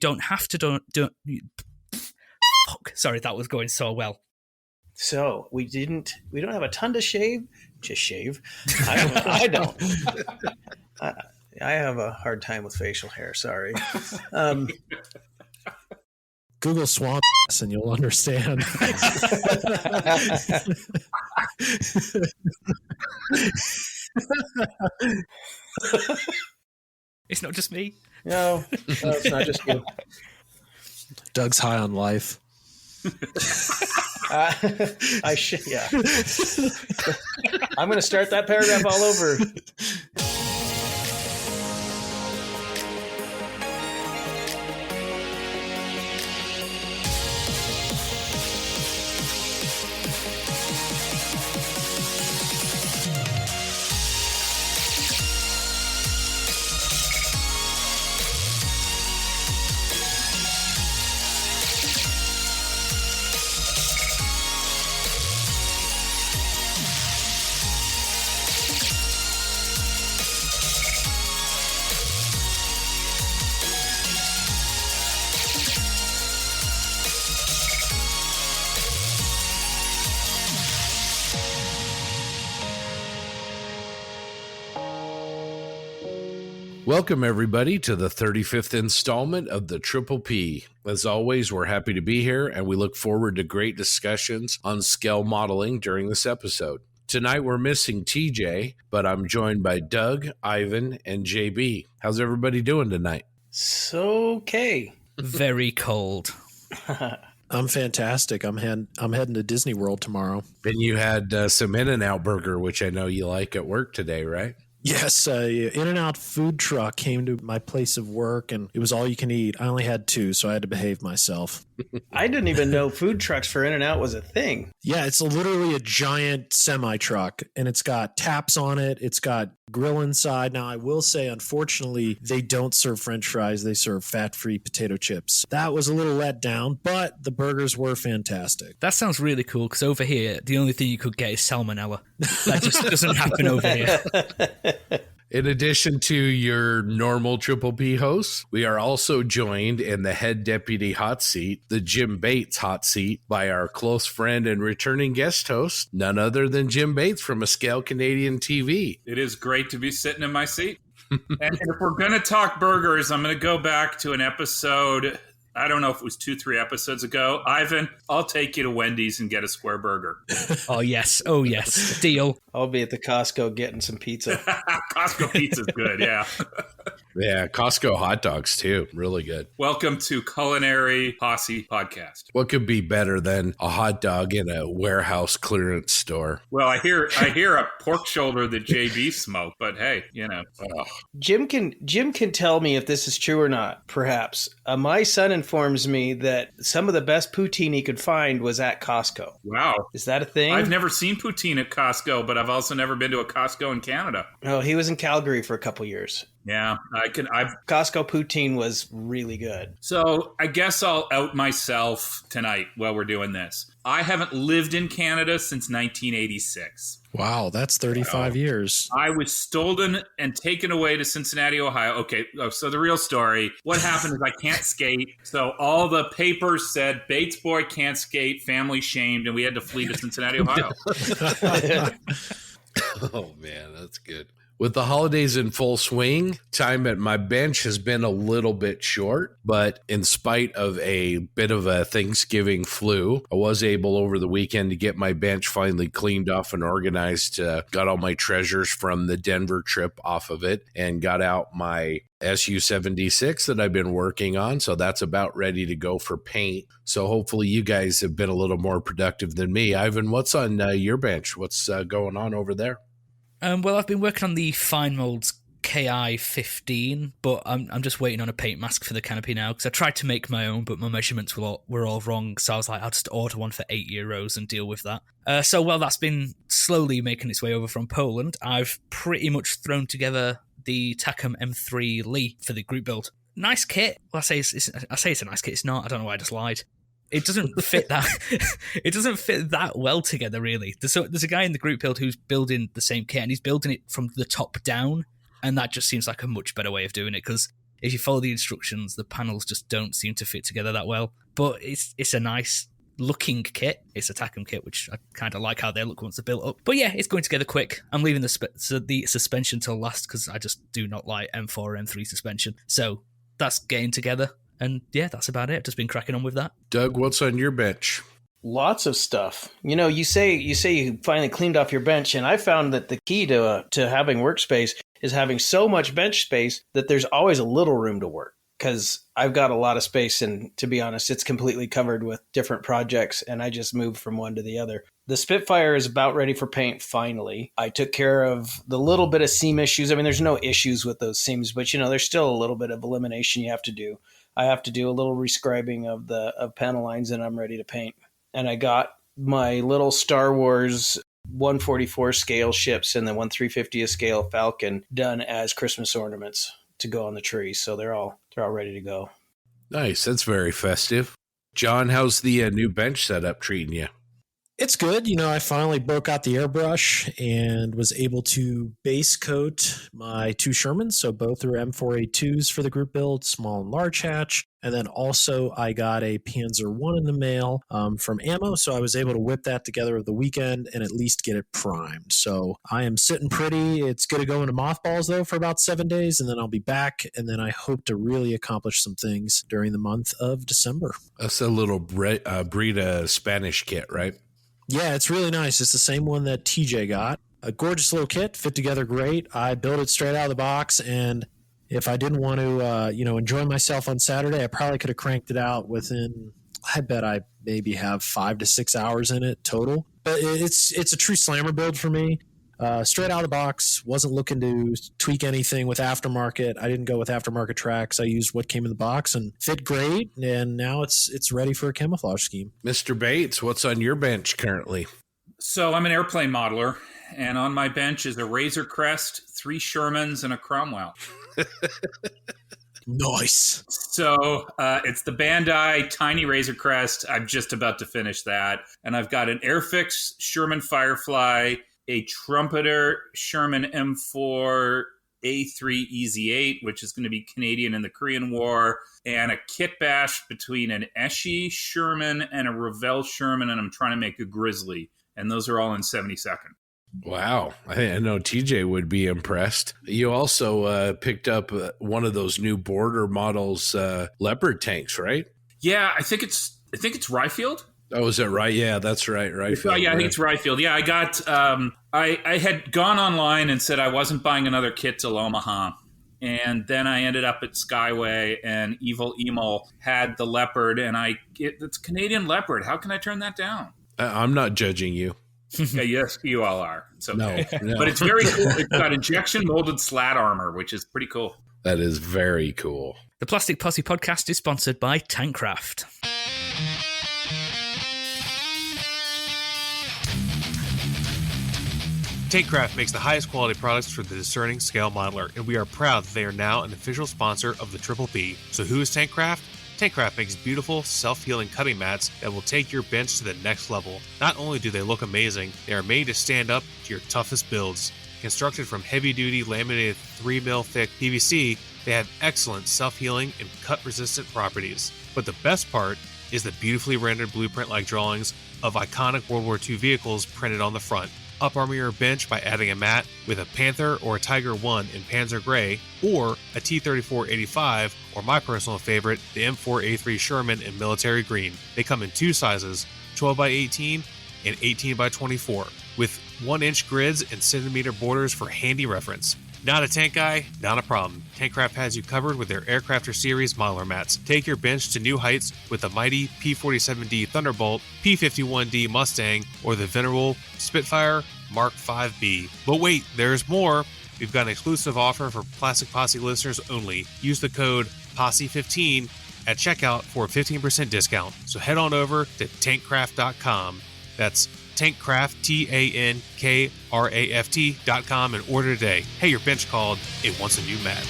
don't have to don't fuck. Sorry, that was going so well. So we don't have a ton to shave. Just shave. I don't. I have a hard time with facial hair. Sorry. Google swamp ass and you'll understand. It's not just me. No, it's not just you. Doug's high on life. I should, yeah. I'm going to start that paragraph all over. Welcome, everybody, to the 35th installment of the Triple P. As always, we're happy to be here, and we look forward to great discussions on scale modeling during this episode. Tonight, we're missing TJ, but I'm joined by Doug, Ivan, and JB. How's everybody doing tonight? So okay. Very cold. I'm fantastic. I'm heading to Disney World tomorrow. And you had some In-N-Out burger, which I know you like at work today, right? Yes, In-N-Out food truck came to my place of work, and it was all you can eat. I only had 2, so I had to behave myself. I didn't even know food trucks for In-N-Out was a thing. Yeah, it's literally a giant semi-truck, and it's got taps on it. It's got grill inside. Now, I will say, unfortunately, they don't serve French fries. They serve fat-free potato chips. That was a little let down, but the burgers were fantastic. That sounds really cool, because over here, the only thing you could get is salmonella. That just doesn't happen over here. In addition to your normal Triple P hosts, we are also joined in the head deputy hot seat, the Jim Bates hot seat, by our close friend and returning guest host, none other than Jim Bates from A Scale Canadian TV. It is great to be sitting in my seat. And if we're going to talk burgers, I'm going to go back to an episode, I don't know if it was 2-3 episodes ago. Ivan, I'll take you to Wendy's and get a square burger. Oh, yes. Deal. I'll be at the Costco getting some pizza. Costco pizza's good, yeah. Yeah, Costco hot dogs, too. Really good. Welcome to Culinary Posse Podcast. What could be better than a hot dog in a warehouse clearance store? Well, I hear a pork shoulder that JB smoked, but hey, you know. Jim can tell me if this is true or not, perhaps. My son informs me that some of the best poutine he could find was at Costco. Wow. Is that a thing? I've never seen poutine at Costco, but I've also never been to a Costco in Canada. Oh, he was in Calgary for a couple years. Yeah, Costco poutine was really good. So I guess I'll out myself tonight while we're doing this. I haven't lived in Canada since 1986. Wow, that's 35 years. I was stolen and taken away to Cincinnati, Ohio. Okay, so the real story, what happened is I can't skate. So all the papers said, Bates boy can't skate, family shamed, and we had to flee to Cincinnati, Ohio. Oh, man, that's good. With the holidays in full swing, time at my bench has been a little bit short, but in spite of a bit of a Thanksgiving flu, I was able over the weekend to get my bench finally cleaned off and organized. Got all my treasures from the Denver trip off of it and got out my SU-76 that I've been working on. So that's about ready to go for paint. So hopefully you guys have been a little more productive than me. Ivan, what's on your bench? What's going on over there? Well, I've been working on the Fine Molds KI-15, but I'm just waiting on a paint mask for the canopy now, because I tried to make my own, but my measurements were all wrong, so I was like, I'll just order one for €8 and deal with that. So while that's been slowly making its way over from Poland, I've pretty much thrown together the Takom M3 Lee for the group build. Nice kit. Well, I say it's a nice kit. It's not. I don't know why I just lied. It doesn't fit that. It doesn't fit that well together, really. There's a guy in the group build who's building the same kit, and he's building it from the top down, and that just seems like a much better way of doing it, because if you follow the instructions, the panels just don't seem to fit together that well. But it's a nice looking kit. It's a Takom kit, which I kind of like how they look once they're built up. But yeah, it's going together quick. I'm leaving the suspension till last because I just do not like M4 or M3 suspension. So that's getting together. And yeah, that's about it. I've just been cracking on with that. Doug, what's on your bench? Lots of stuff. You say you finally cleaned off your bench, and I found that the key to having workspace is having so much bench space that there's always a little room to work. Because I've got a lot of space, and to be honest, it's completely covered with different projects, and I just moved from one to the other. The Spitfire is about ready for paint, finally. I took care of the little bit of seam issues. I mean, there's no issues with those seams, but, there's still a little bit of elimination you have to do. I have to do a little rescribing of panel lines, and I'm ready to paint. And I got my little Star Wars 144 scale ships and the 1/350th scale Falcon done as Christmas ornaments to go on the tree. So they're all ready to go. Nice. That's very festive. John, how's the new bench setup treating you? It's good. I finally broke out the airbrush and was able to base coat my 2 Shermans. So both are M4A2s for the group build, small and large hatch. And then also I got a Panzer I in the mail from Ammo. So I was able to whip that together over the weekend and at least get it primed. So I am sitting pretty. It's going to go into mothballs though for about 7 days, and then I'll be back. And then I hope to really accomplish some things during the month of December. That's a little Brita Spanish kit, right? Yeah, it's really nice. It's the same one that TJ got. A gorgeous little kit, fit together great. I built it straight out of the box, and if I didn't want to, enjoy myself on Saturday, I probably could have cranked it out within, I bet I maybe have 5 to 6 hours in it total. But it's a true slammer build for me. Straight out of the box, wasn't looking to tweak anything with aftermarket. I didn't go with aftermarket tracks. I used what came in the box and fit great, and now it's ready for a camouflage scheme. Mr. Bates, what's on your bench currently? So I'm an airplane modeler, and on my bench is a Razor Crest, 3 Shermans, and a Cromwell. Nice. So it's the Bandai Tiny Razor Crest. I'm just about to finish that. And I've got an Airfix Sherman Firefly, a Trumpeter Sherman M4 A3 EZ8, which is going to be Canadian in the Korean War, and a kit bash between an Eschi Sherman and a Revell Sherman, and I'm trying to make a Grizzly. And those are all in 72nd. Wow. I know TJ would be impressed. You also picked up one of those new Border models Leopard tanks, right? Yeah, I think it's Ryefield. Oh, is that right? Yeah, that's right. Ryefield. Oh, yeah, I think it's Ryefield. Yeah, I got I had gone online and said I wasn't buying another kit till Omaha. And then I ended up at Skyway, and Evil Emil had the Leopard, and it's Canadian Leopard. How can I turn that down? I'm not judging you. Yeah, yes, you all are. It's okay. No. But it's very cool. It's got injection molded slat armor, which is pretty cool. That is very cool. The Plastic Posse podcast is sponsored by Tankraft. Tankraft makes the highest quality products for the discerning scale modeler, and we are proud that they are now an official sponsor of the Triple P. So who is Tankraft? Tankraft makes beautiful, self-healing cutting mats that will take your bench to the next level. Not only do they look amazing, they are made to stand up to your toughest builds. Constructed from heavy-duty laminated 3mm thick PVC, they have excellent self-healing and cut-resistant properties. But the best part is the beautifully rendered blueprint-like drawings of iconic World War II vehicles printed on the front. Up-armor your bench by adding a mat with a Panther or a Tiger I in Panzer Gray, or a T-34-85, or my personal favorite, the M4A3 Sherman in Military Green. They come in 2 sizes, 12x18 and 18x24, with 1-inch grids and centimeter borders for handy reference. Not a tank guy? Not a problem. Tankraft has you covered with their Aircrafter Series modeler mats. Take your bench to new heights with the mighty P-47D Thunderbolt, P-51D Mustang, or the venerable Spitfire Mark 5B. But wait, there's more. We've got an exclusive offer for Plastic Posse listeners only. Use the code POSSE15 at checkout for a 15% discount. So head on over to tankcraft.com. That's Tankraft, TANKRAFT.com, and order today. Hey, your bench called. It wants a new mat.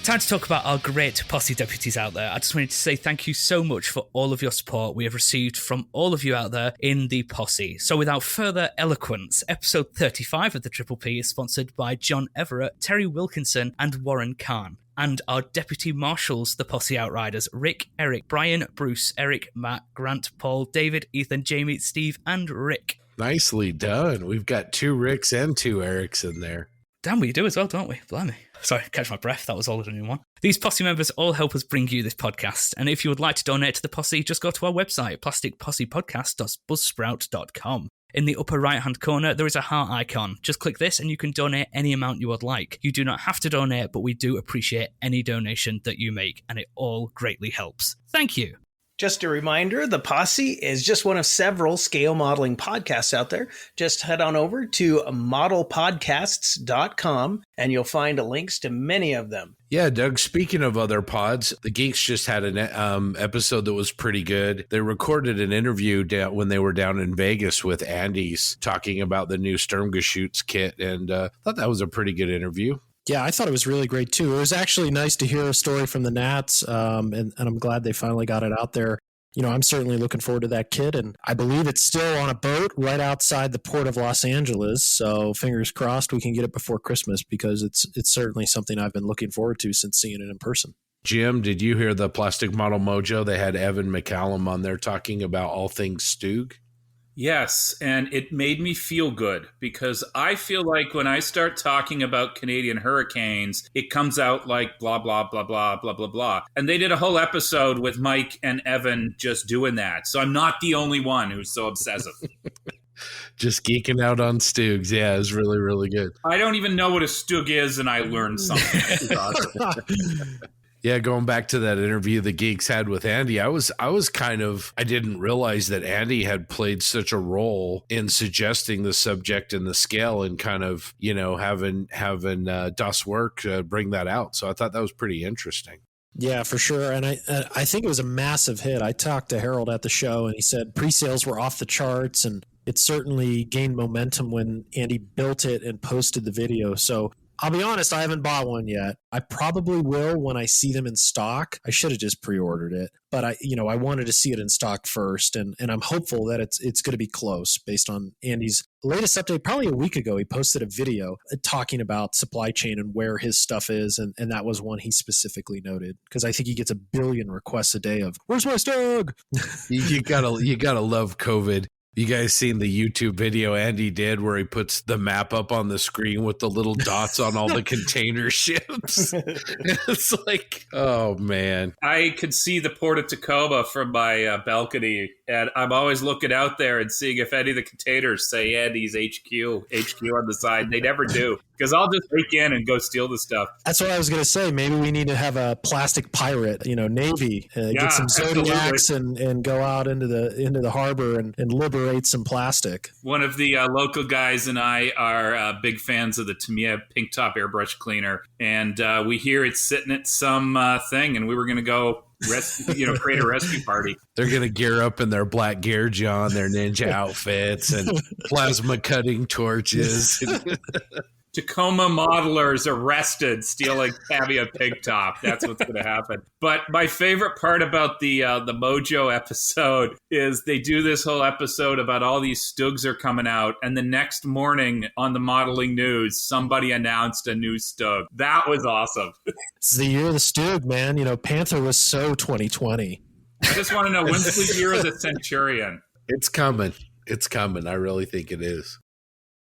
Time to talk about our great Posse deputies out there. I just wanted to say thank you so much for all of your support we have received from all of you out there in the Posse. So without further eloquence, episode 35 of the Triple P is sponsored by John Everett, Terry Wilkinson, and Warren Kahn. And our deputy marshals, the Posse Outriders, Rick, Eric, Brian, Bruce, Eric, Matt, Grant, Paul, David, Ethan, Jamie, Steve, and Rick. Nicely done. We've got 2 Ricks and 2 Erics in there. Damn, we do as well, don't we? Blimey. Sorry, catch my breath. That was all in one. These Posse members all help us bring you this podcast. And if you would like to donate to the Posse, just go to our website, plasticpossepodcast.buzzsprout.com. In the upper right-hand corner, there is a heart icon. Just click this and you can donate any amount you would like. You do not have to donate, but we do appreciate any donation that you make, and it all greatly helps. Thank you. Just a reminder, the Posse is just one of several scale modeling podcasts out there. Just head on over to modelpodcasts.com and you'll find links to many of them. Yeah, Doug, speaking of other pods, the Geeks just had an episode that was pretty good. They recorded an interview when they were down in Vegas with Andy's talking about the new Sturmgeschütz kit, and thought that was a pretty good interview. Yeah, I thought it was really great, too. It was actually nice to hear a story from the Nats, and I'm glad they finally got it out there. You know, I'm certainly looking forward to that kid, and I believe it's still on a boat right outside the port of Los Angeles, so fingers crossed we can get it before Christmas, because it's certainly something I've been looking forward to since seeing it in person. Jim, did you hear the Plastic Model Mojo? They had Evan McCallum on there talking about all things Stug. Yes, and it made me feel good, because I feel like when I start talking about Canadian hurricanes, it comes out like blah, blah, blah, blah, blah, blah, blah. And they did a whole episode with Mike and Evan just doing that. So I'm not the only one who's so obsessive. Just geeking out on Stugs. Yeah, it was really, really good. I don't even know what a Stug is, and I learned something. It was awesome. Yeah, going back to that interview the Geeks had with Andy, I didn't realize that Andy had played such a role in suggesting the subject and the scale and kind of, you know, having Das Work bring that out. So I thought that was pretty interesting. Yeah, for sure. And I think it was a massive hit. I talked to Harold at the show, and he said pre-sales were off the charts, and it certainly gained momentum when Andy built it and posted the video. So I'll be honest, I haven't bought one yet. I probably will when I see them in stock. I should have just pre-ordered it, but I wanted to see it in stock first, and I'm hopeful that it's going to be close based on Andy's latest update. Probably a week ago, he posted a video talking about supply chain and where his stuff is, and that was one he specifically noted, because I think he gets 1 billion requests a day of "Where's my Stug?" You gotta love COVID. You guys seen the YouTube video Andy did where he puts the map up on the screen with the little dots on all the container ships? It's like, oh, man. I could see the port of Tacoma from my balcony, and I'm always looking out there and seeing if any of the containers say Andy's HQ on the side. They never do, because I'll just break in and go steal the stuff. That's what I was going to say. Maybe we need to have a plastic pirate, Navy, get some Zodiacs and go out into the harbor and liberate some plastic. One of the local guys and I are big fans of the Tamiya Pink Top airbrush cleaner, and we hear it's sitting at some thing, and we were going to go create a rescue party. They're going to gear up in their black gear, John, their ninja outfits and plasma cutting torches. Tacoma modelers arrested stealing Tamiya Pink Top. That's what's going to happen. But my favorite part about the Mojo episode is they do this whole episode about all these Stugs are coming out, and the next morning on the modeling news, somebody announced a new Stug. That was awesome. It's the year of the Stug, man. Panther was so 2020. I just want to know, when's the year of the Centurion? It's coming. It's coming. I really think it is.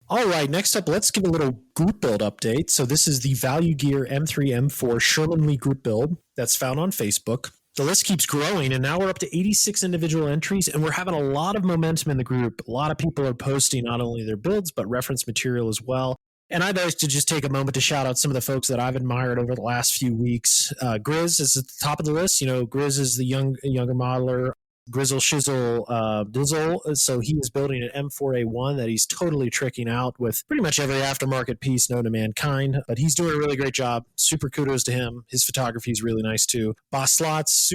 All right, next up, let's give a little group build update. So this is the Value Gear M3 M4 Sherman Lee group build that's found on Facebook. The list keeps growing, and now we're up to 86 individual entries, and we're having a lot of momentum in the group. A lot of people are posting not only their builds, but reference material as well. And I'd like to just take a moment to shout out some of the folks that I've admired over the last few weeks. Grizz is at the top of the list. Grizz is the younger modeler. Grizzle Shizzle Dizzle. So he is building an M4A1 that he's totally tricking out with pretty much every aftermarket piece known to mankind. But he's doing a really great job. Super kudos to him. His photography is really nice too. Boss Slots,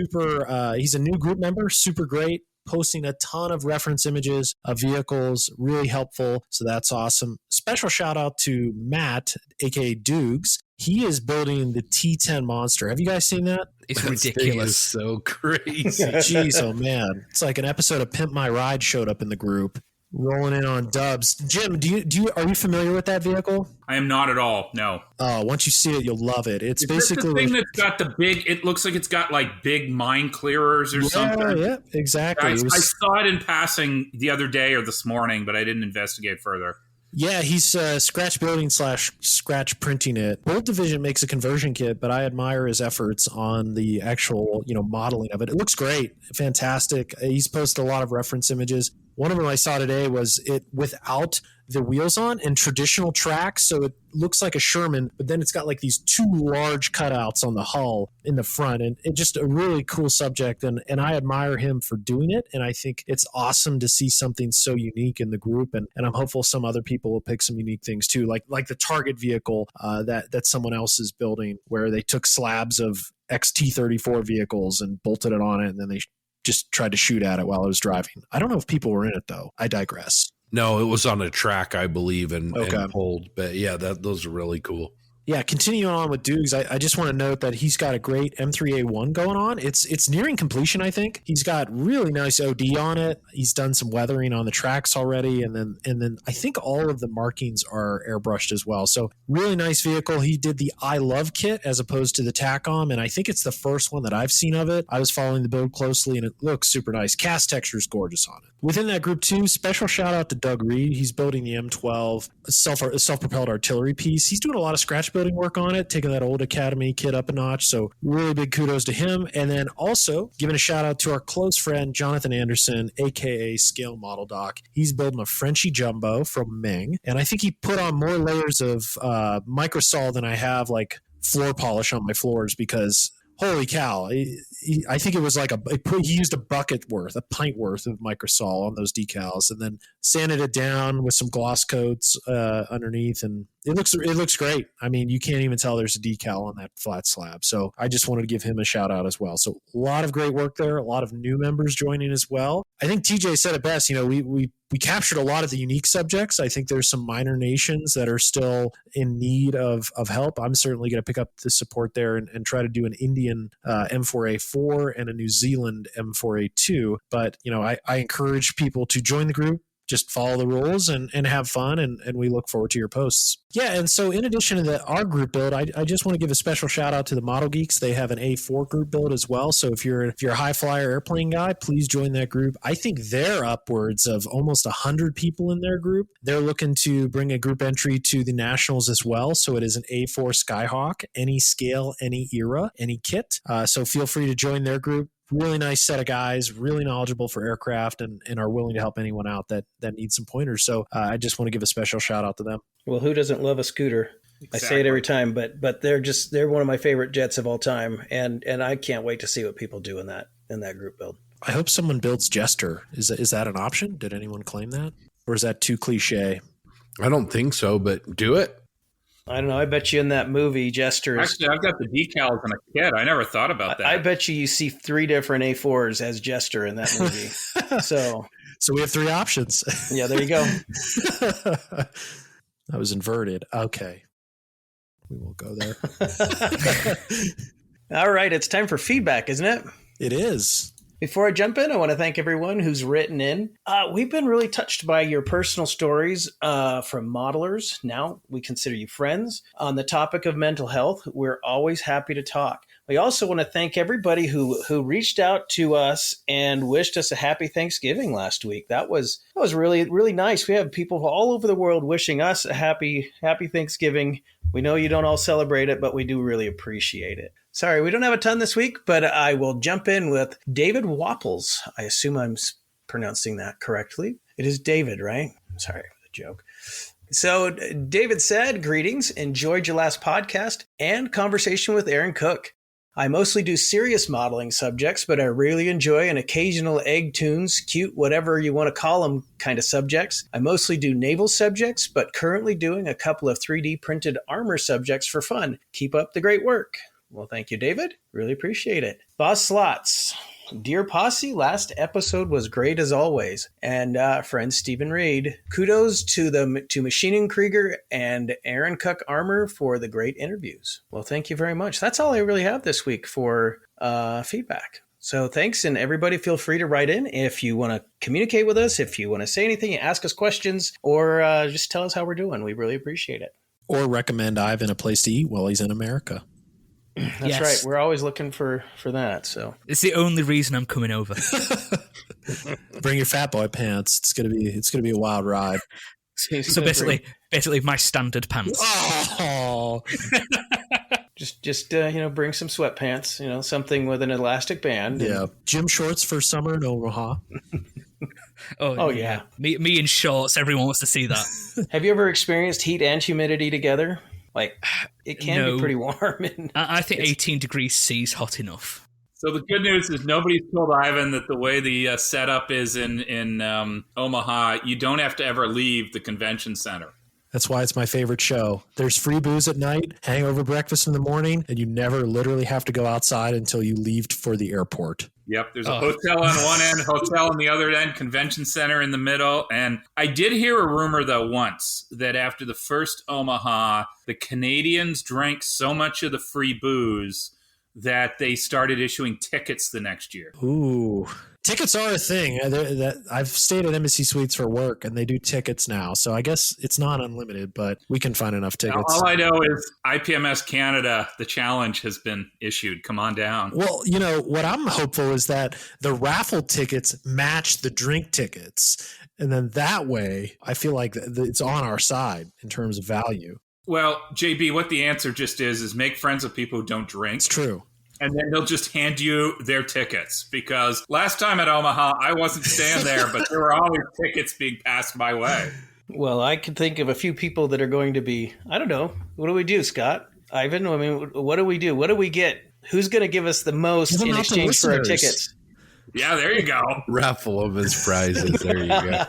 he's a new group member, super great. posting a ton of reference images of vehicles, really helpful. So that's awesome. Special shout out to Matt, aka Dukes. He is building the T10 Monster. Have you guys seen that? It's That thing ridiculous. is so crazy. Jeez, oh man. It's like an episode of Pimp My Ride showed up in the group. Rolling in on dubs. Jim, are you familiar with that vehicle? I am not at all. No. Once you see it, you'll love it. It's Is basically this the thing that's got the big. It looks like it's got like big mine clearers or something. Yeah, exactly. I saw it in passing the other day or this morning, but I didn't investigate further. Yeah, he's scratch building / scratch printing it. Bolt Division makes a conversion kit, but I admire his efforts on the actual, modeling of it. It looks great, fantastic. He's posted a lot of reference images. One of them I saw today was it without the wheels on and traditional tracks, so it looks like a Sherman, but then it's got like these two large cutouts on the hull in the front, and it's just a really cool subject, and I admire him for doing it, and I think it's awesome to see something so unique in the group, and I'm hopeful some other people will pick some unique things too, like the Target vehicle that someone else is building, where they took slabs of XT34 vehicles and bolted it on it, and then they just tried to shoot at it while I was driving. I don't know if people were in it, though. I digress. No, it was on a track, I believe, and pulled. But yeah, those are really cool. Yeah, continuing on with Dukes, I just want to note that he's got a great M3A1 going on. It's nearing completion, I think. He's got really nice OD on it. He's done some weathering on the tracks already, and then I think all of the markings are airbrushed as well. So really nice vehicle. He did the I Love kit as opposed to the TACOM, and I think it's the first one that I've seen of it. I was following the build closely, and it looks super nice. Cast texture is gorgeous on it. Within that group too, special shout out to Doug Reed. He's building the M12 self-propelled artillery piece. He's doing a lot of scratch building work on it, taking that old Academy kit up a notch. So really big kudos to him. And then also giving a shout out to our close friend, Jonathan Anderson, aka Scale Model Doc. He's building a Frenchie Jumbo from Ming. And I think he put on more layers of microsol than I have like floor polish on my floors, because holy cow. I think it was like he used a pint worth of microsol on those decals, and then sanded it down with some gloss coats underneath, and it looks great. I mean, you can't even tell there's a decal on that flat slab. So I just wanted to give him a shout out as well. So a lot of great work there, a lot of new members joining as well. I think TJ said it best. We captured a lot of the unique subjects. I think there's some minor nations that are still in need of help. I'm certainly going to pick up the support there and try to do an Indian M4A4 and a New Zealand M4A2. But, I encourage people to join the group. Just follow the rules and have fun, and we look forward to your posts. Yeah, and so in addition to our group build, I just want to give a special shout out to the Model Geeks. They have an A4 group build as well. So if you're a high flyer airplane guy, please join that group. I think they're upwards of almost 100 people in their group. They're looking to bring a group entry to the Nationals as well. So it is an A4 Skyhawk, any scale, any era, any kit. So feel free to join their group. Really nice set of guys, really knowledgeable for aircraft, and are willing to help anyone out that needs some pointers. So I just want to give a special shout out to them. Well, who doesn't love a scooter? Exactly. I say it every time, but they're one of my favorite jets of all time, and I can't wait to see what people do in that group build. I hope someone builds Jester. Is that an option? Did anyone claim that, or is that too cliche? I don't think so, but do it. I don't know. I bet you in that movie, Jester. Actually, I've got the decals on a kit. I never thought about that. I bet you see 3 different A4s as Jester in that movie. So we have 3 options. Yeah, there you go. That was inverted. Okay. We won't go there. All right. It's time for feedback, isn't it? It is. Before I jump in, I want to thank everyone who's written in. We've been really touched by your personal stories from modelers. Now we consider you friends. On the topic of mental health, we're always happy to talk. We also want to thank everybody who reached out to us and wished us a happy Thanksgiving last week. That was really, really nice. We have people all over the world wishing us a happy Thanksgiving. We know you don't all celebrate it, but we do really appreciate it. Sorry, we don't have a ton this week, but I will jump in with David Wapples. I assume I'm pronouncing that correctly. It is David, right? Sorry for the joke. So David said, greetings, enjoyed your last podcast and conversation with Aaron Cook. I mostly do serious modeling subjects, but I really enjoy an occasional egg tunes, cute, whatever you want to call them kind of subjects. I mostly do naval subjects, but currently doing a couple of 3D printed armor subjects for fun. Keep up the great work. Well, thank you, David. Really appreciate it. Boss Slots. Dear Posse, last episode was great as always. And friend Stephen Reed, kudos to Machining Krieger and Aaron Cuck Armor for the great interviews. Well, thank you very much. That's all I really have this week for feedback. So thanks, and everybody feel free to write in if you want to communicate with us, if you want to say anything, ask us questions, or just tell us how we're doing. We really appreciate it. Or recommend Ivan a place to eat while he's in America. That's right. We're always looking for that. So it's the only reason I'm coming over. Bring your fat boy pants. It's gonna be a wild ride. So basically my standard pants. Oh. Just bring some sweatpants. Something with an elastic band. Yeah, gym shorts for summer in Omaha. Oh yeah. Me in shorts. Everyone wants to see that. Have you ever experienced heat and humidity together? Like, it can be pretty warm. I think 18 degrees C is hot enough. So the good news is nobody's told Ivan that the way the setup is in Omaha, you don't have to ever leave the convention center. That's why it's my favorite show. There's free booze at night, hangover breakfast in the morning, and you never literally have to go outside until you leave for the airport. Yep, there's a hotel on one end, hotel on the other end, convention center in the middle. And I did hear a rumor, though, once that after the first Omaha, the Canadians drank so much of the free booze that they started issuing tickets the next year. Ooh. Tickets are a thing. I've stayed at Embassy Suites for work, and they do tickets now. So I guess it's not unlimited, but we can find enough tickets. All I know is IPMS Canada, the challenge has been issued. Come on down. Well, what I'm hopeful is that the raffle tickets match the drink tickets. And then that way, I feel like it's on our side in terms of value. Well, JB, what the answer just is make friends with people who don't drink. It's true. And then they'll just hand you their tickets. Because last time at Omaha, I wasn't staying there, but there were always tickets being passed my way. Well, I can think of a few people that are going to be, I don't know. What do we do, Scott? Ivan, I mean, what do we do? What do we get? Who's going to give us the most in exchange for our tickets? Yeah, there you go. Raffle of his prizes. There you go.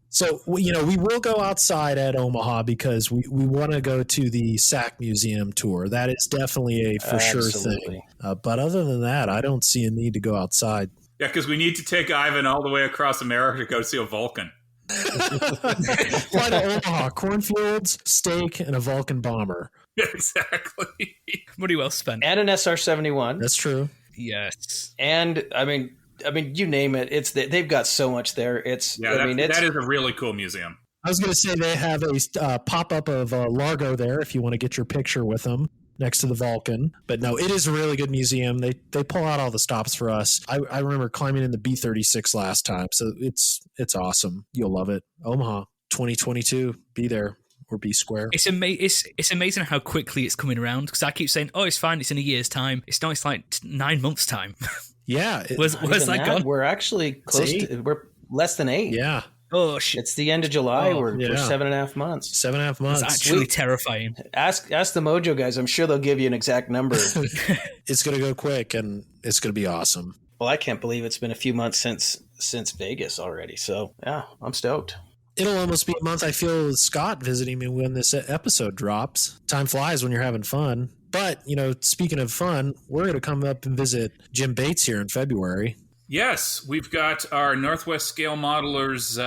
So, we will go outside at Omaha because we want to go to the SAC Museum tour. That is definitely a for sure thing. But other than that, I don't see a need to go outside. Yeah, because we need to take Ivan all the way across America to go see a Vulcan. Fly to Omaha, cornfields, steak, and a Vulcan bomber. Exactly. Money well spent. And an SR-71. That's true. Yes. And, I mean, you name it. They've got so much there. That is a really cool museum. I was going to say they have a pop-up of Largo there if you want to get your picture with them next to the Vulcan. But no, it is a really good museum. They pull out all the stops for us. I remember climbing in the B-36 last time, so it's awesome. You'll love it. Omaha, 2022. Be there. Or be square. It's amazing how quickly it's coming around, because I keep saying, oh, it's fine, it's in a year's time. It's not, it's like 9 months' time. Yeah. Where's that gone? We're actually we're less than 8. Yeah. Oh, shit. It's the end of July. We're 7.5 months. 7.5 months. It's actually terrifying. Ask the Mojo guys. I'm sure they'll give you an exact number. It's going to go quick, and it's going to be awesome. Well, I can't believe it's been a few months since Vegas already. So, yeah, I'm stoked. It'll almost be a month, I feel, with Scott visiting me when this episode drops. Time flies when you're having fun. But, speaking of fun, we're going to come up and visit Jim Bates here in February. Yes, we've got our Northwest Scale Modelers,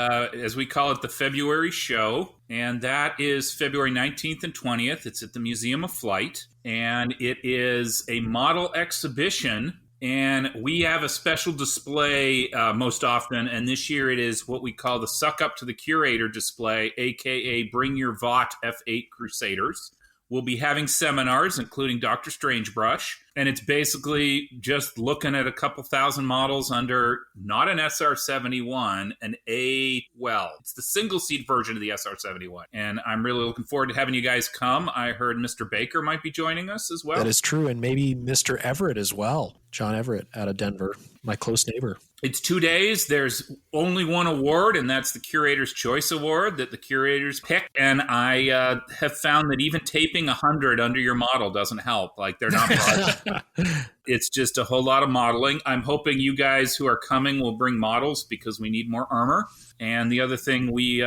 as we call it, the February show. And that is February 19th and 20th. It's at the Museum of Flight. And it is a model exhibition. And we have a special display most often, and this year it is what we call the Suck Up to the Curator display, a.k.a. Bring Your Vought F8 Crusaders. We'll be having seminars, including Dr. Strangebrush, and it's basically just looking at a couple thousand models under not an SR-71, it's the single-seat version of the SR-71. And I'm really looking forward to having you guys come. I heard Mr. Baker might be joining us as well. That is true, and maybe Mr. Everett as well. John Everett out of Denver, my close neighbor. It's 2 days. There's only one award, and that's the Curator's Choice Award that the curators pick. And I have found that even taping 100 under your model doesn't help. Like, they're not It's just a whole lot of modeling. I'm hoping you guys who are coming will bring models because we need more armor. And the other thing we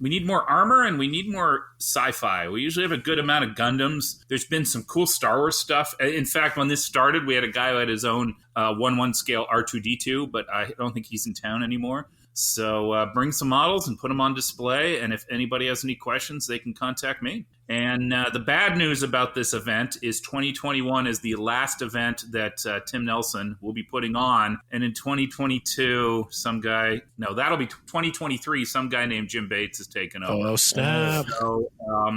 we need more armor and we need more sci-fi. We usually have a good amount of Gundams. There's been some cool Star Wars stuff. In fact, when this started, we had a guy who had his own 1/1 scale R2-D2, but I don't think he's in town anymore. So bring some models and put them on display. And if anybody has any questions, they can contact me. And the bad news about this event is 2021 is the last event that Tim Nelson will be putting on. And in 2022, that'll be 2023. Some guy named Jim Bates is taking over. Oh, snap. So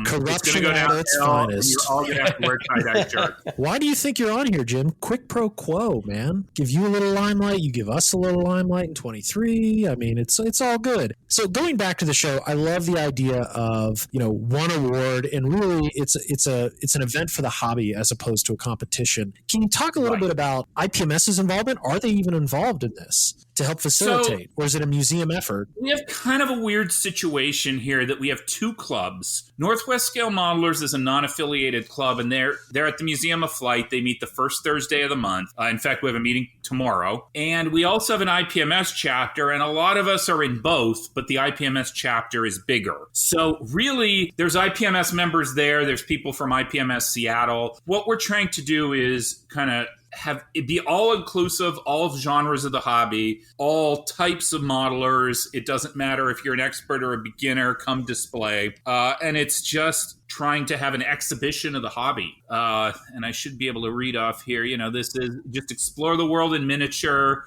Corruption it's going to go down at its finest. You're all going to have to wear tie-dye shirts. Why do you think you're on here, Jim? Quick pro quo, man. Give you a little limelight. You give us a little limelight in 23. I mean, it's all good. So going back to the show, I love the idea of, one award, and really it's an event for the hobby as opposed to a competition. Can you talk a little bit about IPMS's involvement? Are they even involved in this to help facilitate, or is it a museum effort? We have kind of a weird situation here that we have two clubs. Northwest Scale Modelers is a non-affiliated club, and they're at the Museum of Flight. They meet the first Thursday of the month. In fact, we have a meeting tomorrow. And we also have an IPMS chapter, and a lot of us are in both, but the IPMS chapter is bigger. So really, there's IPMS members there. There's people from IPMS Seattle. What we're trying to do is kind of have it be all inclusive, all genres of the hobby, all types of modelers. It doesn't matter if you're an expert or a beginner, come display. And it's just trying to have an exhibition of the hobby. And I should be able to read off here. This is just explore the world in miniature.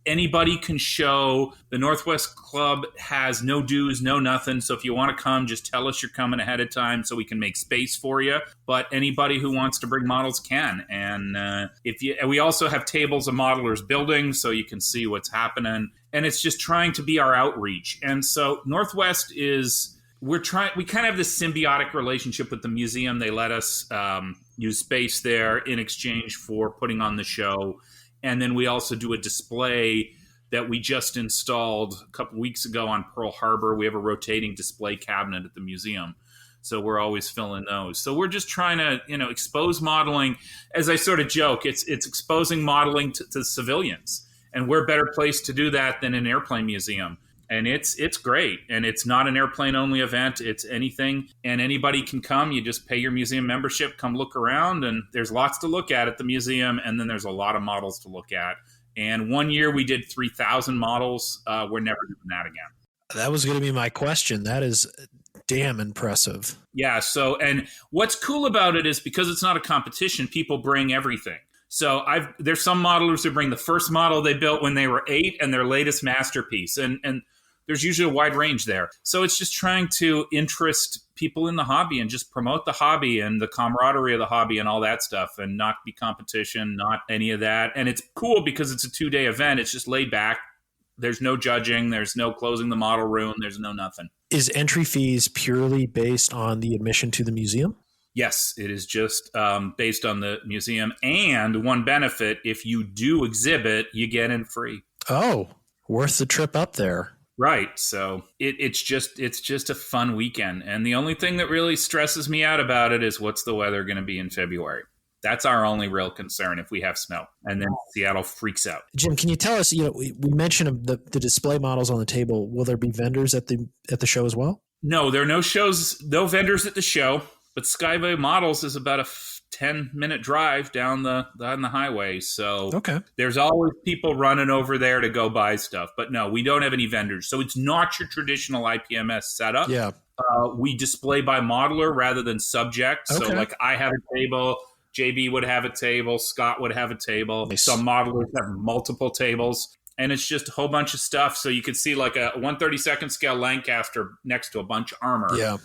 Anybody can show. The Northwest Club has no dues, no nothing. So if you want to come, just tell us you're coming ahead of time so we can make space for you. But anybody who wants to bring models can. And we also have tables of modelers building so you can see what's happening. And it's just trying to be our outreach. And so Northwest we kind of have this symbiotic relationship with the museum. They let us use space there in exchange for putting on the show. And then we also do a display that we just installed a couple weeks ago on Pearl Harbor. We have a rotating display cabinet at the museum. So we're always filling those. So we're just trying to, expose modeling. As I sort of joke, it's exposing modeling to civilians. And we're a better place to do that than an airplane museum. And it's great. And it's not an airplane-only event. It's anything. And anybody can come. You just pay your museum membership, come look around. And there's lots to look at the museum. And then there's a lot of models to look at. And one year we did 3,000 models. We're never doing that again. That was going to be my question. That is damn impressive. Yeah. So, and what's cool about it is because it's not a competition, people bring everything. So there's some modelers who bring the first model they built when they were 8 and their latest masterpiece. And there's usually a wide range there. So it's just trying to interest people in the hobby and just promote the hobby and the camaraderie of the hobby and all that stuff, and not be competition, not any of that. And it's cool because it's a 2-day event. It's just laid back. There's no judging. There's no closing the model room. There's no nothing. Is entry fees purely based on the admission to the museum? Yes, it is just based on the museum. And one benefit, if you do exhibit, you get in free. Oh, worth the trip up there. Right. So it's just a fun weekend. And the only thing that really stresses me out about it is what's the weather going to be in February. That's our only real concern if we have snow. And then Seattle freaks out. Jim, can you tell us, we mentioned the display models on the table. Will there be vendors at the show as well? No, there are no vendors at the show. But Skyway Models is about a 10-minute drive down the highway. So There's always people running over there to go buy stuff. But no, we don't have any vendors. So it's not your traditional IPMS setup. Yeah. We display by modeler rather than subject. So like I have a table, JB would have a table, Scott would have a table. Nice. Some modelers have multiple tables. And it's just a whole bunch of stuff. So you could see like a 1/32 scale Lancaster next to a bunch of armor,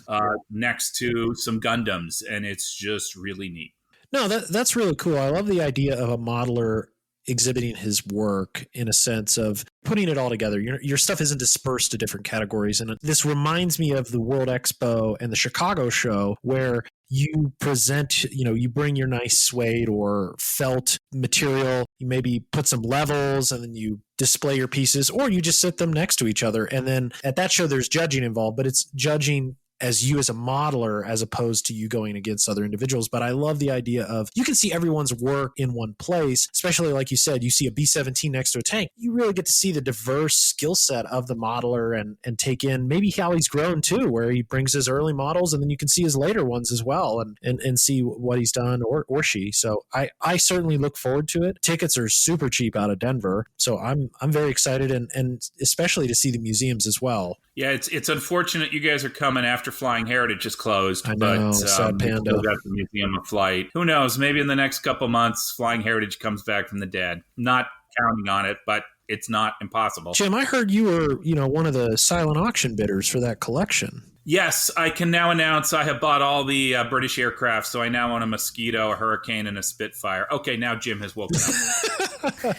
next to some Gundams. And it's just really neat. No, that's really cool. I love the idea of a modeler exhibiting his work in a sense of putting it all together. Your stuff isn't dispersed to different categories. And this reminds me of the World Expo and the Chicago show where you present, you bring your nice suede or felt material, you maybe put some levels and then you display your pieces, or you just sit them next to each other. And then at that show, there's judging involved, but it's judging as you as a modeler as opposed to you going against other individuals. But I love the idea of you can see everyone's work in one place, especially like you said, you see a B-17 next to a tank. You really get to see the diverse skill set of the modeler and take in maybe how he's grown too, where he brings his early models and then you can see his later ones as well and see what he's done or she. So I certainly look forward to it. Tickets are super cheap out of Denver. So I'm very excited and especially to see the museums as well. Yeah, it's unfortunate you guys are coming after Flying Heritage is closed. I know, but sad panda. we still got the Museum of Flight. Who knows? Maybe in the next couple months, Flying Heritage comes back from the dead. Not counting on it, but it's not impossible. Jim, I heard you were, one of the silent auction bidders for that collection. Yes, I can now announce I have bought all the British aircraft, so I now own a Mosquito, a Hurricane, and a Spitfire. Okay, now Jim has woken up.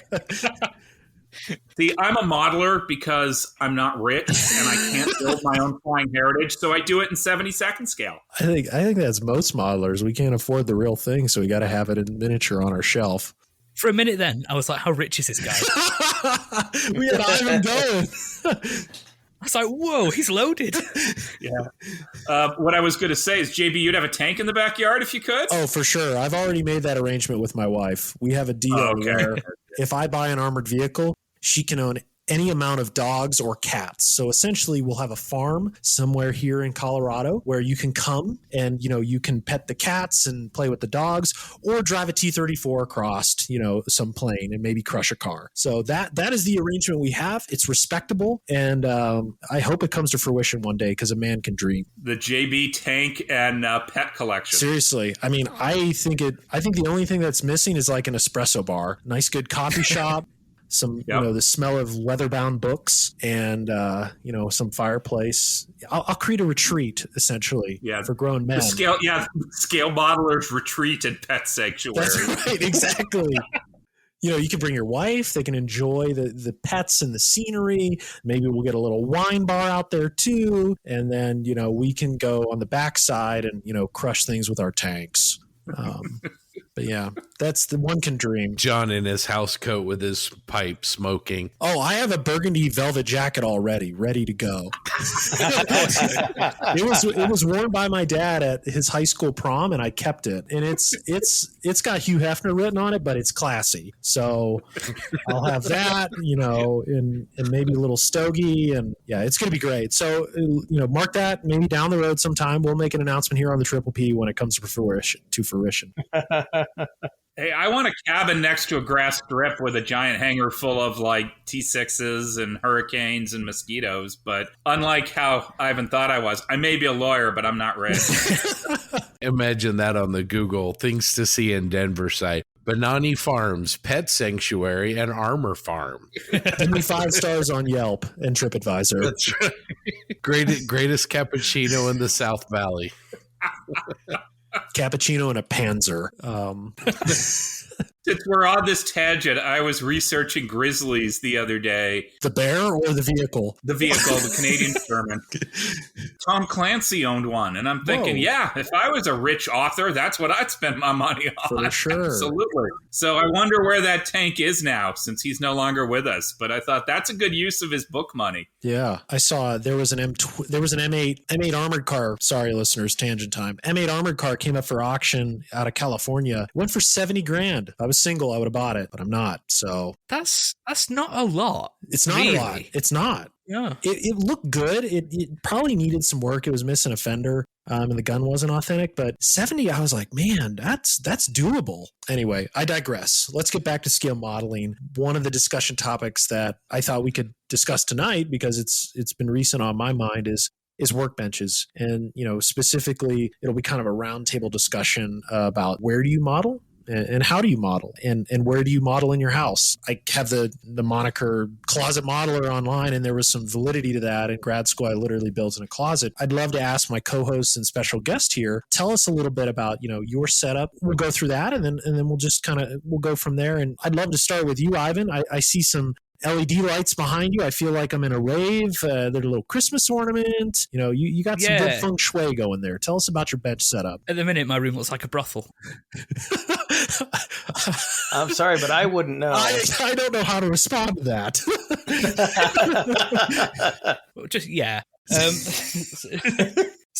See, I'm a modeler because I'm not rich and I can't build my own Flying Heritage, so I do it in 70-second scale. I think that's most modelers. We can't afford the real thing, so we got to have it in miniature on our shelf. For a minute then, I was like, how rich is this guy? We had Ivan going. I was like, whoa, he's loaded. Yeah. What I was going to say is, JB, you'd have a tank in the backyard if you could? Oh, for sure. I've already made that arrangement with my wife. We have a deal where if I buy an armored vehicle, she can own any amount of dogs or cats. So essentially we'll have a farm somewhere here in Colorado where you can come and, you can pet the cats and play with the dogs or drive a T-34 across, some plane and maybe crush a car. So that is the arrangement we have. It's respectable. And I hope it comes to fruition one day because a man can dream. The JB tank and pet collection. Seriously. I mean, I think the only thing that's missing is like an espresso bar, nice, good coffee shop. Some, the smell of leather-bound books and, some fireplace. I'll create a retreat, essentially, for grown men. Scale modelers retreat and pet sanctuary. That's right, exactly. You can bring your wife. They can enjoy the pets and the scenery. Maybe we'll get a little wine bar out there, too. And then, we can go on the backside and, crush things with our tanks. But yeah, that's the one can dream. John in his house coat with his pipe smoking. Oh, I have a burgundy velvet jacket already, ready to go. It was worn by my dad at his high school prom, and I kept it. And it's got Hugh Hefner written on it, but it's classy. So I'll have that, and maybe a little stogie, and yeah, it's going to be great. So mark that. Maybe down the road sometime we'll make an announcement here on the Triple P when it comes to fruition. Hey, I want a cabin next to a grass strip with a giant hangar full of like T6s and Hurricanes and Mosquitoes. But unlike how Ivan thought I was, I may be a lawyer, but I'm not rich. Imagine that on the Google things to see in Denver site. Benani Farms, Pet Sanctuary, and Armor Farm. Give me 5 stars on Yelp and TripAdvisor. That's right. Greatest cappuccino in the South Valley. Cappuccino and a Panzer. Since we're on this tangent, I was researching grizzlies the other day. The bear or the vehicle? The vehicle, the Canadian Sherman. Tom Clancy owned one, and I'm thinking, if I was a rich author, that's what I'd spend my money on. For sure. Absolutely. So I wonder where that tank is now, since he's no longer with us. But I thought that's a good use of his book money. Yeah, I saw there was an M8 armored car. Sorry, listeners, tangent time. M8 armored car came up for auction out of California. Went for $70,000. If I was single, I would have bought it, but I'm not. So that's not a lot. It's not a lot. It's not. Yeah, it looked good. It probably needed some work. It was missing a fender, and the gun wasn't authentic. But 70, I was like, man, that's doable. Anyway, I digress. Let's get back to scale modeling. One of the discussion topics that I thought we could discuss tonight, because it's been recent on my mind, is workbenches. And specifically, it'll be kind of a roundtable discussion about where do you model. And how do you model? And where do you model in your house? I have the moniker closet modeler online, and there was some validity to that. In grad school, I literally built in a closet. I'd love to ask my co-host and special guest here, tell us a little bit about, your setup. We'll go through that, and then we'll just we'll go from there. And I'd love to start with you, Ivan. I see some LED lights behind you. I feel like I'm in a rave. There's a little Christmas ornament. You got some good feng shui going there. Tell us about your bench setup. At the minute, my room looks like a brothel. I'm sorry, but I wouldn't know. I don't know how to respond to that.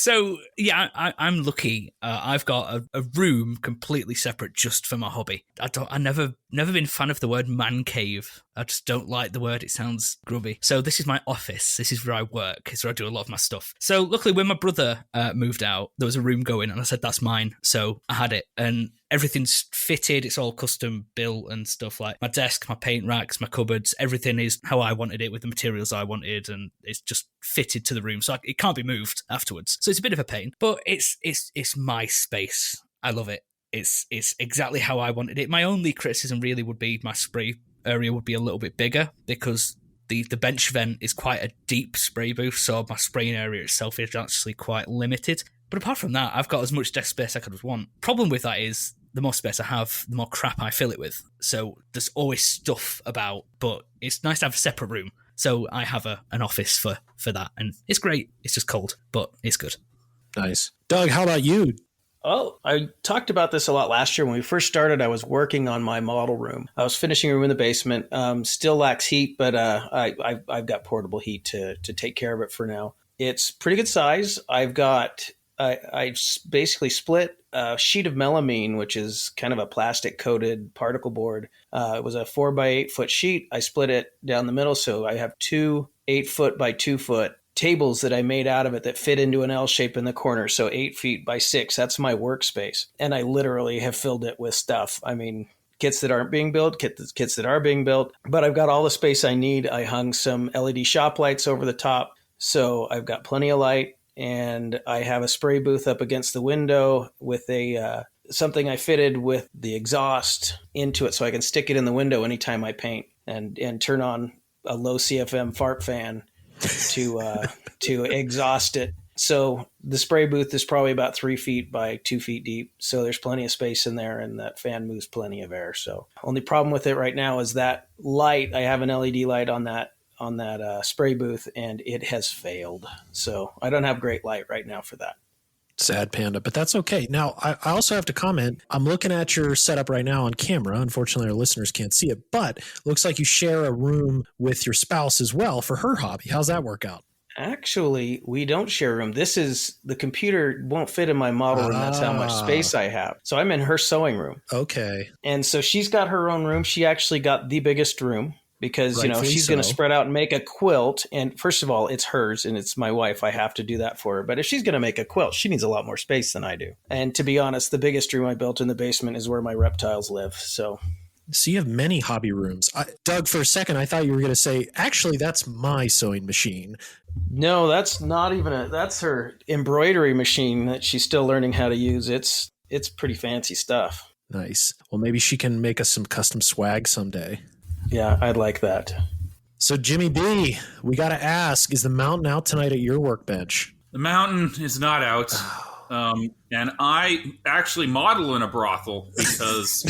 So yeah, I'm lucky. I've got a room completely separate just for my hobby. I never been a fan of the word man cave. I just don't like the word. It sounds grubby. So this is my office. This is where I work. It's where I do a lot of my stuff. So luckily, when my brother moved out, there was a room going, and I said that's mine. So I had it, and everything's fitted. It's all custom built and stuff, like my desk, my paint racks, my cupboards. Everything is how I wanted it, with the materials I wanted, and it's just fitted to the room. So it can't be moved afterwards. So it's a bit of a pain, but it's my space. I love it. It's exactly how I wanted it. My only criticism really would be my spray area would be a little bit bigger, because the bench vent is quite a deep spray booth, so my spraying area itself is actually quite limited. But apart from that, I've got as much desk space I could want. Problem with that is the more space I have, the more crap I fill it with. So there's always stuff about, but it's nice to have a separate room. So I have an office for that, and it's great. It's just cold, but it's good. Nice. Doug, how about you? Oh, I talked about this a lot last year. When we first started, I was working on my model room. I was finishing a room in the basement. Still lacks heat, but I've got portable heat to take care of it for now. It's pretty good size. I basically split a sheet of melamine, which is kind of a plastic coated particle board. It was a 4x8 foot sheet. I split it down the middle, so I have two 8 foot by 2 foot tables that I made out of it that fit into an L shape in the corner. So 8 feet by 6, that's my workspace. And I literally have filled it with stuff. I mean, kits that aren't being built, kits that are being built, but I've got all the space I need. I hung some LED shop lights over the top, so I've got plenty of light. And I have a spray booth up against the window with something I fitted with the exhaust into it, so I can stick it in the window anytime I paint, and turn on a low CFM fart fan to exhaust it. So the spray booth is probably about 3 feet by 2 feet deep. So there's plenty of space in there, and that fan moves plenty of air. So only problem with it right now is that light. I have an LED light on that spray booth, and it has failed. So I don't have great light right now for that. Sad panda, but that's okay. Now, I also have to comment. I'm looking at your setup right now on camera. Unfortunately, our listeners can't see it, but looks like you share a room with your spouse as well for her hobby. How's that work out? Actually, we don't share a room. The computer won't fit in my model room. That's how much space I have. So I'm in her sewing room. Okay. And so she's got her own room. She actually got the biggest room, because, she's going to spread out and make a quilt. And first of all, it's hers and it's my wife. I have to do that for her. But if she's going to make a quilt, she needs a lot more space than I do. And to be honest, the biggest room I built in the basement is where my reptiles live. So you have many hobby rooms. Doug, for a second, I thought you were going to say, actually, that's my sewing machine. No, that's not even that's her embroidery machine that she's still learning how to use. It's pretty fancy stuff. Nice. Well, maybe she can make us some custom swag someday. Yeah, I'd like that. So, Jimmy B, we got to ask, is the mountain out tonight at your workbench? The mountain is not out. And I actually model in a brothel because,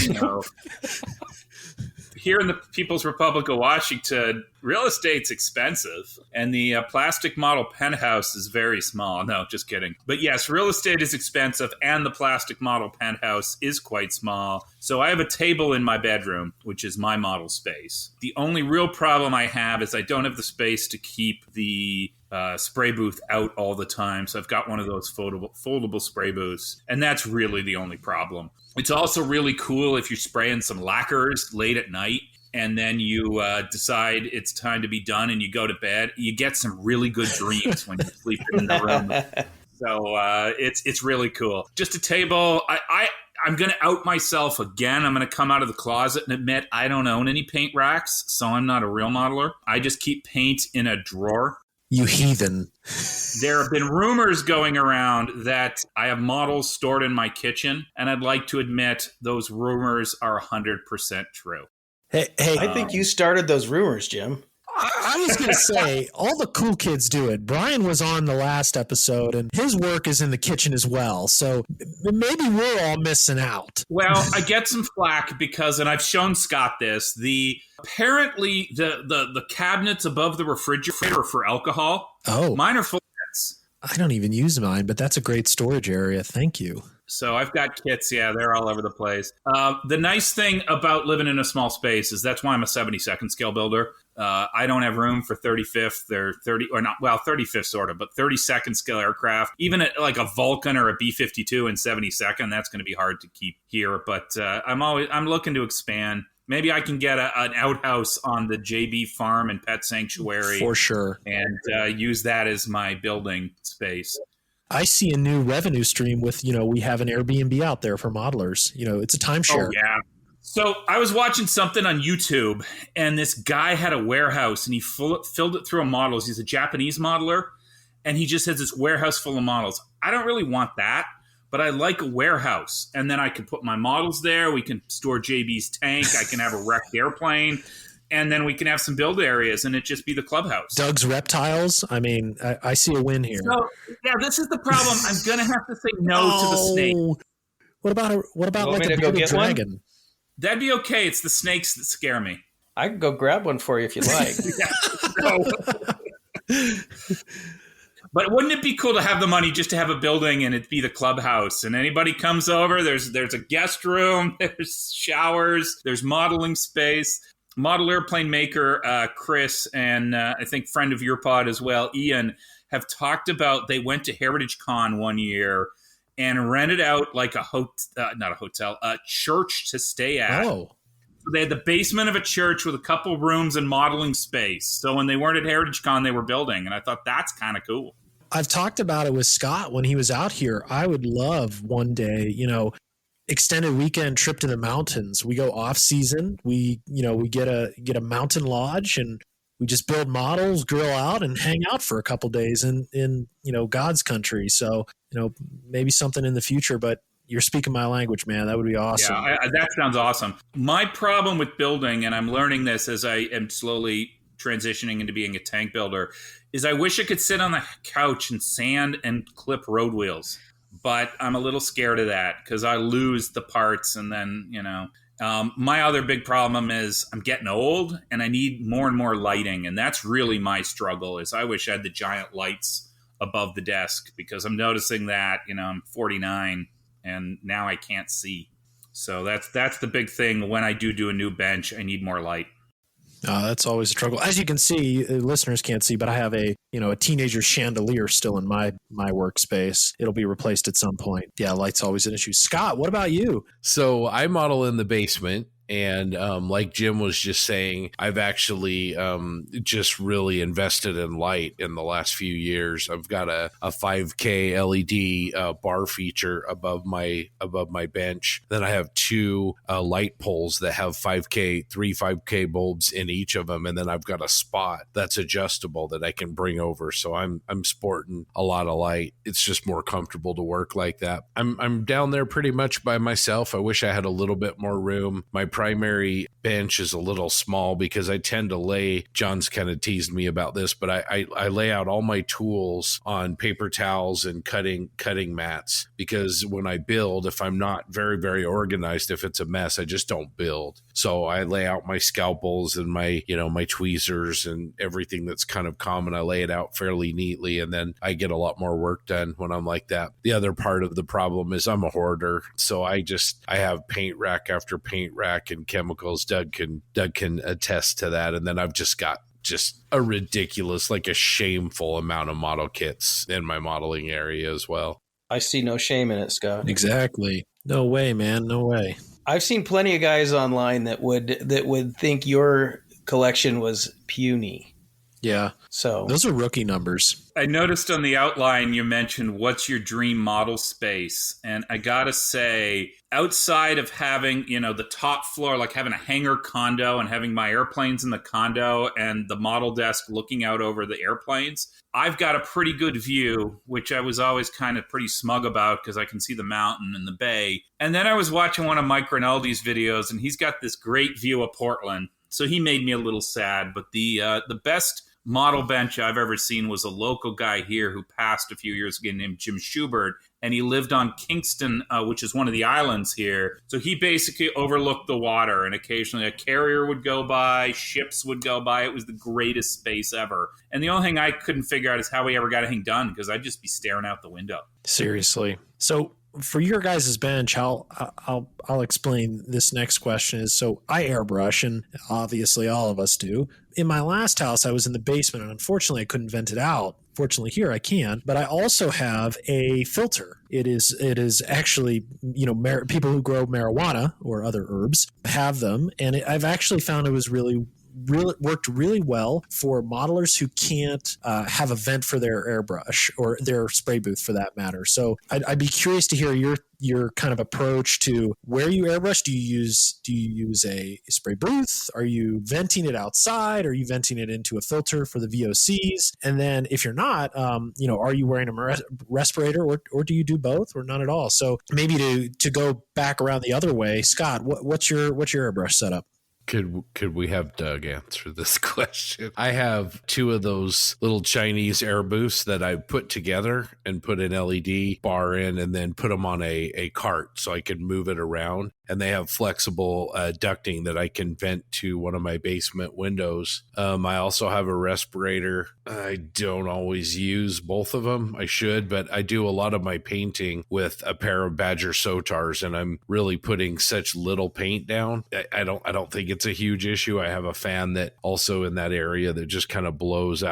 here in the People's Republic of Washington, real estate's expensive, and the plastic model penthouse is very small. No, just kidding. But yes, real estate is expensive, and the plastic model penthouse is quite small. So I have a table in my bedroom, which is my model space. The only real problem I have is I don't have the space to keep the spray booth out all the time. So I've got one of those foldable spray booths, and that's really the only problem. It's also really cool if you're spraying some lacquers late at night and then you decide it's time to be done and you go to bed. You get some really good dreams when you're sleeping in the room. So it's really cool. Just a table. I'm going to out myself again. I'm going to come out of the closet and admit I don't own any paint racks, so I'm not a real modeler. I just keep paint in a drawer. You heathen. There have been rumors going around that I have models stored in my kitchen, and I'd like to admit those rumors are 100% true. Hey, I think you started those rumors, Jim. I was going to say, all the cool kids do it. Brian was on the last episode, and his work is in the kitchen as well. So maybe we're all missing out. Well, I get some flack because, and I've shown Scott this, apparently the cabinets above the refrigerator are for alcohol. Oh. Mine are full of pets. I don't even use mine, but that's a great storage area. Thank you. So I've got kits. Yeah, they're all over the place. The nice thing about living in a small space is that's why I'm a 72nd scale builder. I don't have room for 35th or 30 or not. Well, 35th sort of, but 32nd scale aircraft. Even at like a Vulcan or a B-52 in 72nd, that's going to be hard to keep here. But I'm looking to expand. Maybe I can get an outhouse on the JB Farm and Pet Sanctuary For sure. and use that as my building space. I see a new revenue stream with, we have an Airbnb out there for modelers. It's a timeshare. Oh, yeah. So I was watching something on YouTube, and this guy had a warehouse, and he filled it through models. He's a Japanese modeler, and he just has this warehouse full of models. I don't really want that, but I like a warehouse. And then I can put my models there. We can store JB's tank. I can have a wrecked airplane. And then we can have some build areas, and it just be the clubhouse. Doug's reptiles. I mean, I see a win here. So, yeah, this is the problem. I'm going to have to say no to the snake. What about like a bearded dragon? One? That'd be okay. It's the snakes that scare me. I can go grab one for you if you like. But wouldn't it be cool to have the money just to have a building and it be the clubhouse? And anybody comes over, there's a guest room, there's showers, there's modeling space. Model airplane maker Chris and I think friend of your pod as well, Ian, have talked about they went to Heritage Con one year and rented out like a church to stay at. Oh. So they had the basement of a church with a couple rooms and modeling space. So when they weren't at Heritage Con, they were building. And I thought that's kind of cool. I've talked about it with Scott when he was out here. I would love one day, extended weekend trip to the mountains. We go off season. We get a mountain lodge and we just build models, grill out, and hang out for a couple days in God's country. So maybe something in the future. But you're speaking my language, man. That would be awesome. Yeah, that sounds awesome. My problem with building, and I'm learning this as I am slowly transitioning into being a tank builder, is I wish I could sit on the couch and sand and clip road wheels. But I'm a little scared of that because I lose the parts. And then, my other big problem is I'm getting old and I need more and more lighting. And that's really my struggle is I wish I had the giant lights above the desk because I'm noticing that, I'm 49 and now I can't see. So that's the big thing. When I do a new bench, I need more light. That's always a struggle. As you can see, listeners can't see, but I have a teenager chandelier still in my workspace. It'll be replaced at some point. Yeah, light's always an issue. Scott, what about you? So I model in the basement. And like Jim was just saying, I've actually just really invested in light in the last few years. I've got a 5K LED bar feature above my bench. Then I have two light poles that have 5K bulbs in each of them. And then I've got a spot that's adjustable that I can bring over. So I'm sporting a lot of light. It's just more comfortable to work like that. I'm down there pretty much by myself. I wish I had a little bit more room. My primary bench is a little small because I tend to lay, John's kind of teased me about this, but I lay out all my tools on paper towels and cutting mats because when I build, if I'm not very, very organized, if it's a mess, I just don't build. So I lay out my scalpels and my tweezers and everything that's kind of common. I lay it out fairly neatly and then I get a lot more work done when I'm like that. The other part of the problem is I'm a hoarder. So I have paint rack after paint rack and chemicals. Doug can attest to that. And then I've just got a ridiculous, like a shameful amount of model kits in my modeling area as well. I see no shame in it, Scott. Exactly. No way, man. No way. I've seen plenty of guys online that would think your collection was puny. Yeah. So those are rookie numbers. I noticed on the outline you mentioned what's your dream model space. And I got to say, outside of having, the top floor, like having a hangar condo and having my airplanes in the condo and the model desk looking out over the airplanes, I've got a pretty good view, which I was always kind of pretty smug about because I can see the mountain and the bay. And then I was watching one of Mike Rinaldi's videos and he's got this great view of Portland. So he made me a little sad. But the best model bench I've ever seen was a local guy here who passed a few years ago named Jim Schubert, and he lived on Kingston, which is one of the islands here. So he basically overlooked the water, and occasionally a carrier would go by, ships would go by. It was the greatest space ever. And the only thing I couldn't figure out is how he ever got anything done, because I'd just be staring out the window. Seriously. So for your guys' bench, I'll explain this next question is, so I airbrush, and obviously all of us do. In my last house, I was in the basement, and unfortunately I couldn't vent it out. Fortunately here I can, but I also have a filter. It is actually, people who grow marijuana or other herbs have them, and I've actually found it was really worked really well for modelers who can't have a vent for their airbrush or their spray booth for that matter. So I'd be curious to hear your kind of approach to where you airbrush. Do you use a spray booth? Are you venting it outside? Are you venting it into a filter for the VOCs? And then if you're not, are you wearing a respirator or do you do both or none at all? So maybe to go back around the other way, Scott, what's your airbrush setup? Could we have Doug answer this question? I have two of those little Chinese air booths that I put together and put an LED bar in and then put them on a cart so I could move it around. And they have flexible ducting that I can vent to one of my basement windows. I also have a respirator. I don't always use both of them. I should, but I do a lot of my painting with a pair of Badger Sotars, and I'm really putting such little paint down. I don't think it's a huge issue. I have a fan that also in that area that just kind of blows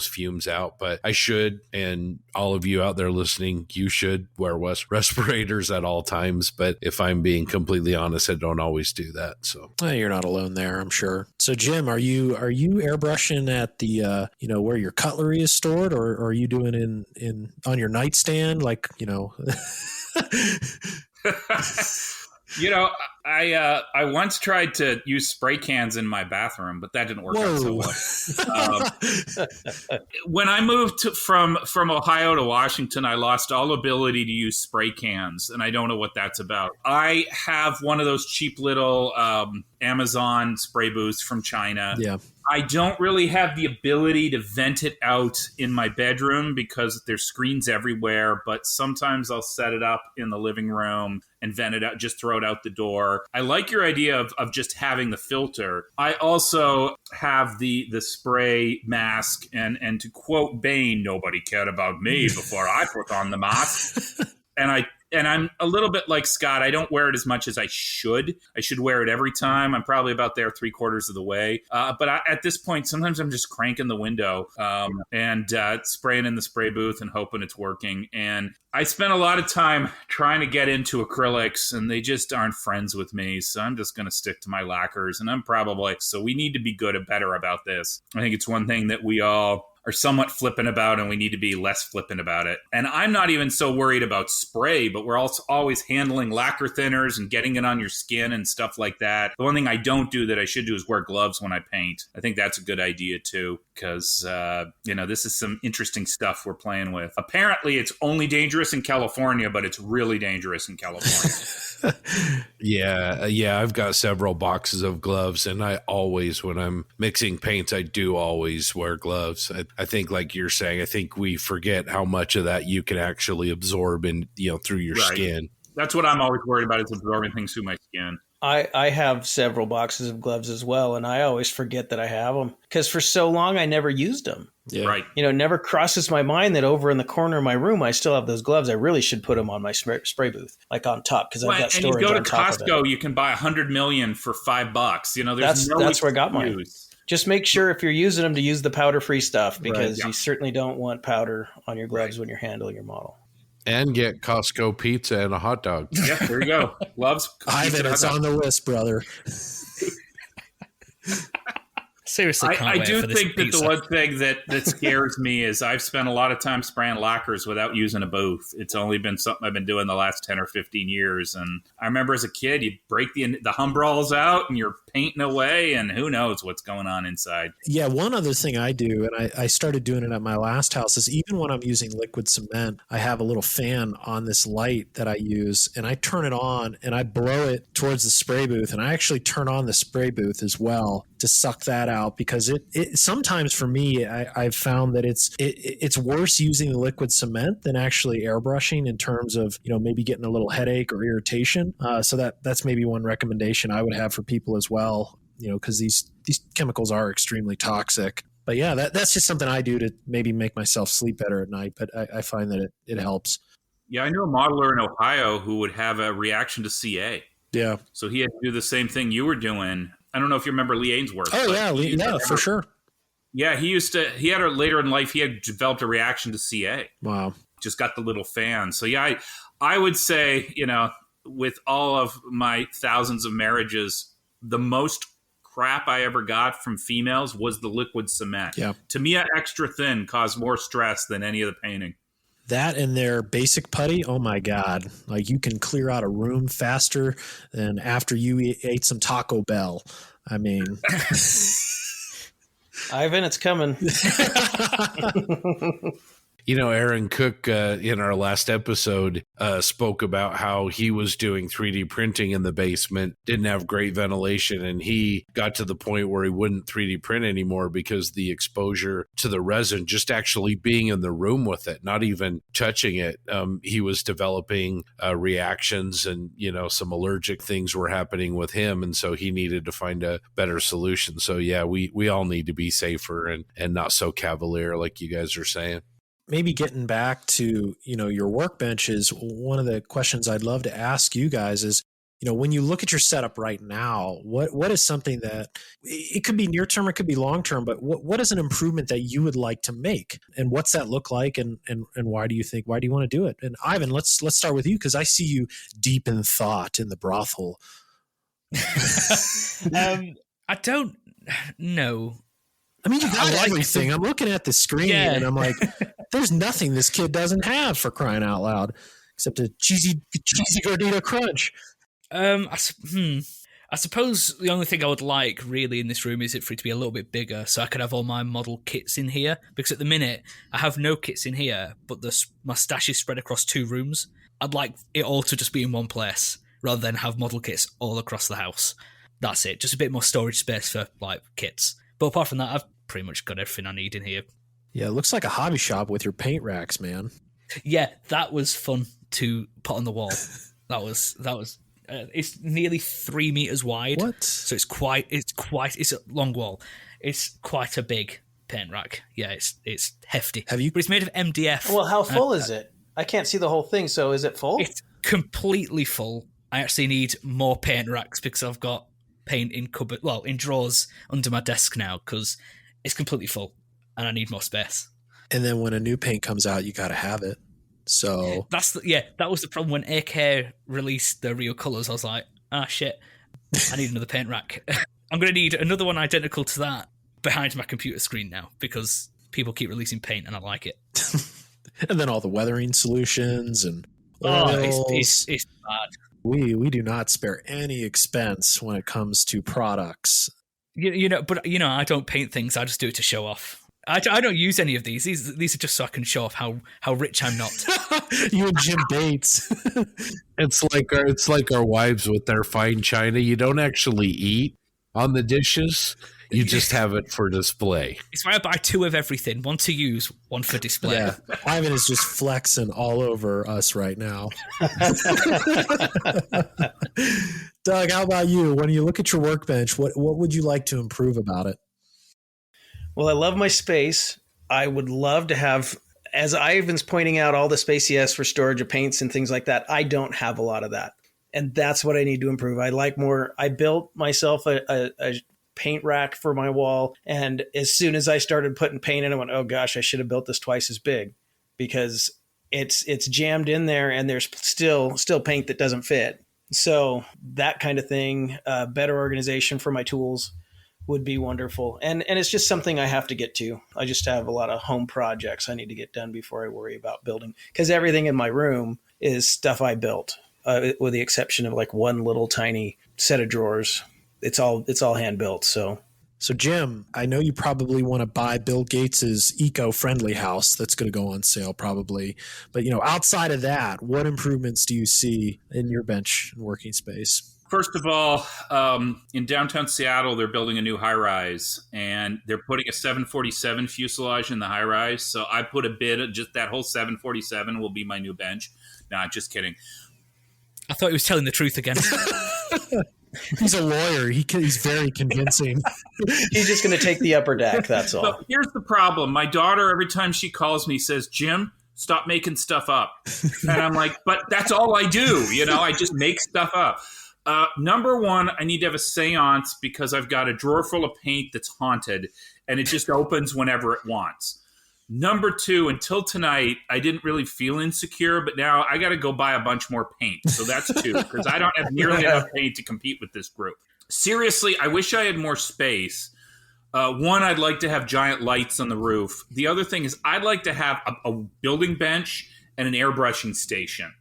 fumes out, but I should, and all of you out there listening, you should wear respirators at all times. But if I'm being completely honest, I don't always do that. So you're not alone there, I'm sure. So Jim, are you airbrushing at the where your cutlery is stored, or are you doing in on your nightstand, like I once tried to use spray cans in my bathroom, but that didn't work out so well. When I moved from Ohio to Washington, I lost all ability to use spray cans, and I don't know what that's about. I have one of those cheap little Amazon spray booths from China. Yeah. I don't really have the ability to vent it out in my bedroom because there's screens everywhere, but sometimes I'll set it up in the living room and vent it out, just throw it out the door. I like your idea of just having the filter. I also have the spray mask, and to quote Bane, nobody cared about me before I put on the mask. And I'm a little bit like Scott. I don't wear it as much as I should. I should wear it every time. I'm probably about there 3/4 of the way. But at this point, sometimes I'm just cranking the window and spraying in the spray booth and hoping it's working. And I spent a lot of time trying to get into acrylics, and they just aren't friends with me. So I'm just going to stick to my lacquers. And so we need to be better about this. I think it's one thing that we all are somewhat flippant about, and we need to be less flippant about it. And I'm not even so worried about spray, but we're also always handling lacquer thinners and getting it on your skin and stuff like that. The one thing I don't do that I should do is wear gloves when I paint. I think that's a good idea too, because this is some interesting stuff we're playing with. Apparently it's only dangerous in California, but it's really dangerous in California. Yeah, I've got several boxes of gloves, and I always, when I'm mixing paints, I do always wear gloves. I think, like you're saying, I think we forget how much of that you can actually absorb through your skin. That's what I'm always worried about, is absorbing things through my skin. I have several boxes of gloves as well, and I always forget that I have them because for so long I never used them. Yeah. Right. It never crosses my mind that over in the corner of my room I still have those gloves. I really should put them on my spray booth, like on top, because I've got storage on top of it. And you go to Costco, you can buy 100 million for $5. That's where I got mine. Just make sure if you're using them to use the powder-free stuff, because you certainly don't want powder on your gloves when you're handling your model. And get Costco pizza and a hot dog. Yeah, there you go. Gloves. Ivan, it's on the list, brother. Seriously, I do think that the one thing that scares me is I've spent a lot of time spraying lacquers without using a booth. It's only been something I've been doing the last 10 or 15 years. And I remember as a kid, you break the humbrolls out and you're painting away, and who knows what's going on inside. Yeah, one other thing I do, and I started doing it at my last house, is even when I'm using liquid cement, I have a little fan on this light that I use, and I turn it on and I blow it towards the spray booth, and I actually turn on the spray booth as well to suck that out, because it sometimes for me, I've found that it's worse using the liquid cement than actually airbrushing in terms of maybe getting a little headache or irritation. So that's maybe one recommendation I would have for people as well, because these chemicals are extremely toxic. But yeah, that's just something I do to maybe make myself sleep better at night. But I find that it helps. Yeah, I knew a modeler in Ohio who would have a reaction to CA. Yeah. So he had to do the same thing you were doing. I don't know if you remember Lee Ainsworth. Oh, yeah. Yeah, for sure. Yeah, he had later in life, he had developed a reaction to CA. Wow. Just got the little fan. So yeah, I would say, with all of my thousands of marriages, the most crap I ever got from females was the liquid cement. Yeah. To me, extra thin caused more stress than any of the painting. That and their basic putty, oh my God. Like you can clear out a room faster than after you ate some Taco Bell. I mean, Ivan, it's coming. Aaron Cook in our last episode spoke about how he was doing 3D printing in the basement, didn't have great ventilation, and he got to the point where he wouldn't 3D print anymore because the exposure to the resin, just actually being in the room with it, not even touching it, he was developing reactions and, some allergic things were happening with him. And so he needed to find a better solution. So, yeah, we all need to be safer and not so cavalier like you guys are saying. Maybe getting back to, your workbenches, one of the questions I'd love to ask you guys is, when you look at your setup right now, what is something that it could be near term, it could be long term, but what is an improvement that you would like to make, and what's that look like, and why do you want to do it? And Ivan, let's start with you, because I see you deep in thought in the brothel. I don't know. I mean, you got everything. I'm looking at the screen and I'm like, there's nothing this kid doesn't have, for crying out loud, except a cheesy gordita crunch. I suppose the only thing I would like really in this room is it for it to be a little bit bigger, so I could have all my model kits in here. Because at the minute I have no kits in here, but my stash is spread across 2 rooms. I'd like it all to just be in one place rather than have model kits all across the house. That's it. Just a bit more storage space for kits. But apart from that, I've pretty much got everything I need in here. Yeah, it looks like a hobby shop with your paint racks, man. Yeah, that was fun to put on the wall. That was. It's nearly 3 meters wide. What? So it's a long wall. It's quite a big paint rack. Yeah, it's hefty. Have you? But it's made of MDF. Well, how full is it? I can't see the whole thing. So is it full? It's completely full. I actually need more paint racks because I've got paint in drawers under my desk now because it's completely full and I need more space. And then when a new paint comes out, you got to have it. So that was the problem when AK released the real colors. I was like, shit, I need another paint rack. I'm going to need another one identical to that behind my computer screen now because people keep releasing paint and I like it. And then all the weathering solutions and oils. It's bad. We do not spare any expense when it comes to products. But I don't paint things. I just do it to show off. I don't use any of these. These are just so I can show off how rich I'm not. You and Jim Bates. It's like our wives with their fine china. You don't actually eat on the dishes. You just have it for display. It's why I buy 2 of everything. 1 to use, 1 for display. Yeah. Ivan is just flexing all over us right now. Doug, how about you? When you look at your workbench, what would you like to improve about it? Well, I love my space. I would love to have, as Ivan's pointing out, all the space he has for storage of paints and things like that. I don't have a lot of that. And that's what I need to improve. I like more. I built myself a paint rack for my wall. And as soon as I started putting paint in, I went, oh gosh, I should have built this twice as big because it's jammed in there and there's still paint that doesn't fit. So that kind of thing, better organization for my tools would be wonderful. And it's just something I have to get to. I just have a lot of home projects I need to get done before I worry about building, because everything in my room is stuff I built, with the exception of like one little tiny set of drawers. It's all hand built. So Jim, I know you probably want to buy Bill Gates's eco-friendly house that's going to go on sale probably. But outside of that, what improvements do you see in your bench and working space? First of all, in downtown Seattle, they're building a new high-rise, and they're putting a 747 fuselage in the high-rise. So I put a bid of just that whole 747 will be my new bench. Nah, just kidding. I thought he was telling the truth again. He's a lawyer. He's very convincing. He's just going to take the upper deck, that's all. So here's the problem. My daughter, every time she calls me, says, Jim, stop making stuff up. And I'm like, but that's all I do. I just make stuff up. Number one, I need to have a seance because I've got a drawer full of paint that's haunted and it just opens whenever it wants. Number two, until tonight, I didn't really feel insecure, but now I got to go buy a bunch more paint. So that's two, because I don't have nearly enough paint to compete with this group. Seriously, I wish I had more space. One, I'd like to have giant lights on the roof. The other thing is I'd like to have a building bench and an airbrushing station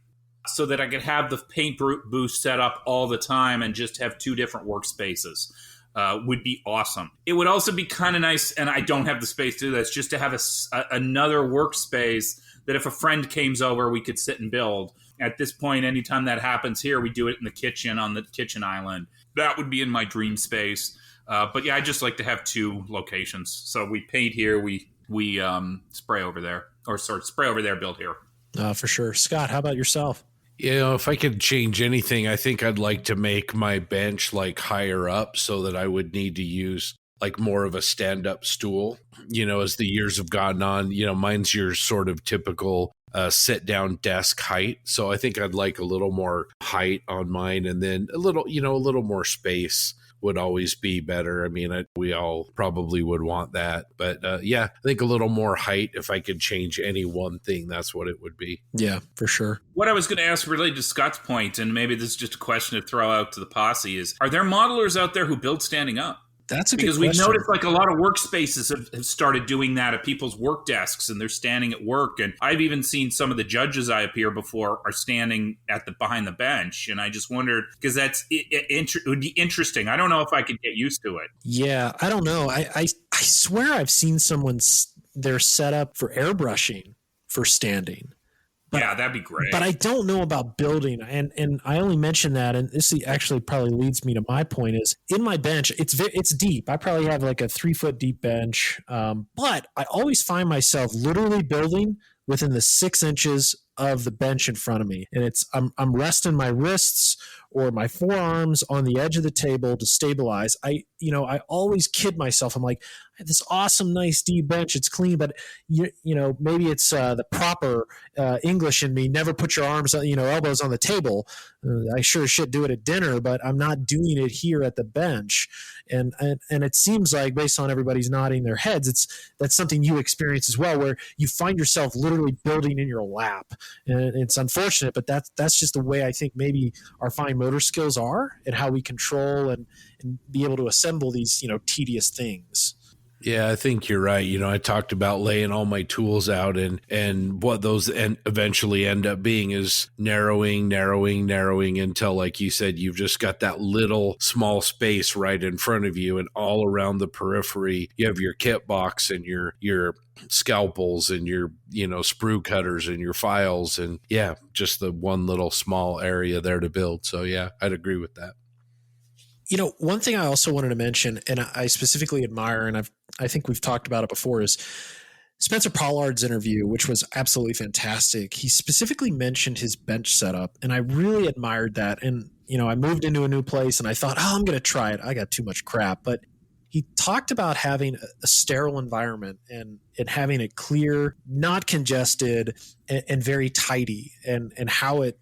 so that I could have the paint booth set up all the time and just have two different workspaces. Would be awesome. It would also be kind of nice, and I don't have the space to do this, just to have another workspace that if a friend came over, we could sit and build. At this point, anytime that happens here, we do it in the kitchen on the kitchen island. That would be in my dream space. But yeah, I just like to have two locations. So we paint here, we spray over there, or spray over there, build here. For sure. Scott, how about yourself? If I could change anything, I think I'd like to make my bench like higher up so that I would need to use like more of a stand-up stool, as the years have gone on. Mine's your sort of typical sit-down desk height. So I think I'd like a little more height on mine, and then a little more space would always be better. I mean, we all probably would want that. But yeah, I think a little more height, if I could change any one thing, that's what it would be. Yeah, for sure. What I was going to ask related to Scott's point, and maybe this is just a question to throw out to the posse, is are there modelers out there who build standing up? That's a good because question. we've noticed like a lot of workspaces have started doing that at people's work desks, and they're standing at work. And I've even seen some of the judges I appear before are standing behind the bench. And I just wondered, because it would be interesting. I don't know if I could get used to it. Yeah, I don't know. I swear I've seen someone they're set up for airbrushing for standing. But, yeah, that'd be great. But I don't know about building. And I only mention that, and this actually probably leads me to my point, is in my bench, it's deep. I probably have like a 3-foot deep bench. But I always find myself literally building within the 6 inches of the bench in front of me. And I'm resting my wrists or my forearms on the edge of the table to stabilize. I always kid myself. I'm like, I have this awesome, nice deep bench. It's clean, but maybe it's the proper English in me. Never put your arms, elbows on the table. I sure as shit do it at dinner, but I'm not doing it here at the bench. And it seems like, based on everybody's nodding their heads, that's something you experience as well, where you find yourself literally building in your lap. And it's unfortunate, but that's just the way I think maybe our fine motor skills are, and how we control and be able to assemble these tedious things. Yeah, I think you're right. I talked about laying all my tools out, and what those eventually end up being is narrowing until, like you said, you've just got that little small space right in front of you, and all around the periphery, you have your kit box and your scalpels and your sprue cutters and your files, and yeah, just the one little small area there to build. So yeah, I'd agree with that. One thing I also wanted to mention, and I specifically admire, and I think we've talked about it before, is Spencer Pollard's interview, which was absolutely fantastic. He specifically mentioned his bench setup, and I really admired that. And, I moved into a new place and I thought, I'm going to try it. I got too much crap. But he talked about having a sterile environment and having it clear, not congested, and very tidy, and how it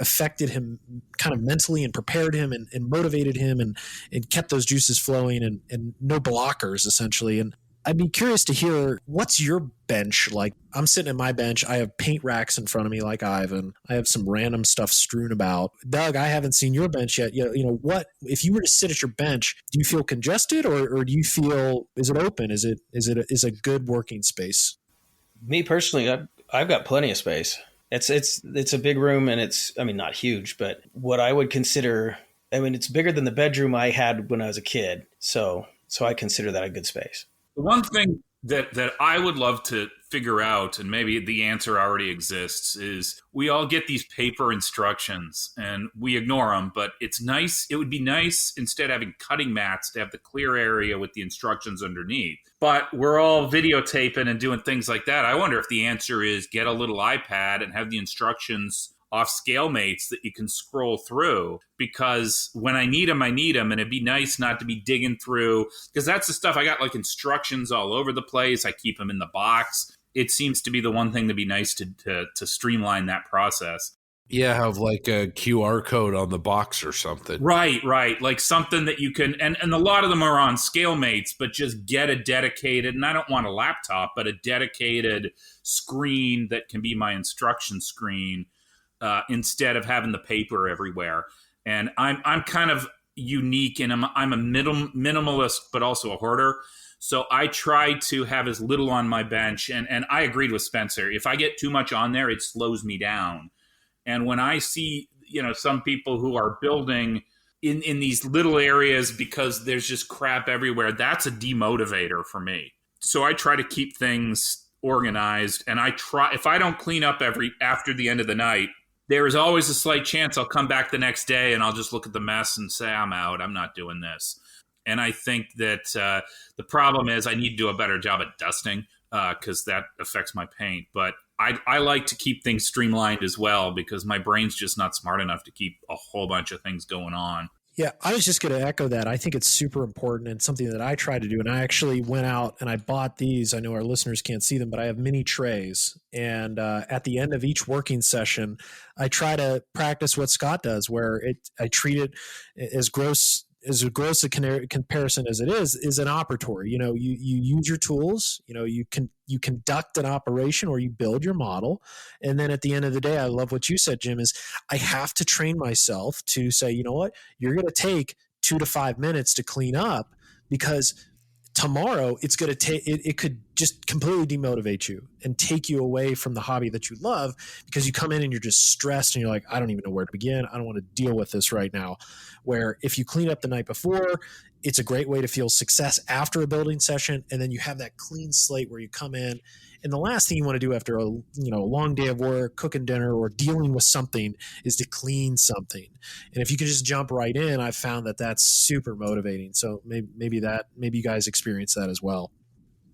affected him kind of mentally and prepared him and motivated him and kept those juices flowing and no blockers, essentially. And I'd be curious to hear, what's your bench like? I'm sitting at my bench. I have paint racks in front of me like Ivan. I have some random stuff strewn about. Doug, I haven't seen your bench yet. What if you were to sit at your bench, do you feel congested or do you feel, is it open? Is a good working space? Me personally, I've got plenty of space. It's a big room, and it's, not huge, but what I would consider, it's bigger than the bedroom I had when I was a kid. So I consider that a good space. The one thing that I would love to figure out, and maybe the answer already exists, is we all get these paper instructions and we ignore them, but it's nice. It would be nice, instead of having cutting mats, to have the clear area with the instructions underneath. But we're all videotaping and doing things like that. I wonder if the answer is get a little iPad and have the instructions off scale mates that you can scroll through, because when I need them, and it'd be nice not to be digging through, because that's the stuff I got, like instructions all over the place. I keep them in the box. it seems to be the one thing to be nice to streamline that process. Yeah, have like a QR code on the box or something. Right. Like something that you can, and a lot of them are on ScaleMates, but just get a dedicated, and I don't want a laptop, but a dedicated screen that can be my instruction screen instead of having the paper everywhere. And I'm kind of unique, and I'm a minimalist, but also a hoarder. So I try to have as little on my bench, and I agreed with Spencer. If I get too much on there, it slows me down. And when I see, some people who are building in these little areas because there's just crap everywhere, that's a demotivator for me. So I try to keep things organized, and if I don't clean up after the end of the night, there is always a slight chance I'll come back the next day and I'll just look at the mess and say, I'm out. I'm not doing this. And I think that the problem is I need to do a better job at dusting because that affects my paint. But I like to keep things streamlined as well because my brain's just not smart enough to keep a whole bunch of things going on. Yeah, I was just going to echo that. I think it's super important and something that I try to do. And I actually went out and I bought these. I know our listeners can't see them, but I have mini trays. And at the end of each working session, I try to practice what Scott does, where I treat it as gross a comparison as it is an operatory. You use your tools, you conduct an operation or you build your model. And then at the end of the day, I love what you said, Jim, is I have to train myself to say, you know what, you're going to take 2 to 5 minutes to clean up because tomorrow it's going to take, it could just completely demotivate you and take you away from the hobby that you love because you come in and you're just stressed and you're like, I don't even know where to begin. I don't want to deal with this right now. Where if you clean up the night before, it's a great way to feel success after a building session. And then you have that clean slate where you come in. And the last thing you want to do after a long day of work, cooking dinner, or dealing with something is to clean something. And if you can just jump right in, I've found that that's super motivating. So maybe you guys experience that as well.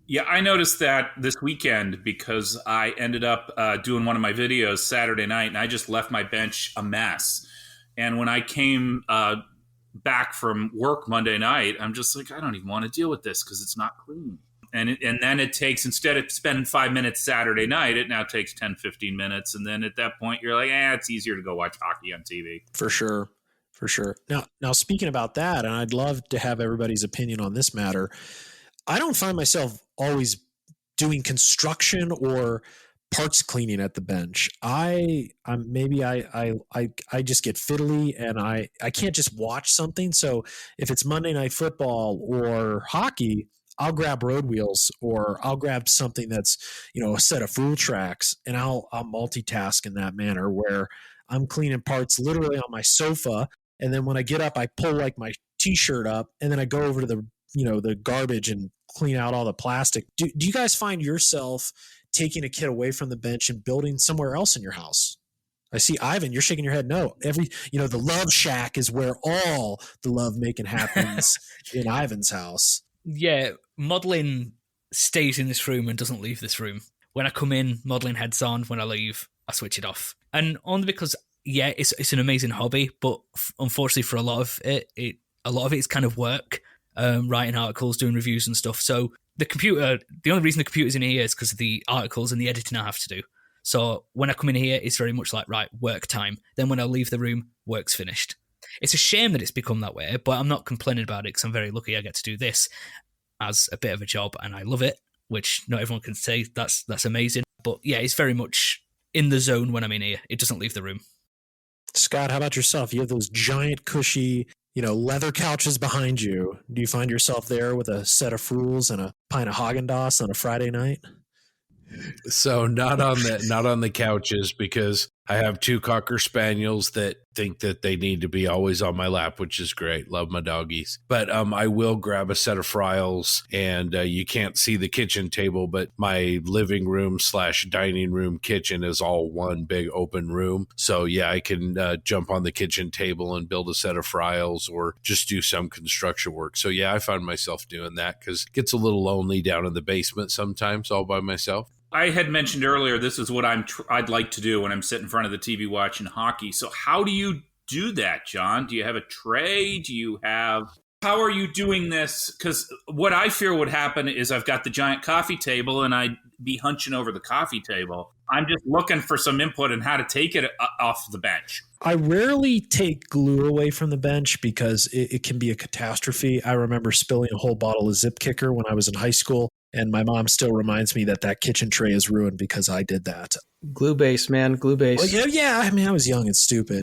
Yeah, I noticed that this weekend because I ended up doing one of my videos Saturday night, and I just left my bench a mess. And when I came back from work Monday night, I'm just like, I don't even want to deal with this because it's not clean. And then it takes, instead of spending 5 minutes Saturday night, it now takes 10, 15 minutes. And then at that point, you're like, it's easier to go watch hockey on TV. For sure. Now speaking about that, and I'd love to have everybody's opinion on this matter, I don't find myself always doing construction or parts cleaning at the bench. I just get fiddly and I can't just watch something. So if it's Monday Night Football or hockey, I'll grab road wheels or I'll grab something that's, a set of fuel tracks, and I'll multitask in that manner where I'm cleaning parts literally on my sofa. And then when I get up, I pull like my t-shirt up and then I go over to the garbage and clean out all the plastic. Do you guys find yourself taking a kid away from the bench and building somewhere else in your house? I see Ivan, you're shaking your head. No, the love shack is where all the love making happens in Ivan's house. Yeah, modeling stays in this room and doesn't leave this room. When I come in, modeling heads on. When I leave, I switch it off. And only because, it's an amazing hobby, but unfortunately for a lot of it is kind of work, writing articles, doing reviews and stuff. So the only reason the computer's in here is because of the articles and the editing I have to do. So when I come in here, it's very much like, right, work time. Then when I leave the room, work's finished. It's a shame that it's become that way, but I'm not complaining about it because I'm very lucky I get to do this as a bit of a job and I love it, which not everyone can say that's amazing. But yeah, it's very much in the zone when I'm in here. It doesn't leave the room. Scott, how about yourself? You have those giant cushy, leather couches behind you. Do you find yourself there with a set of Frools and a pint of Haagen-Dazs on a Friday night? So not on the couches because I have 2 Cocker Spaniels that think that they need to be always on my lap, which is great. Love my doggies. But I will grab a set of Frials, and you can't see the kitchen table, but my living room / dining room kitchen is all one big open room. So yeah, I can jump on the kitchen table and build a set of Frials or just do some construction work. So yeah, I find myself doing that because it gets a little lonely down in the basement sometimes all by myself. I had mentioned earlier, this is what I'd like to do when I'm sitting in front of the TV watching hockey. So how do you do that, John? Do you have a tray? Do you have How are you doing this? Because what I fear would happen is I've got the giant coffee table and I'd be hunching over the coffee table. I'm just looking for some input on how to take it off the bench. I rarely take glue away from the bench because it can be a catastrophe. I remember spilling a whole bottle of Zip Kicker when I was in high school, and my mom still reminds me that kitchen tray is ruined because I did that. Glue base, man. Glue base. Well, yeah. I mean, I was young and stupid.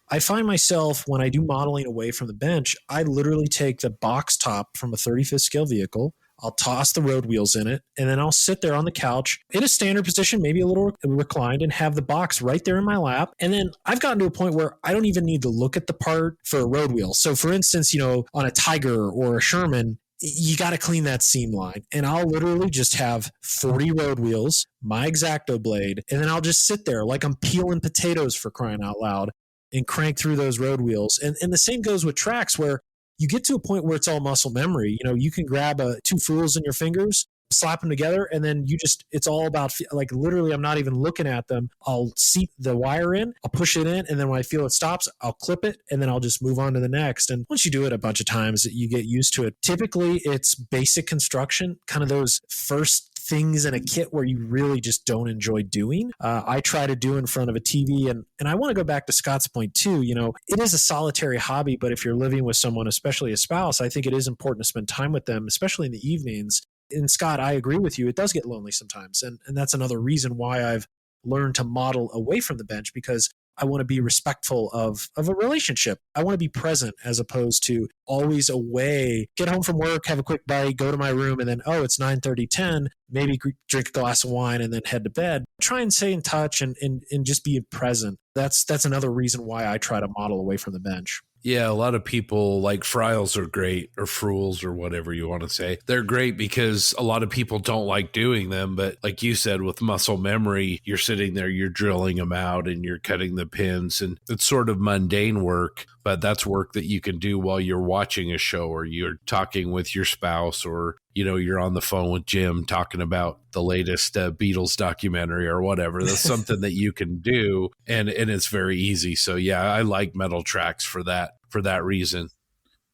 I find myself, when I do modeling away from the bench, I literally take the box top from a 35th scale vehicle. I'll toss the road wheels in it, and then I'll sit there on the couch in a standard position, maybe a little reclined, and have the box right there in my lap. And then I've gotten to a point where I don't even need to look at the part for a road wheel. So for instance, on a Tiger or a Sherman, you got to clean that seam line. And I'll literally just have 40 road wheels, my X-Acto blade, and then I'll just sit there like I'm peeling potatoes, for crying out loud, and crank through those road wheels. And the same goes with tracks, where you get to a point where it's all muscle memory. You can grab two fools in your fingers, slap them together, and then it's all about, like, literally I'm not even looking at them. I'll seat the wire in, I'll push it in, and then when I feel it stops, I'll clip it, and then I'll just move on to the next. And once you do it a bunch of times, you get used to it. Typically, it's basic construction, kind of those first things in a kit where you really just don't enjoy doing. I try to do in front of a TV. And I want to go back to Scott's point too. It is a solitary hobby, but if you're living with someone, especially a spouse, I think it is important to spend time with them, especially in the evenings. And Scott, I agree with you. It does get lonely sometimes. And that's another reason why I've learned to model away from the bench, because I want to be respectful of a relationship. I want to be present as opposed to always away, get home from work, have a quick bite, go to my room, and then, it's 9:30, 10, maybe drink a glass of wine and then head to bed. Try and stay in touch and just be present. That's another reason why I try to model away from the bench. Yeah, a lot of people like Friles are great, or Frules, or whatever you want to say. They're great because a lot of people don't like doing them. But like you said, with muscle memory, you're sitting there, you're drilling them out and you're cutting the pins. And it's sort of mundane work, but that's work that you can do while you're watching a show, or you're talking with your spouse, or you're on the phone with Jim talking about the latest Beatles documentary or whatever. That's something that you can do, and it's very easy. So yeah, I like metal tracks for that reason.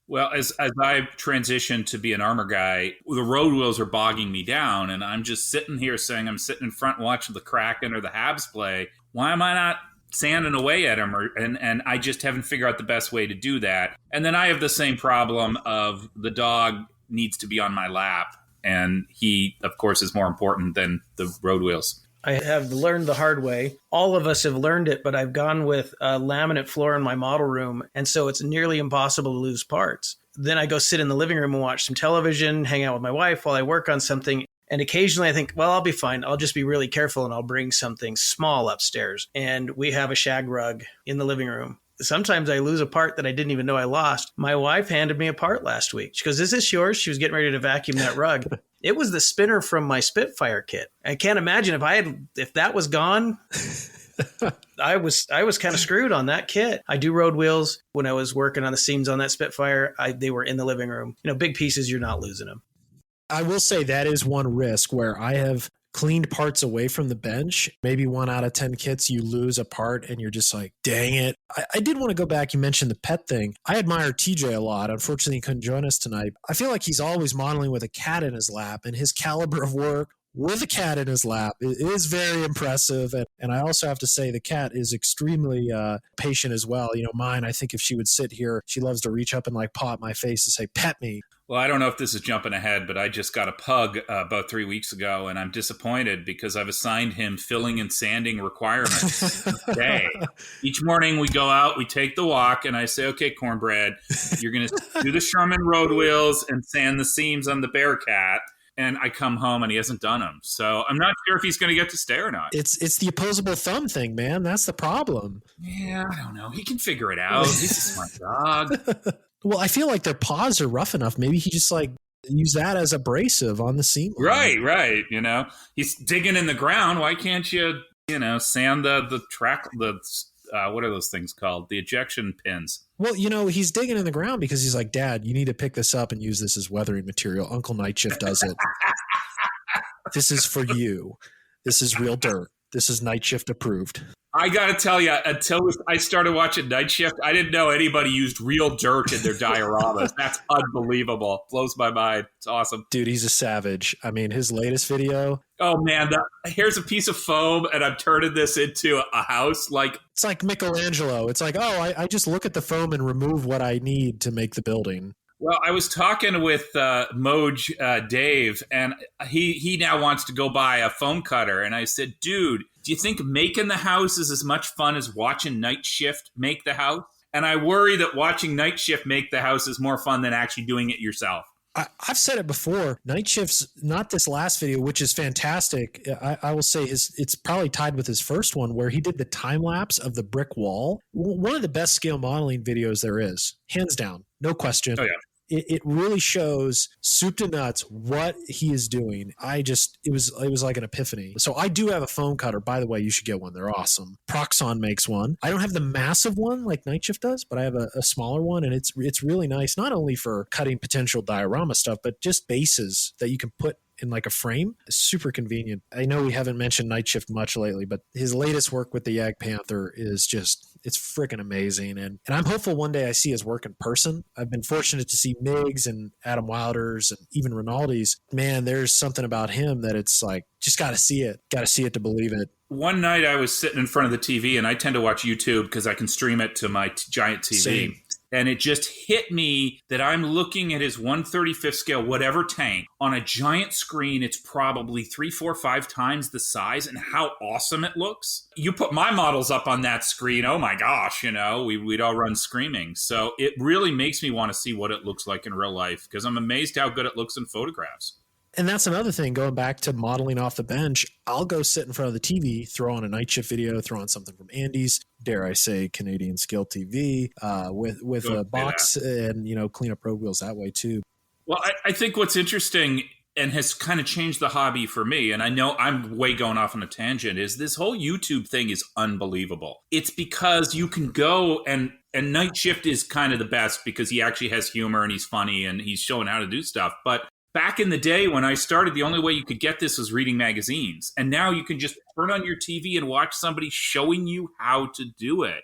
Well, as I transitioned to be an armor guy, the road wheels are bogging me down, and I'm just sitting here saying, I'm sitting in front watching the Kraken or the Habs play. Why am I not sanding away at them? And I just haven't figured out the best way to do that. And then I have the same problem of the dog needs to be on my lap, and he, of course, is more important than the road wheels. I have learned the hard way. All of us have learned it, but I've gone with a laminate floor in my model room, and so it's nearly impossible to lose parts. Then I go sit in the living room and watch some television, hang out with my wife while I work on something. And occasionally I think, well, I'll be fine. I'll just be really careful and I'll bring something small upstairs. And we have a shag rug in the living room. Sometimes I lose a part that I didn't even know I lost. My wife handed me a part last week. She goes, "Is this yours?" She was getting ready to vacuum that rug. It was the spinner from my Spitfire kit. I can't imagine if that was gone. I was kind of screwed on that kit. I do road wheels. When I was working on the seams on that Spitfire, they were in the living room. Big pieces, you're not losing them. I will say that is one risk where I have cleaned parts away from the bench. Maybe 1 out of 10 kits, you lose a part and you're just like, dang it. I did want to go back. You mentioned the pet thing. I admire TJ a lot. Unfortunately, he couldn't join us tonight. I feel like he's always modeling with a cat in his lap, and his caliber of work with a cat in his lap is very impressive. And I also have to say the cat is extremely patient as well. Mine, I think if she would sit here, she loves to reach up and like paw at my face and say, "Pet me." Well, I don't know if this is jumping ahead, but I just got a pug about 3 weeks ago, and I'm disappointed because I've assigned him filling and sanding requirements today. Each morning we go out, we take the walk, and I say, "Okay, Cornbread, you're going to do the Sherman road wheels and sand the seams on the Bearcat." And I come home and he hasn't done them. So I'm not sure if he's going to get to stay or not. It's the opposable thumb thing, man. That's the problem. Yeah, I don't know. He can figure it out. He's a smart dog. Well, I feel like their paws are rough enough. Maybe he just use that as abrasive on the seam line. Right. He's digging in the ground. Why can't you, sand the track, what are those things called? The ejection pins. Well, he's digging in the ground because he's like, "Dad, you need to pick this up and use this as weathering material. Uncle Night Shift does it. This is for you. This is real dirt." This is Night Shift approved. I got to tell you, until I started watching Night Shift, I didn't know anybody used real dirt in their dioramas. That's unbelievable. Blows my mind. It's awesome. Dude, he's a savage. I mean, his latest video. Oh, man. Here's a piece of foam, and I'm turning this into a house. It's like Michelangelo. It's like, I just look at the foam and remove what I need to make the building. Well, I was talking with Moj Dave, and he now wants to go buy a foam cutter. And I said, dude, do you think making the house is as much fun as watching Night Shift make the house? And I worry that watching Night Shift make the house is more fun than actually doing it yourself. I've said it before. Night Shift's not this last video, which is fantastic. I will say it's probably tied with his first one where he did the time lapse of the brick wall. One of the best scale modeling videos there is, hands down, no question. Oh, yeah. It really shows soup to nuts what he is doing. It was like an epiphany. So I do have a foam cutter. By the way, you should get one. They're awesome. Proxon makes one. I don't have the massive one like Night Shift does, but I have a smaller one, and it's really nice, not only for cutting potential diorama stuff, but just bases that you can put in like a frame. It's super convenient. I know we haven't mentioned Night Shift much lately, but his latest work with the Yag Panther is it's freaking amazing. And I'm hopeful one day I see his work in person. I've been fortunate to see Miggs and Adam Wilder's and even Rinaldi's. Man, there's something about him that it's like, just got to see it. Got to see it to believe it. One night I was sitting in front of the TV, and I tend to watch YouTube because I can stream it to my giant TV. Same. And it just hit me that I'm looking at his 1/35th scale, whatever tank, on a giant screen. It's probably 3, 4, 5 times the size, and how awesome it looks. You put my models up on that screen, oh my gosh, we'd all run screaming. So it really makes me want to see what it looks like in real life, because I'm amazed how good it looks in photographs. And that's another thing, going back to modeling off the bench. I'll go sit in front of the TV, throw on a Night Shift video, throw on something from Andy's, dare I say, Canadian Skill TV, with a box and, clean up road wheels that way too. Well, I think what's interesting and has kind of changed the hobby for me, and I know I'm way going off on a tangent, is this whole YouTube thing is unbelievable. It's because you can go and Night Shift is kind of the best because he actually has humor and he's funny and he's showing how to do stuff. But back in the day when I started, the only way you could get this was reading magazines. And now you can just turn on your TV and watch somebody showing you how to do it.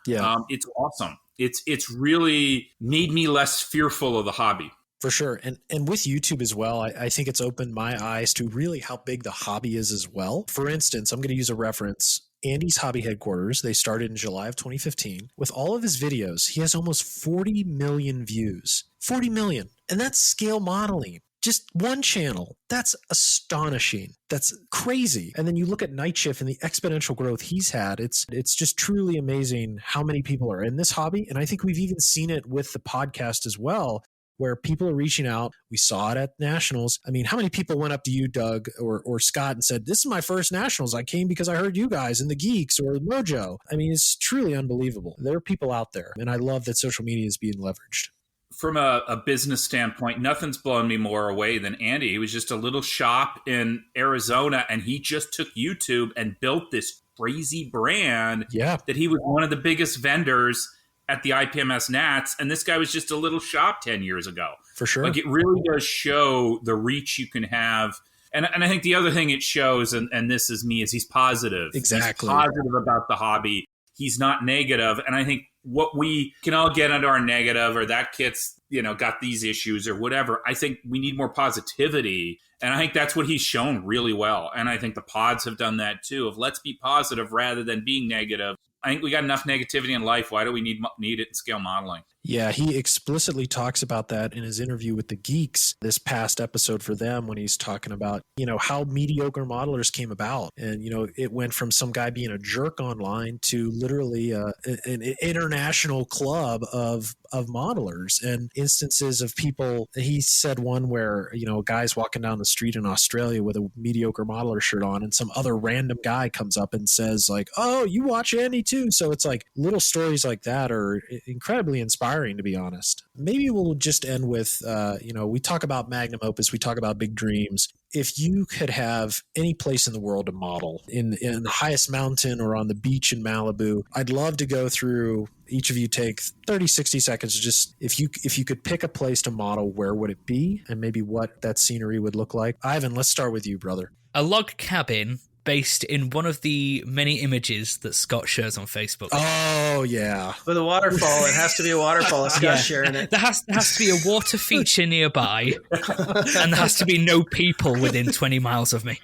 Yeah. It's awesome. It's really made me less fearful of the hobby. For sure. And with YouTube as well, I think it's opened my eyes to really how big the hobby is as well. For instance, I'm going to use a reference. Andy's Hobby Headquarters, they started in July of 2015. With all of his videos, he has almost 40 million views. 40 million. And that's scale modeling. Just one channel. That's astonishing. That's crazy. And then you look at Night Shift and the exponential growth he's had. It's just truly amazing how many people are in this hobby. And I think we've even seen it with the podcast as well, where people are reaching out. We saw it at Nationals. I mean, how many people went up to you, Doug, or Scott, and said, this is my first Nationals. I came because I heard you guys and the Geeks or Mojo. I mean, it's truly unbelievable. There are people out there, and I love that social media is being leveraged. From a business standpoint, nothing's blown me more away than Andy. He was just a little shop in Arizona, and he just took YouTube and built this crazy brand that he was one of the biggest vendors at the IPMS Nats, and this guy was just a little shop 10 years ago. For sure. Like, it really does show the reach you can have. And I think the other thing it shows, and this is me, is he's positive. Exactly. He's positive about the hobby. He's not negative. And I think what we can all get under our negative, or that kid's, got these issues or whatever, I think we need more positivity. And I think that's what he's shown really well. And I think the pods have done that too, of let's be positive rather than being negative. I think we got enough negativity in life. Why do we need it in scale modeling? Yeah, he explicitly talks about that in his interview with the Geeks this past episode for them, when he's talking about, how mediocre modelers came about. And, it went from some guy being a jerk online to literally an international club of modelers, and instances of people. He said one where, a guy's walking down the street in Australia with a mediocre modeler shirt on, and some other random guy comes up and says like, oh, you watch Andy too. So it's like little stories like that are incredibly inspiring, to be honest. Maybe we'll just end with, we talk about magnum opus, we talk about big dreams. If you could have any place in the world to model, in the highest mountain or on the beach in Malibu, I'd love to go through, each of you take 30, 60 seconds. Just if you could pick a place to model, where would it be? And maybe what that scenery would look like? Ivan, let's start with you, brother. A log cabin based in one of the many images that Scott shares on Facebook. Oh, yeah. With a waterfall, it has to be a waterfall. Scott's sharing it. There has to be a water feature nearby, and there has to be no people within 20 miles of me.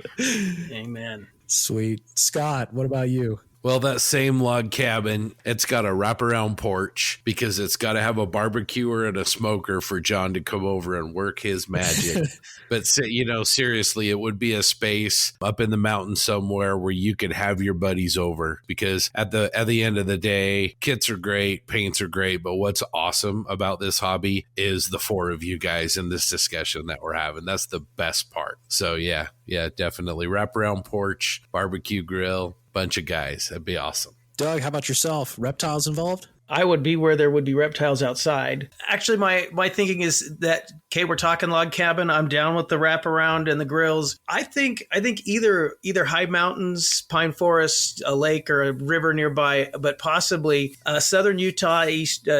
Amen. Sweet. Scott, what about you? Well, that same log cabin, it's got a wraparound porch because it's got to have a barbecuer and a smoker for John to come over and work his magic. But, seriously, it would be a space up in the mountains somewhere where you could have your buddies over, because at the end of the day, kits are great, paints are great. But what's awesome about this hobby is the four of you guys in this discussion that we're having. That's the best part. So, yeah, definitely. Wraparound porch, barbecue grill. Bunch of guys. That'd be awesome. Doug, how about yourself? Reptiles involved? I would be where there would be reptiles outside. Actually, my thinking is that, okay, we're talking log cabin. I'm down with the wraparound and the grills. I think either high mountains, pine forest, a lake, or a river nearby, but possibly southern Utah,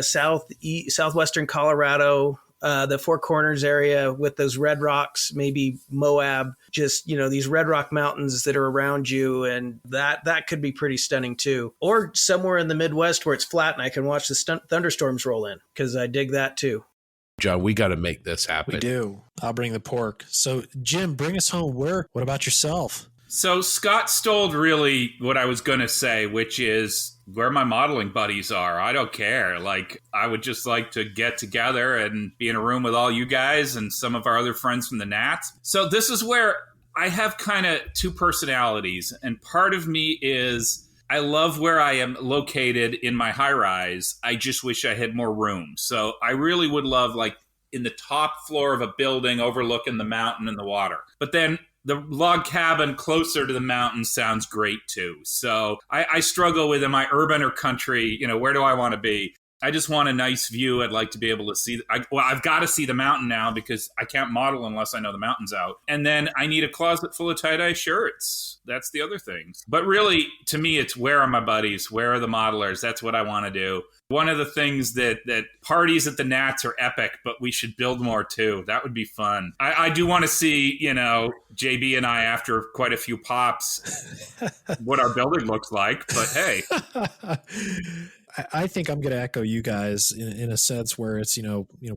southwestern Colorado, the Four Corners area with those red rocks, maybe Moab, just, these red rock mountains that are around you. And that could be pretty stunning too. Or somewhere in the Midwest where it's flat and I can watch the thunderstorms roll in, because I dig that too. John, we got to make this happen. We do. I'll bring the pork. So, Jim, bring us home. What about yourself? So Scott stole really what I was going to say, which is where my modeling buddies are. I don't care. Like, I would just like to get together and be in a room with all you guys and some of our other friends from the Nats. So this is where I have kind of two personalities. And part of me is I love where I am located in my high rise. I just wish I had more room. So I really would love, like, in the top floor of a building overlooking the mountain and the water. But then the log cabin closer to the mountain sounds great too. So I struggle with, am I urban or country? Where do I want to be? I just want a nice view. I'd like to be able to see. I've got to see the mountain now because I can't model unless I know the mountain's out. And then I need a closet full of tie-dye shirts. That's the other things. But really, to me, it's where are my buddies? Where are the modelers? That's what I want to do. One of the things that parties at the Nats are epic, but we should build more too. That would be fun. I do want to see, JB and I, after quite a few pops, what our building looks like. But hey. I think I'm going to echo you guys in a sense where it's,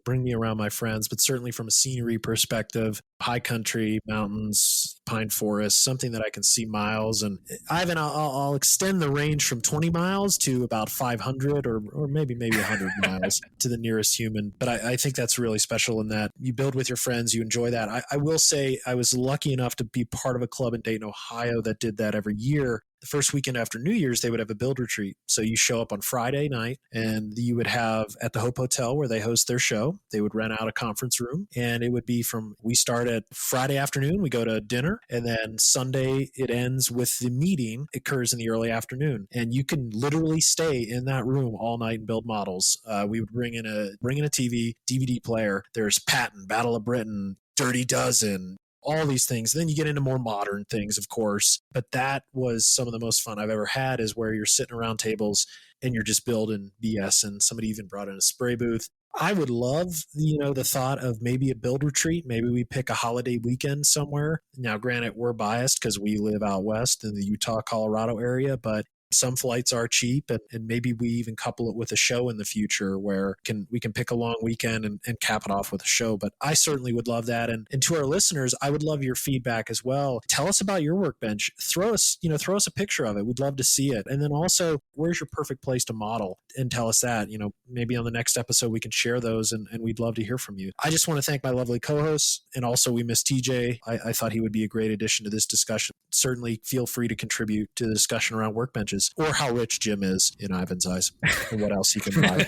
bring me around my friends, but certainly from a scenery perspective, high country, mountains, pine forest, something that I can see miles. And Ivan, I'll extend the range from 20 miles to about 500 or maybe 100 miles to the nearest human. But I think that's really special in that you build with your friends, you enjoy that. I will say I was lucky enough to be part of a club in Dayton, Ohio that did that every year. The first weekend after New Year's, they would have a build retreat. So you show up on Friday night and you would have at the Hope Hotel where they host their show, they would rent out a conference room, and it would be we start at Friday afternoon, we go to dinner, and then Sunday it ends with the meeting. It occurs in the early afternoon, and you can literally stay in that room all night and build models. We would bring in a TV, DVD player. There's Patton, Battle of Britain, Dirty Dozen, all these things. Then you get into more modern things, of course. But that was some of the most fun I've ever had, is where you're sitting around tables and you're just building BS. And somebody even brought in a spray booth. I would love, the thought of maybe a build retreat. Maybe we pick a holiday weekend somewhere. Now, granted, we're biased because we live out west in the Utah, Colorado area, but some flights are cheap, and maybe we even couple it with a show in the future where we can pick a long weekend and cap it off with a show. But I certainly would love that. And to our listeners, I would love your feedback as well. Tell us about your workbench. Throw us a picture of it. We'd love to see it. And then also, where's your perfect place to model? And tell us that. Maybe on the next episode we can share those, and we'd love to hear from you. I just want to thank my lovely co-hosts, and also we miss TJ. I thought he would be a great addition to this discussion. Certainly feel free to contribute to the discussion around workbenches, or how rich Jim is in Ivan's eyes, and what else he can buy.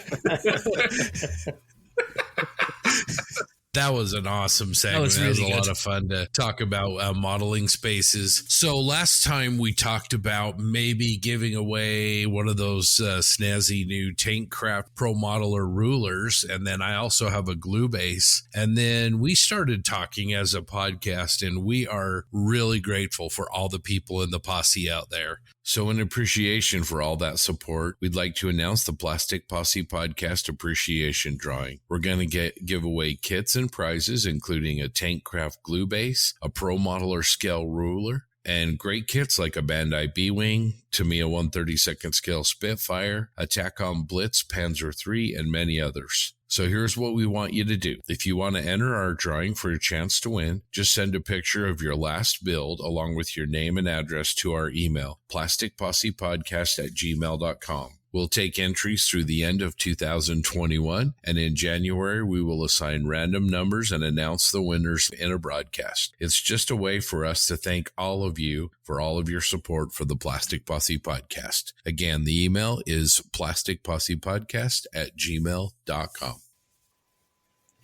That was an awesome segment. That was a lot of fun to talk about modeling spaces. So last time we talked about maybe giving away one of those snazzy new Tankraft Pro Modeler rulers. And then I also have a glue base. And then we started talking as a podcast, and we are really grateful for all the people in the Posse out there. So in appreciation for all that support, we'd like to announce the Plastic Posse Podcast Appreciation Drawing. We're going to give away kits and prizes, including a Tankraft glue base, a Pro Modeler scale ruler, And great kits like a Bandai B-Wing, Tamiya 132nd Scale Spitfire, a TACOM Blitz Panzer III, and many others. So here's what we want you to do. If you want to enter our drawing for a chance to win, just send a picture of your last build along with your name and address to our email, plasticpossepodcast@gmail.com. We'll take entries through the end of 2021, and in January, we will assign random numbers and announce the winners in a broadcast. It's just a way for us to thank all of you for all of your support for the Plastic Posse Podcast. Again, the email is plasticpossepodcast@gmail.com.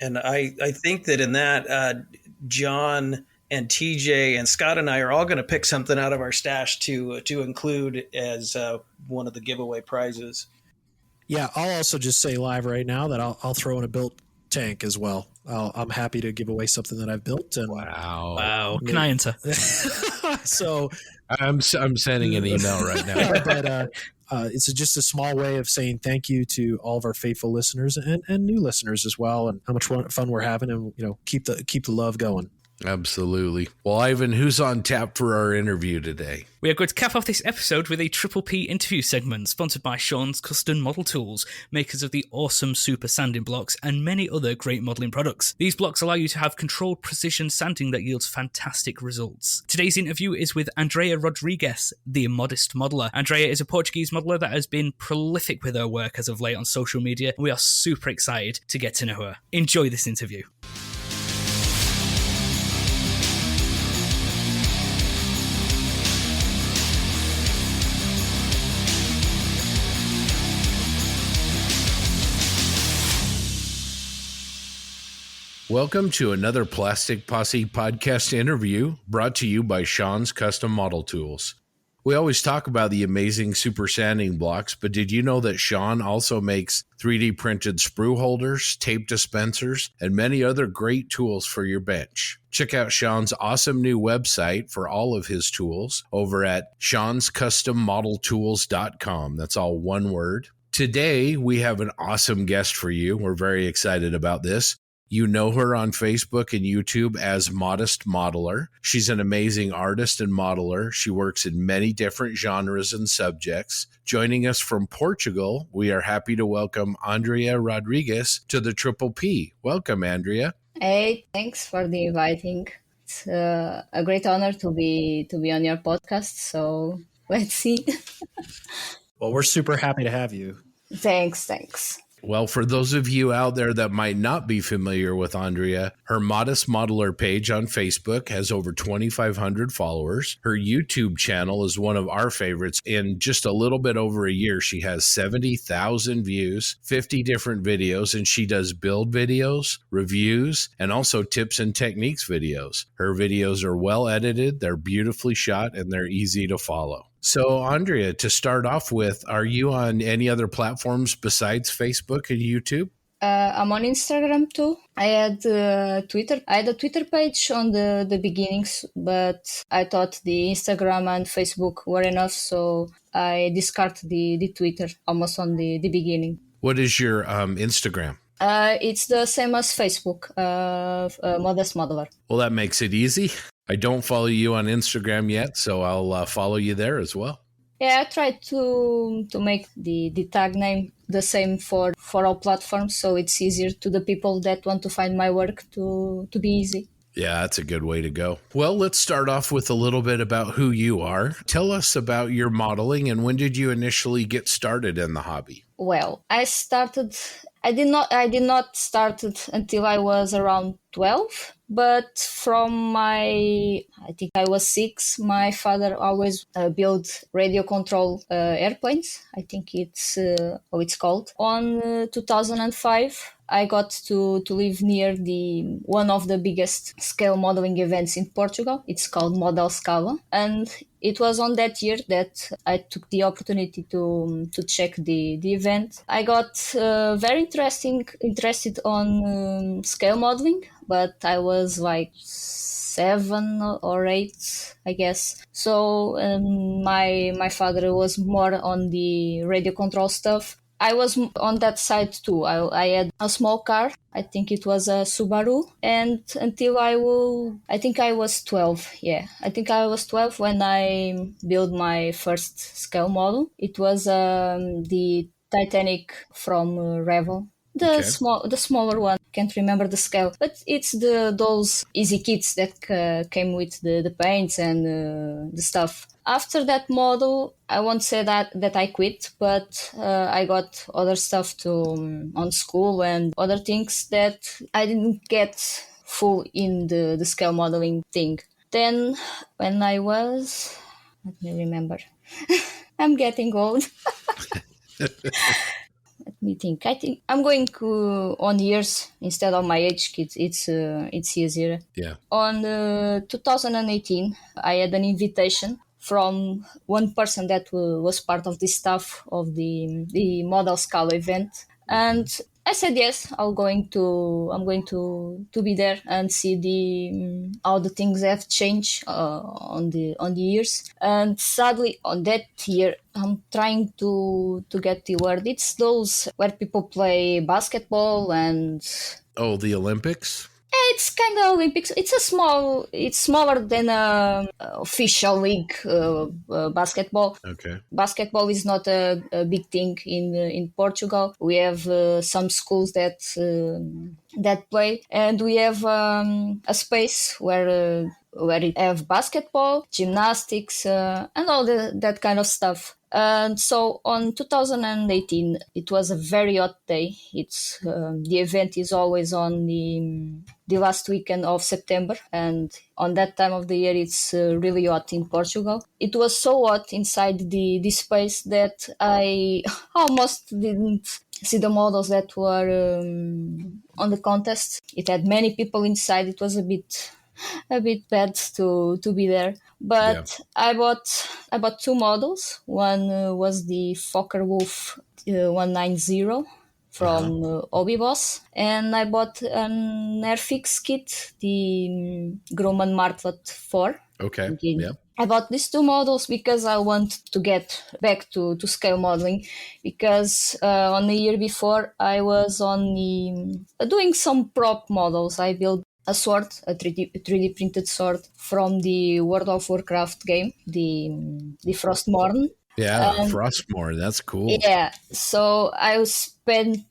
And I think that in that, John and TJ and Scott and I are all going to pick something out of our stash to include as one of the giveaway prizes. Yeah, I'll also just say live right now that I'll throw in a built tank as well. I'm happy to give away something that I've built. And Wow. Can I enter? So I'm sending an email right now. but it's just a small way of saying thank you to all of our faithful listeners and new listeners as well, and how much fun we're having, and keep the love going. Absolutely. Well, Ivan, who's on tap for our interview today? We are going to cap off this episode with a Triple P interview segment sponsored by Sean's Custom Model Tools, makers of the awesome Super Sanding Blocks and many other great modelling products. These blocks allow you to have controlled precision sanding that yields fantastic results. Today's interview is with Andreia Rodrigues, the Immodest Modeler. Andreia is a Portuguese modeler that has been prolific with her work as of late on social media, and we are super excited to get to know her. Enjoy this interview. Welcome to another Plastic Posse podcast interview brought to you by Sean's Custom Model Tools. We always talk about the amazing super sanding blocks, but did you know that Sean also makes 3D printed sprue holders, tape dispensers, and many other great tools for your bench? Check out Sean's awesome new website for all of his tools over at seanscustommodeltools.com. That's all one word. Today, we have an awesome guest for you. We're very excited about this. You know her on Facebook and YouTube as Modest Modeler. She's an amazing artist and modeler. She works in many different genres and subjects. Joining us from Portugal, we are happy to welcome Andreia Rodrigues to the Triple P. Welcome, Andreia. Hey, thanks for the inviting. It's a great honor to be on your podcast. So let's see. Well, we're super happy to have you. Thanks. Well, for those of you out there that might not be familiar with Andreia, her Modest Modeler page on Facebook has over 2,500 followers. Her YouTube channel is one of our favorites. In just a little bit over a year, she has 70,000 views, 50 different videos, and she does build videos, reviews, and also tips and techniques videos. Her videos are well edited, they're beautifully shot, and they're easy to follow. So, Andreia, to start off with, are you on any other platforms besides Facebook and YouTube? I'm on Instagram too. I had Twitter. I had a Twitter page on the beginnings, but I thought the Instagram and Facebook were enough, so I discarded the Twitter almost on the beginning. What is your Instagram? It's the same as Facebook, Modest Modeler. Well, that makes it easy. I don't follow you on Instagram yet, so I'll follow you there as well. Yeah, I tried to make the tag name the same for all platforms, so it's easier to the people that want to find my work to be easy. Yeah, that's a good way to go. Well, let's start off with a little bit about who you are. Tell us about your modeling and when did you initially get started in the hobby? Well, I did not start it until I was around 12, but I think I was 6, my father always built radio control airplanes. I think it's how it's called. On 2005, I got to live near one of the biggest scale modeling events in Portugal. It's called Model Scala, and it was on that year that I took the opportunity to check the event. I got very interested on scale modeling, but I was like 7 or 8, I guess. So my father was more on the radio control stuff. I was on that side too. I had a small car. I think it was a Subaru, and until I think I was 12. Yeah, I think I was 12 when I built my first scale model. It was the Titanic from Revel. Okay. The smaller one. Can't remember the scale, but it's those easy kits that came with the paints and the stuff. After that model, I won't say that I quit, but I got other stuff to on school and other things that I didn't get full in the scale modeling thing. Then when I was, let me remember, I'm getting old. Let me think. I think I'm going on years instead of my age. It's easier. Yeah. On 2018, I had an invitation from one person that was part of the staff of the Model Scala event, and I said yes. I'm going to be there and see the how the things have changed on the years. And sadly, on that year, I'm trying to get the word. It's those where people play basketball and Oh, the Olympics? it's kind of Olympics. It's smaller than a official league basketball. Okay. Basketball is not a big thing in Portugal. We have some schools that play, and we have a space where it have basketball, gymnastics, and all that kind of stuff. And so on 2018, it was a very hot day. It's the event is always on the last weekend of September, and on that time of the year, it's really hot in Portugal. It was so hot inside the space that I almost didn't see the models that were on the contest. It had many people inside. It was a bit bad to be there. But I bought two models. One was the Fokker Wolf 190 from Hobby Boss, and I bought an Airfix kit, the Grumman Martlet 4. Okay. Again. Yeah. I bought these two models because I want to get back to scale modeling, because on the year before I was on doing some prop models. I built a sword, a 3D printed sword from the World of Warcraft game, the Frostmourne. Yeah. Frostmore. That's cool. Yeah, so I spent,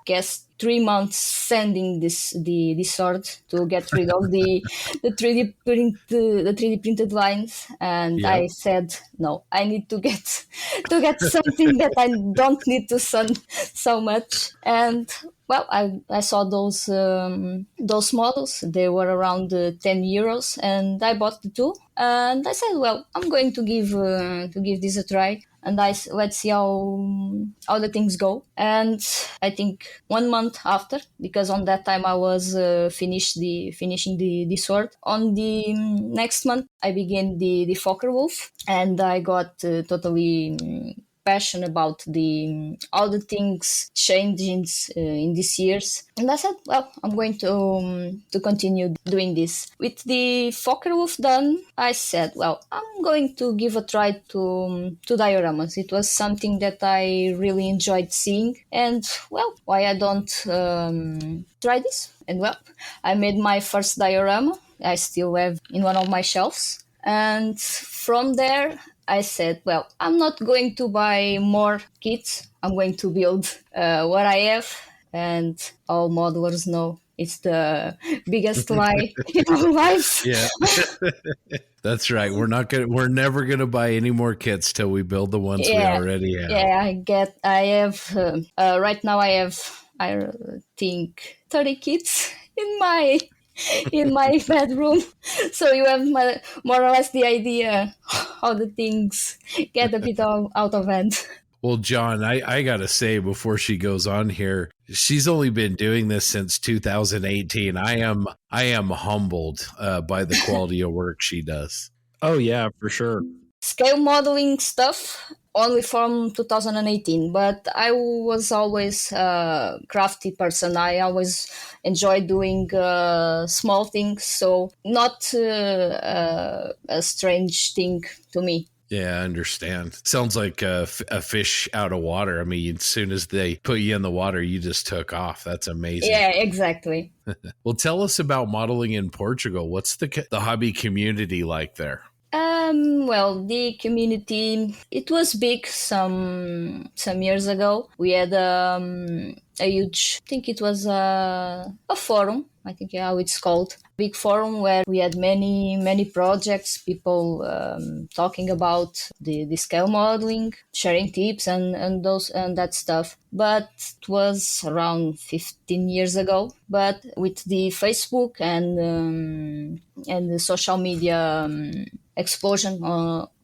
guess, 3 months sanding the sword to get rid of the 3D printed lines, and Yep. I said no, I need to get something that I don't need to sand so much. And well, I saw those models. They were around €10, and I bought the two. And I said, well, I'm going to give this a try, and let's see how the things go. And I think 1 month after, because on that time I was finishing the sword. On the next month, I began the Fokker Wolf, and I got totally passion about all the things changing in these years, and I said, well, I'm going to continue doing this. With the Fokker Wolf done, I said, well, I'm going to give a try to dioramas. It was something that I really enjoyed seeing, and well, why I don't try this? And well, I made my first diorama. I still have in one of my shelves, and from there I said, well, I'm not going to buy more kits. I'm going to build what I have. And all modelers know it's the biggest lie in our life. Yeah. That's right. We're never gonna buy any more kits till we build the ones we already have. Yeah, I have right now I think 30 kits in my bedroom, so you have more or less the idea how the things get a bit out of hand. Well, John, I gotta say, before she goes on here, she's only been doing this since 2018. I am humbled by the quality of work she does. Oh yeah, for sure. Scale modeling stuff only from 2018, but I was always a crafty person. I always enjoyed doing small things, so not a strange thing to me. Yeah, I understand. Sounds like a fish out of water. I mean, as soon as they put you in the water, you just took off. That's amazing. Yeah, exactly. Well, tell us about modeling in Portugal. What's the hobby community like there? Well, the community, it was big some years ago. We had a huge, I think it was a forum, I think how it's called, big forum where we had many projects, people talking about the scale modeling, sharing tips and that stuff. But it was around 15 years ago. But with the Facebook and the social media explosion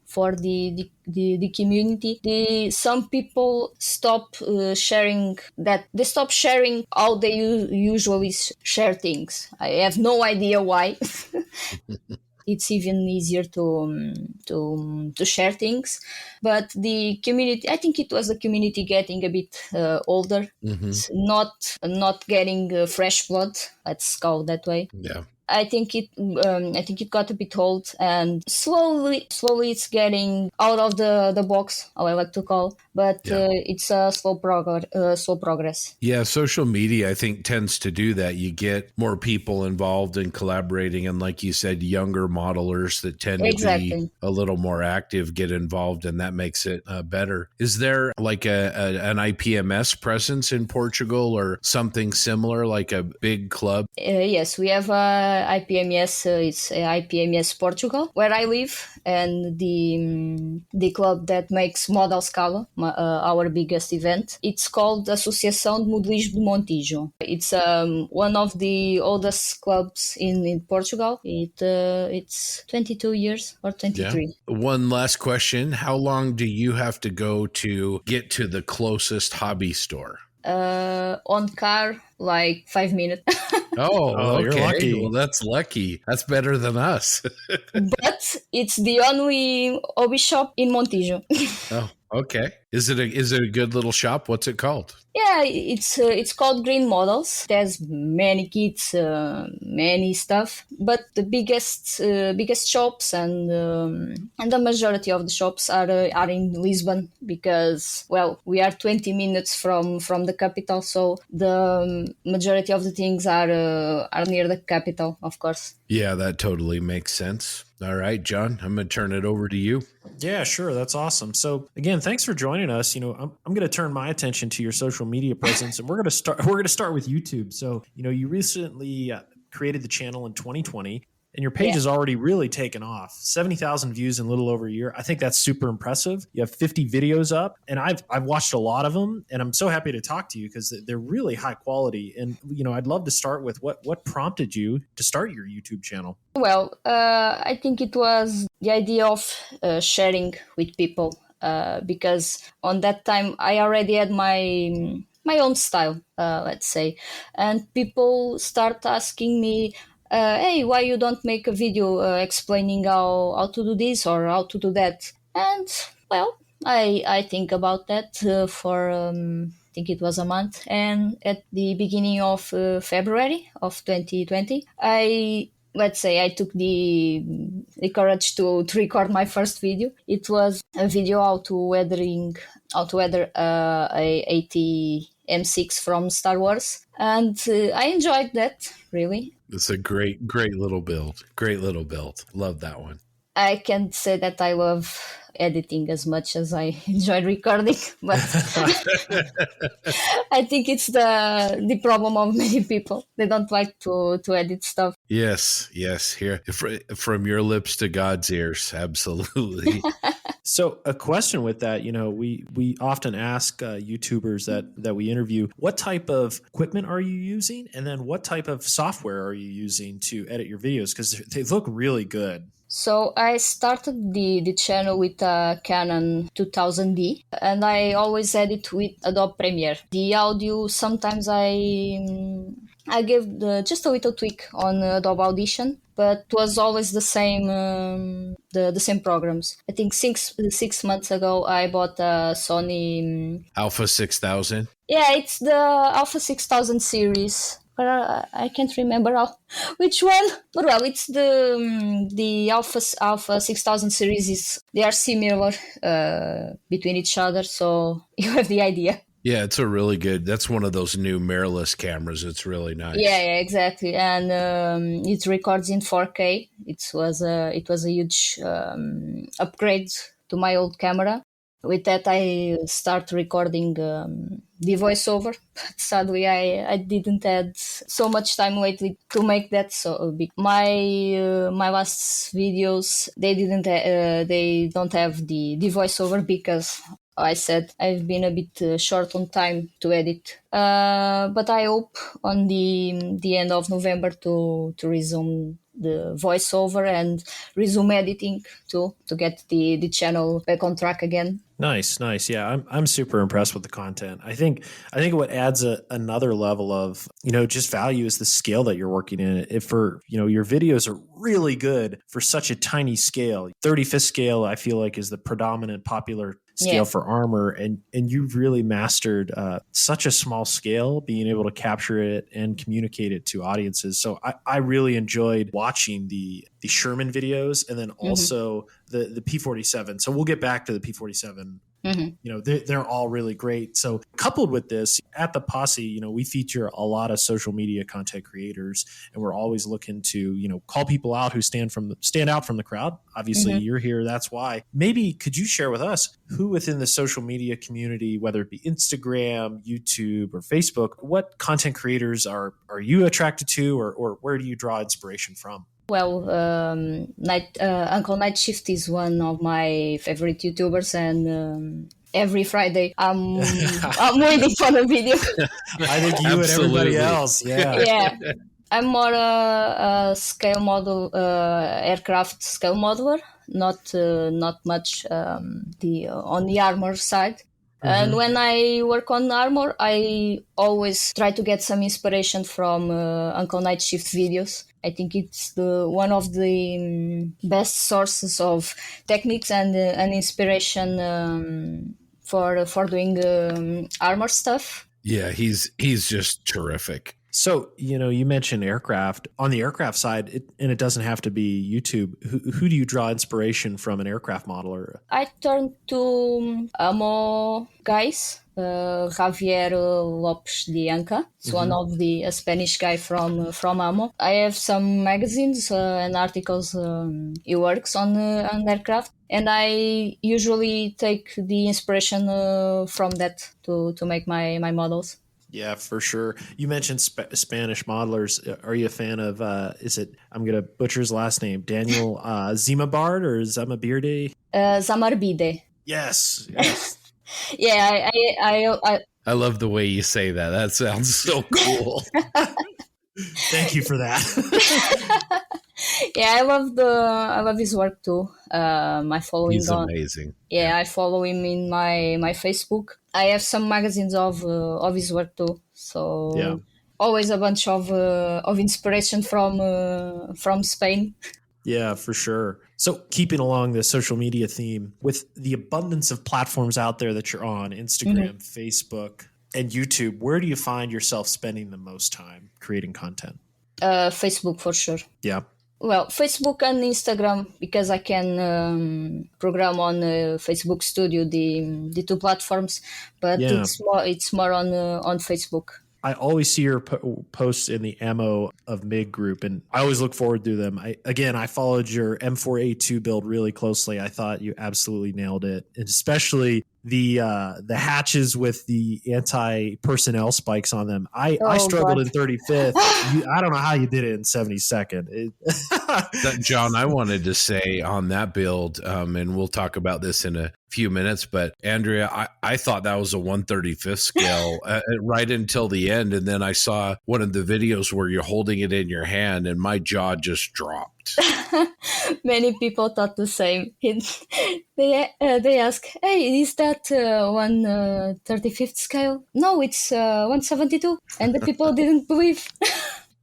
for the community, some people stop sharing that. They stop sharing how they usually share things. I have no idea why. It's even easier to share things, but the community, I think it was the community getting a bit older. It's not getting fresh blood, let's call it that way. Yeah. I think it got a bit old, and slowly it's getting out of the box, how I like to call. But it's a slow progress. Yeah, social media, I think, tends to do that. You get more people involved in collaborating, and like you said, younger modelers that tend to be a little more active get involved, and that makes it better. Is there like an IPMS presence in Portugal or something similar, like a big club? Yes, we have IPMS. It's IPMS Portugal, where I live, and the club that makes Model Scala, our biggest event. It's called Associação de Modelismo de Montijo. It's one of the oldest clubs in Portugal. It's 22 years or 23. Yeah. One last question. How long do you have to go to get to the closest hobby store? On car, like 5 minutes. Oh, okay. You're lucky. Well, that's lucky. That's better than us. But it's the only hobby shop in Montijo. Oh, okay. Is it a good little shop? What's it called? Yeah, it's called Green Models. There's many kits, many stuff, but the biggest shops and the majority of the shops are in Lisbon, because we are 20 minutes from the capital, so the majority of the things are near the capital, of course. Yeah, that totally makes sense. All right, John, I'm going to turn it over to you. Yeah, sure. That's awesome. So again, thanks for joining us. I'm going to turn my attention to your social media presence, and we're going to start with YouTube. So, you recently created the channel in 2020. And your page has already really taken off. 70,000 views in a little over a year. I think that's super impressive. You have 50 videos up, and I've watched a lot of them, and I'm so happy to talk to you because they're really high quality. And I'd love to start with what prompted you to start your YouTube channel. Well, I think it was the idea of sharing with people, because on that time I already had my own style, let's say, and people start asking me, hey, why you don't make a video explaining how to do this or how to do that? And I think about that for I think it was a month, and at the beginning of February of 2020, I took the courage to record my first video. It was a video how to weather a 80 M6 from Star Wars, and I enjoyed that, really. It's a great little build. Great little build. Love that one. I can't say that I love editing as much as I enjoy recording, but I think it's the problem of many people. They don't like to edit stuff. Yes. Here, from your lips to God's ears. Absolutely. So a question with that, we often ask YouTubers that we interview, what type of equipment are you using? And then what type of software are you using to edit your videos? Because they look really good. So I started the channel with a Canon 2000D, and I always edit with Adobe Premiere. The audio, sometimes I gave just a little tweak on Adobe Audition, but it was always the same the same programs. I think 6 months ago I bought a Sony Alpha 6000. Yeah, it's the Alpha 6000 series. but I can't remember which one. But well, it's the Alpha 6000 series. They are similar between each other, so you have the idea. Yeah, it's a really good. That's one of those new mirrorless cameras. It's really nice. Yeah, exactly, and it records in 4K. It was a huge upgrade to my old camera. With that, I start recording the voiceover. But sadly, I didn't had so much time lately to make that so big. My last videos they don't have the voiceover because I said I've been a bit short on time to edit. But I hope on the end of November to resume the voiceover and resume editing too, to get the channel back on track again. Nice. Yeah, I'm super impressed with the content. I think what adds another level of, just value is the scale that you're working in. If for, your videos are really good for such a tiny scale. 35th scale, I feel like, is the predominant popular scale for armor, and you've really mastered such a small scale, being able to capture it and communicate it to audiences. So I really enjoyed watching the Sherman videos, and then also the P47. So we'll get back to the P47. They're all really great. So coupled with this, at the Posse, we feature a lot of social media content creators, and we're always looking to, call people out who stand out from the crowd. Obviously, you're here. That's why. Maybe could you share with us who within the social media community, whether it be Instagram, YouTube, or Facebook, what content creators are you attracted to, or where do you draw inspiration from? Well, Uncle Night Shift is one of my favorite YouTubers, and every Friday I'm waiting for the video. I think you and everybody else, yeah. I'm more a scale model, aircraft scale modeler, not much on the armor side. And when I work on armor, I always try to get some inspiration from Uncle Night Shift videos. I think it's one of the best sources of techniques and inspiration for doing armor stuff. Yeah, he's just terrific. So, you mentioned aircraft. On the aircraft side, and it doesn't have to be YouTube, who do you draw inspiration from, an aircraft modeler? I turn to Amo guys, Javier Lopes de Anca. It's one of a Spanish guy from Amo. I have some magazines and articles he works on aircraft, and I usually take the inspiration from that to make my models. Yeah, for sure. You mentioned Spanish modelers. Are you a fan of, I'm going to butcher his last name, Daniel Zimabard or Zamabirde? Zamarbide. Yes. Yeah, I love the way you say that. That sounds so cool. Thank you for that. Yeah, I love his work too. I follow him. He's amazing. Yeah, I follow him in my Facebook. I have some magazines of his work too. So always a bunch of inspiration from Spain. Yeah, for sure. So keeping along the social media theme, with the abundance of platforms out there that you're on, Instagram, Facebook, and YouTube, where do you find yourself spending the most time creating content? Facebook for sure. Yeah. Well, Facebook and Instagram, because I can program on Facebook Studio, the two platforms, but it's more on Facebook. I always see your posts in the Ammo of MiG group, and I always look forward to them. I followed your M4A2 build really closely. I thought you absolutely nailed it, and especially the hatches with the anti-personnel spikes on them. I struggled in 35th. I don't know how you did it in 72nd. John, I wanted to say on that build, and we'll talk about this in a few minutes, but Andreia, I thought that was a 135th scale right until the end, and then I saw one of the videos where you're holding it in your hand, and my jaw just dropped. Many people thought the same. They ask, "Hey, is that 135th scale?" No, it's 172, and the people didn't believe.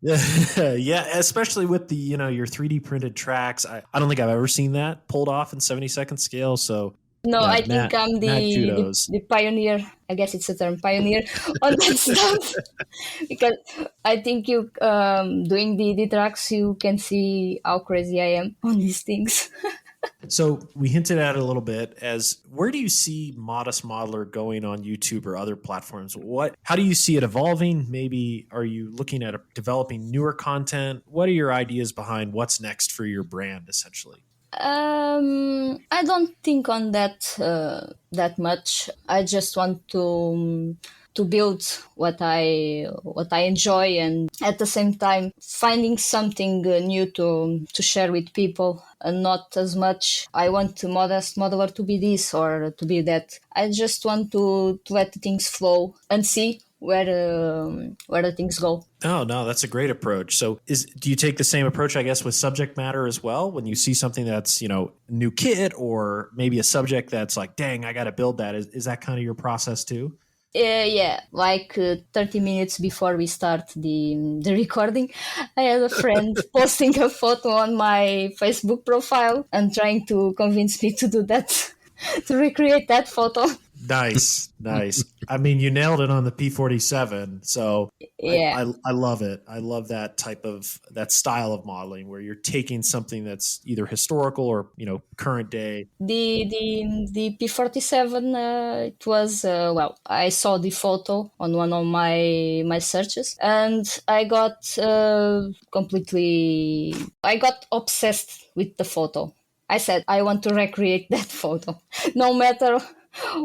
Yeah, especially with the your 3D printed tracks. I don't think I've ever seen that pulled off in 72nd scale. So No, Yeah, I think I'm Matt kudos. the pioneer. I guess it's a term, pioneer on that stuff. Because I think you doing the tracks, you can see how crazy I am on these things. So we hinted at it a little bit as where do you see Modest Modeler going on YouTube or other platforms? How do you see it evolving? Maybe are you looking at developing newer content? What are your ideas behind what's next for your brand essentially? I don't think on that much. I just want to build what I enjoy, and at the same time finding something new to share with people, and not as much I want to Modest Modeler to be this or to be that. I just want to let things flow and see where the things go. Oh no, that's a great approach. So do you take the same approach, I guess, with subject matter as well? When you see something that's, new kit or maybe a subject that's like, dang, I got to build that. Is that kind of your process too? Yeah, like 30 minutes before we start the recording, I had a friend posting a photo on my Facebook profile and trying to convince me to do that, to recreate that photo. Nice. I mean, you nailed it on the P47. So Yeah. I love it. I love that that style of modeling where you're taking something that's either historical or, current day. The P47, it was, I saw the photo on one of my searches, and I got I got obsessed with the photo. I said, I want to recreate that photo, no matter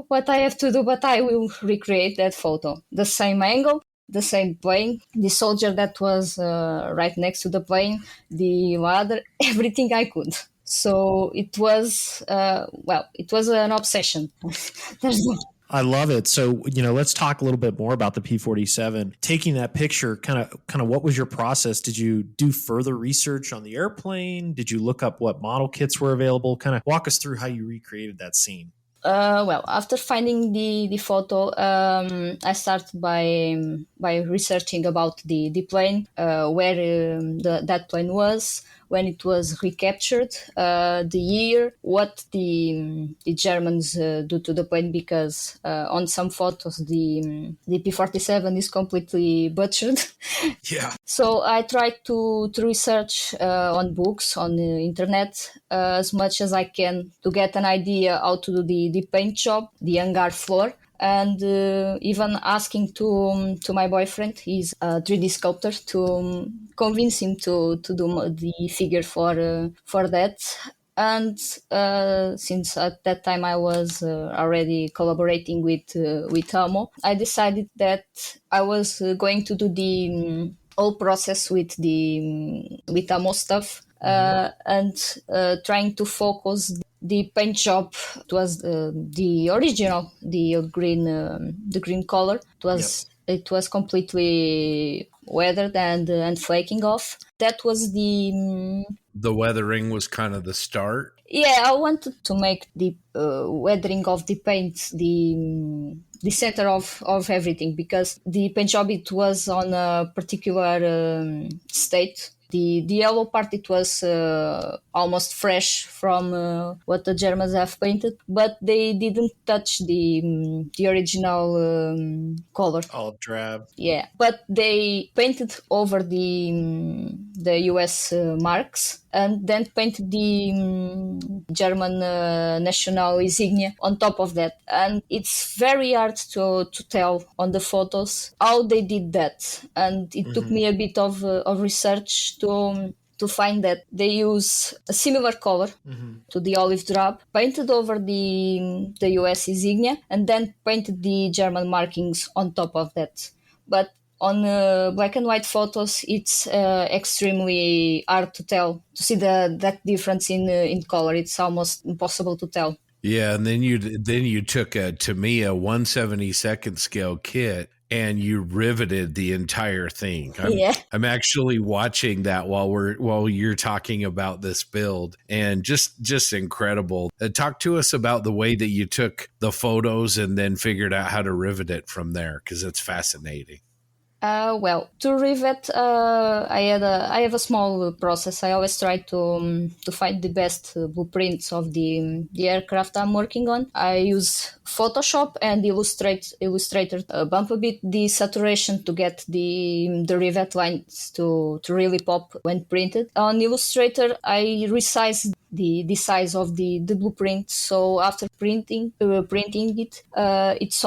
what I have to do, but I will recreate that photo. The same angle, the same plane, the soldier that was right next to the plane, the ladder, everything I could. So it was, it was an obsession. I love it. So, let's talk a little bit more about the P47. Taking that picture, kind of what was your process? Did you do further research on the airplane? Did you look up what model kits were available? Kind of walk us through how you recreated that scene. After finding the photo, I started by researching about the plane, where that plane was, when it was recaptured, the year, what the Germans do to the plane, because on some photos the P47 is completely butchered. Yeah. So I tried to research on books, on the internet, as much as I can to get an idea how to do the paint job, the hangar floor, and even asking to my boyfriend, he's a 3D sculptor, to convince him to do the figure for that. And since at that time I was already collaborating with Amo, I decided that I was going to do the whole process with with Amo stuff, and trying to focus the paint job. It was the original, the green color. It was completely weathered and flaking off. That was The weathering was kind of the start. yeah, I wanted to make the weathering of the paint the center of everything, because the paint job, it was on a particular state. The yellow part, it was almost fresh from what the Germans have painted, but they didn't touch the original color. Olive drab. Yeah, but they painted over the US marks, and then painted the German national insignia on top of that. And it's very hard to tell on the photos how they did that. And it took me a bit of research to find that they use a similar color to the olive drab, painted over the US insignia, and then painted the German markings on top of that. But on black and white photos, it's extremely hard to see that difference in color. It's almost impossible to tell. Yeah, and then you took a Tamiya 1/72 scale kit and you riveted the entire thing. I'm actually watching that while you're talking about this build, and just incredible. Talk to us about the way that you took the photos and then figured out how to rivet it from there, because it's fascinating. Well, to rivet, I have a small process. I always try to find the best blueprints of the aircraft I'm working on. I use Photoshop and Illustrator bump a bit the saturation to get the rivet lines to really pop when printed. On Illustrator, I resize the size of the blueprint. So after printing it, it's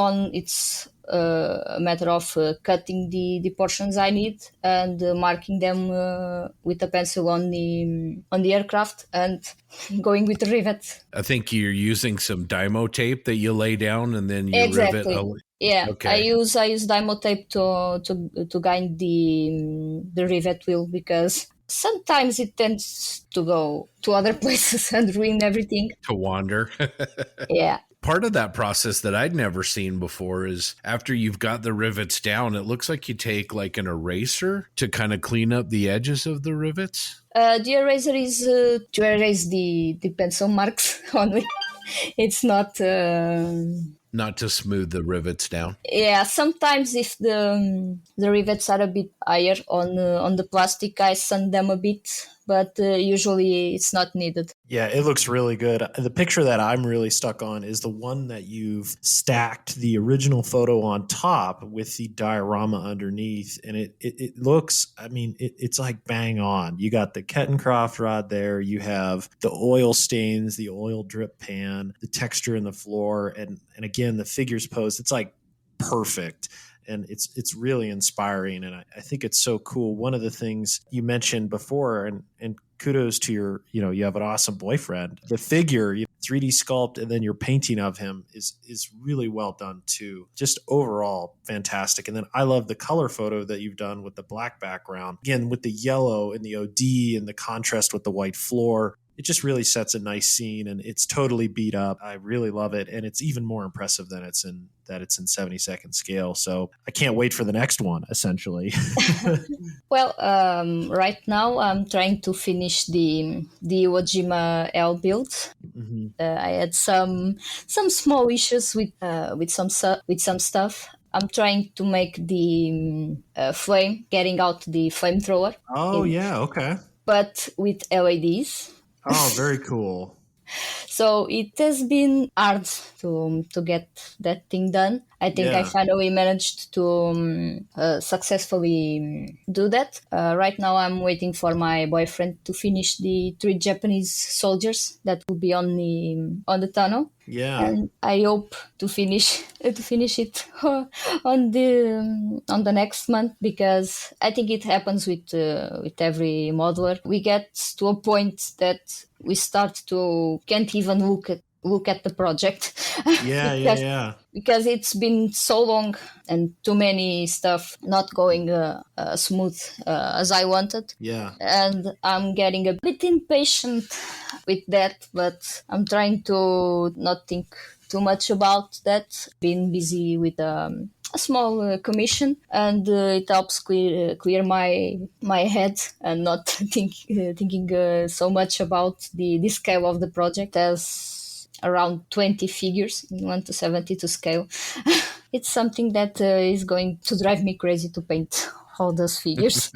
a matter of cutting the portions I need and marking them with a pencil on the aircraft and going with the rivet. I think you're using some Dymo tape that you lay down and then you rivet. Exactly. Yeah, Okay. I use Dymo tape to guide the rivet wheel because sometimes it tends to go to other places and ruin everything. To wander. Yeah. Part of that process that I'd never seen before is after you've got the rivets down, it looks like you take like an eraser to kind of clean up the edges of the rivets. The eraser is to erase the pencil marks only. It's not. Not to smooth the rivets down. Yeah, sometimes if the rivets are a bit higher on the plastic, I sand them a bit, but usually it's not needed. Yeah, it looks really good. The picture that I'm really stuck on is the one that you've stacked the original photo on top with the diorama underneath. And it looks, I mean, it's like bang on. You got the Tankraft rod there. You have the oil stains, the oil drip pan, the texture in the floor. And again, the figures posed, it's like perfect. And it's really inspiring. And I think it's so cool. One of the things you mentioned before, and kudos to your, you have an awesome boyfriend. The figure, 3D sculpt, and then your painting of him is really well done too. Just overall fantastic. And then I love the color photo that you've done with the black background. Again, with the yellow and the OD and the contrast with the white floor. It just really sets a nice scene, and it's totally beat up. I really love it, and it's even more impressive than it's in 70-second scale. So I can't wait for the next one, essentially. Well, right now I'm trying to finish the Iwo Jima L build. Mm-hmm. I had some small issues with some stuff. I'm trying to make the flame, getting out the flamethrower. Oh, yeah, okay. But with LEDs. Oh, very cool. So it has been hard to get that thing done. I think I finally managed to successfully do that. Right now I'm waiting for my boyfriend to finish the 3 Japanese soldiers that will be on the tunnel. Yeah. And I hope to finish it on the next month, because I think it happens with every modeler. We get to a point that we start to can't even look at the project. Yeah. Because it's been so long and too many stuff not going smooth as I wanted. Yeah. And I'm getting a bit impatient with that, but I'm trying to not think too much about that. Been busy with a small commission, and it helps clear my head and not thinking so much about the scale of the project as around 20 figures in 1:72 scale. It's something that is going to drive me crazy to paint all those figures.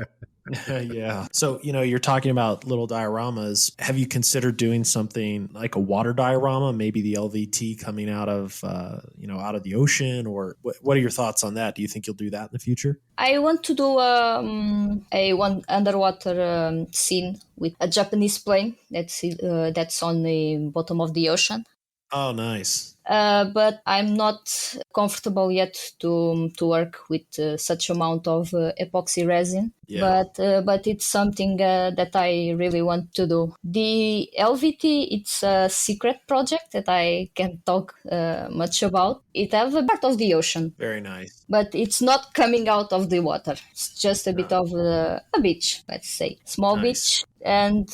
Yeah. So, you're talking about little dioramas. Have you considered doing something like a water diorama, maybe the LVT coming out of, out of the ocean? Or what are your thoughts on that? Do you think you'll do that in the future? I want to do a one underwater scene with a Japanese plane that's on the bottom of the ocean. Oh, nice. But I'm not comfortable yet to work with such amount of epoxy resin. Yeah. But it's something that I really want to do. The LVT, it's a secret project that I can't talk much about. It has a part of the ocean. Very nice. But it's not coming out of the water. It's just a bit of a beach, let's say. Small beach. And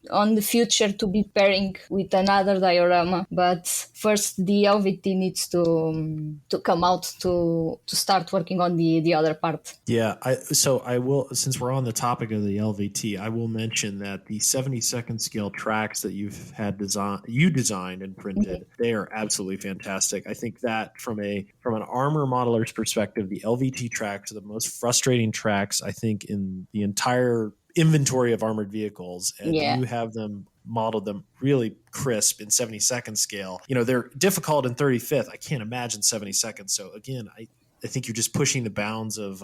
on the future to be pairing with another diorama. But first the the LVT needs to come out to start working on the other part. Yeah, I will, since we're on the topic of the LVT, I will mention that the 72nd scale tracks that you designed and printed, they are absolutely fantastic. I think that from an armor modeler's perspective, the LVT tracks are the most frustrating tracks I think in the entire inventory of armored vehicles, and you have them modeled them really crisp in 72nd scale. They're difficult in 35th. I can't imagine 72nd. So again, I think you're just pushing the bounds of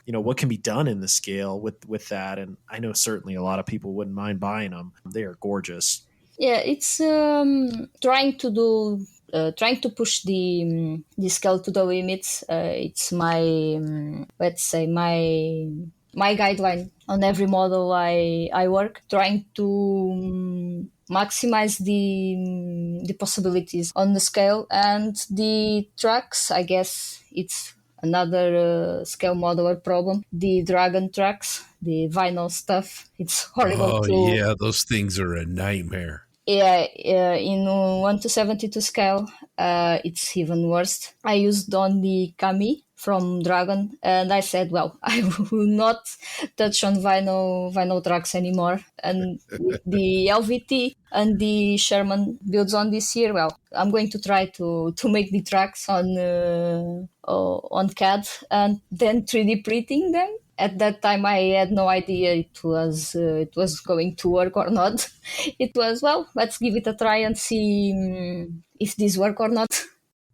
what can be done in the scale with that. And I know certainly a lot of people wouldn't mind buying them. They are gorgeous. Yeah, it's trying to push the scale to the limits. It's my let's say my guideline on every model I work, trying to maximize the possibilities on the scale. And the tracks, I guess it's another scale modeler problem. The dragon tracks, the vinyl stuff, it's horrible. Yeah, those things are a nightmare. Yeah, in 1:72 scale, it's even worse. I used on the Kami from Dragon, and I said, well, I will not touch on vinyl tracks anymore. And with the LVT and the Sherman builds on this year, well, I'm going to try to make the tracks on CAD and then 3D printing them. At that time, I had no idea it was going to work or not. It was, well, let's give it a try and see if this work or not.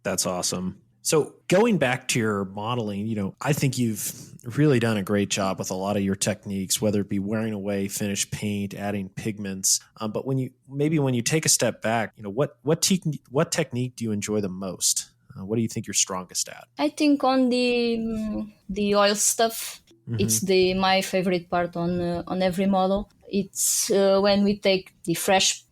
That's awesome. So going back to your modeling, I think you've really done a great job with a lot of your techniques, whether it be wearing away finished paint, adding pigments. But when you take a step back, what technique do you enjoy the most? What do you think you're strongest at? I think on the oil stuff. It's my favorite part on every model. It's when we take the fresh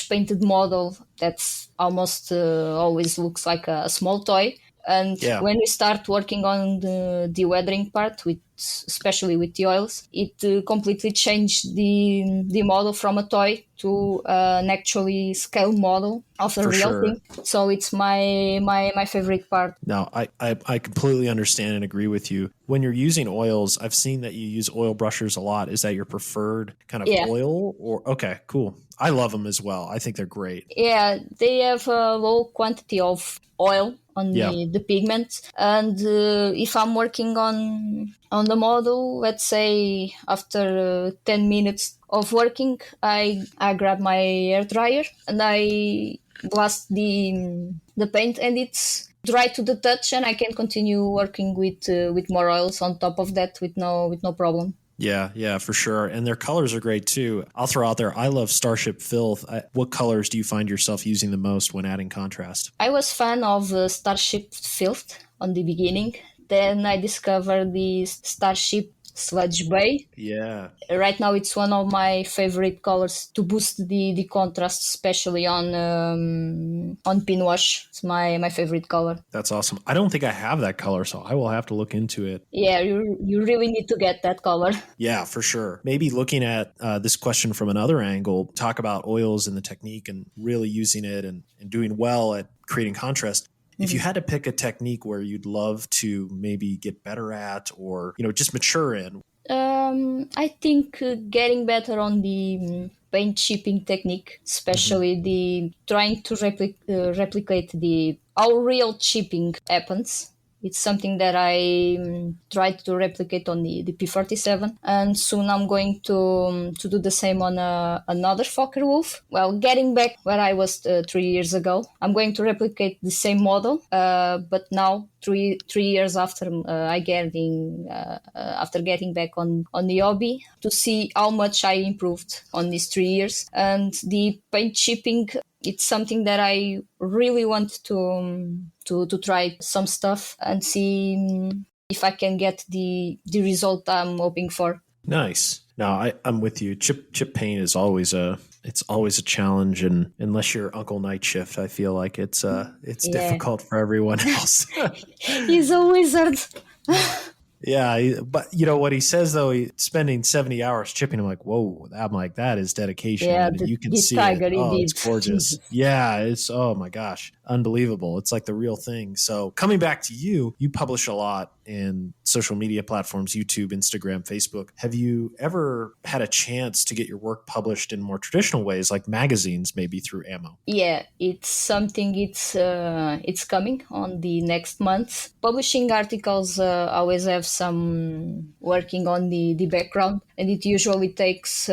painted model that's almost always looks like a small toy. And when we start working on the weathering part, especially with the oils, it completely changed the model from a toy to an actually scale model of a real thing. So it's my favorite part. No, I completely understand and agree with you. When you're using oils, I've seen that you use oil brushers a lot. Is that your preferred kind of oil? Or okay, cool. I love them as well. I think they're great. Yeah, they have a low quantity of oil on the pigment, and if I'm working on the model, let's say after 10 minutes of working, I grab my hair dryer and I blast the paint, and it's dry to the touch, and I can continue working with more oils on top of that with no problem. Yeah, for sure. And their colors are great too. I'll throw out there, I love Starship Filth. What colors do you find yourself using the most when adding contrast? I was fan of Starship Filth on the beginning. Then I discovered the Starship Sludge Bay. Yeah. Right now it's one of my favorite colors to boost the contrast, especially on pin wash. It's my favorite color. That's awesome. I don't think I have that color, so I will have to look into it. Yeah, you really need to get that color. Yeah, for sure. Maybe looking at this question from another angle, talk about oils and the technique and really using it and doing well at creating contrast. If you had to pick a technique where you'd love to maybe get better at or, just mature in. I think getting better on the paint chipping technique, especially the trying to replicate how real chipping happens. It's something that I tried to replicate on the P47, and soon I'm going to do the same on another Fokker Wolf. Well, getting back where I was 3 years ago, I'm going to replicate the same model, but now 3 years after after getting back on the hobby, to see how much I improved on these 3 years. And the paint chipping, it's something that I really want to try some stuff and see if I can get the result I'm hoping for. Nice. No, I'm with you. Chip paint is always a challenge, and unless you're Uncle Night Shift, I feel like it's difficult for everyone else. He's a wizard. Yeah, but you know what he says though, he's spending 70 hours chipping. I'm like, whoa, I'm like, that is dedication, Yeah, and you can the see it. tiger Oh, it's indeed. gorgeous. Yeah, it's oh my gosh, unbelievable. It's like the real thing. So coming back to you, you publish a lot in social media platforms, YouTube, Instagram, Facebook. Have you ever had a chance to get your work published in more traditional ways, like magazines, maybe through Ammo? Yeah, it's something. It's coming on the next month. Publishing articles always have some working on the background, and it usually takes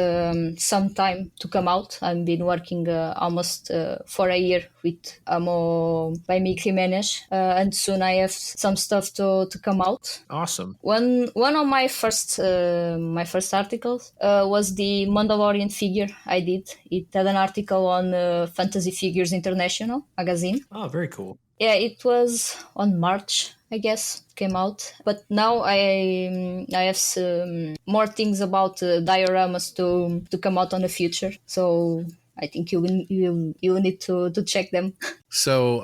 some time to come out. I've been working almost for a year with Amo by me Jimenez, and soon I have some stuff to come out. Awesome. One of my first articles was the Mandalorian figure I did. It had an article on Fantasy Figures International magazine. Oh, very cool. Yeah, it was on March, I guess, came out. But now I have some more things about dioramas to come out on the future. So I think you will need to check them. So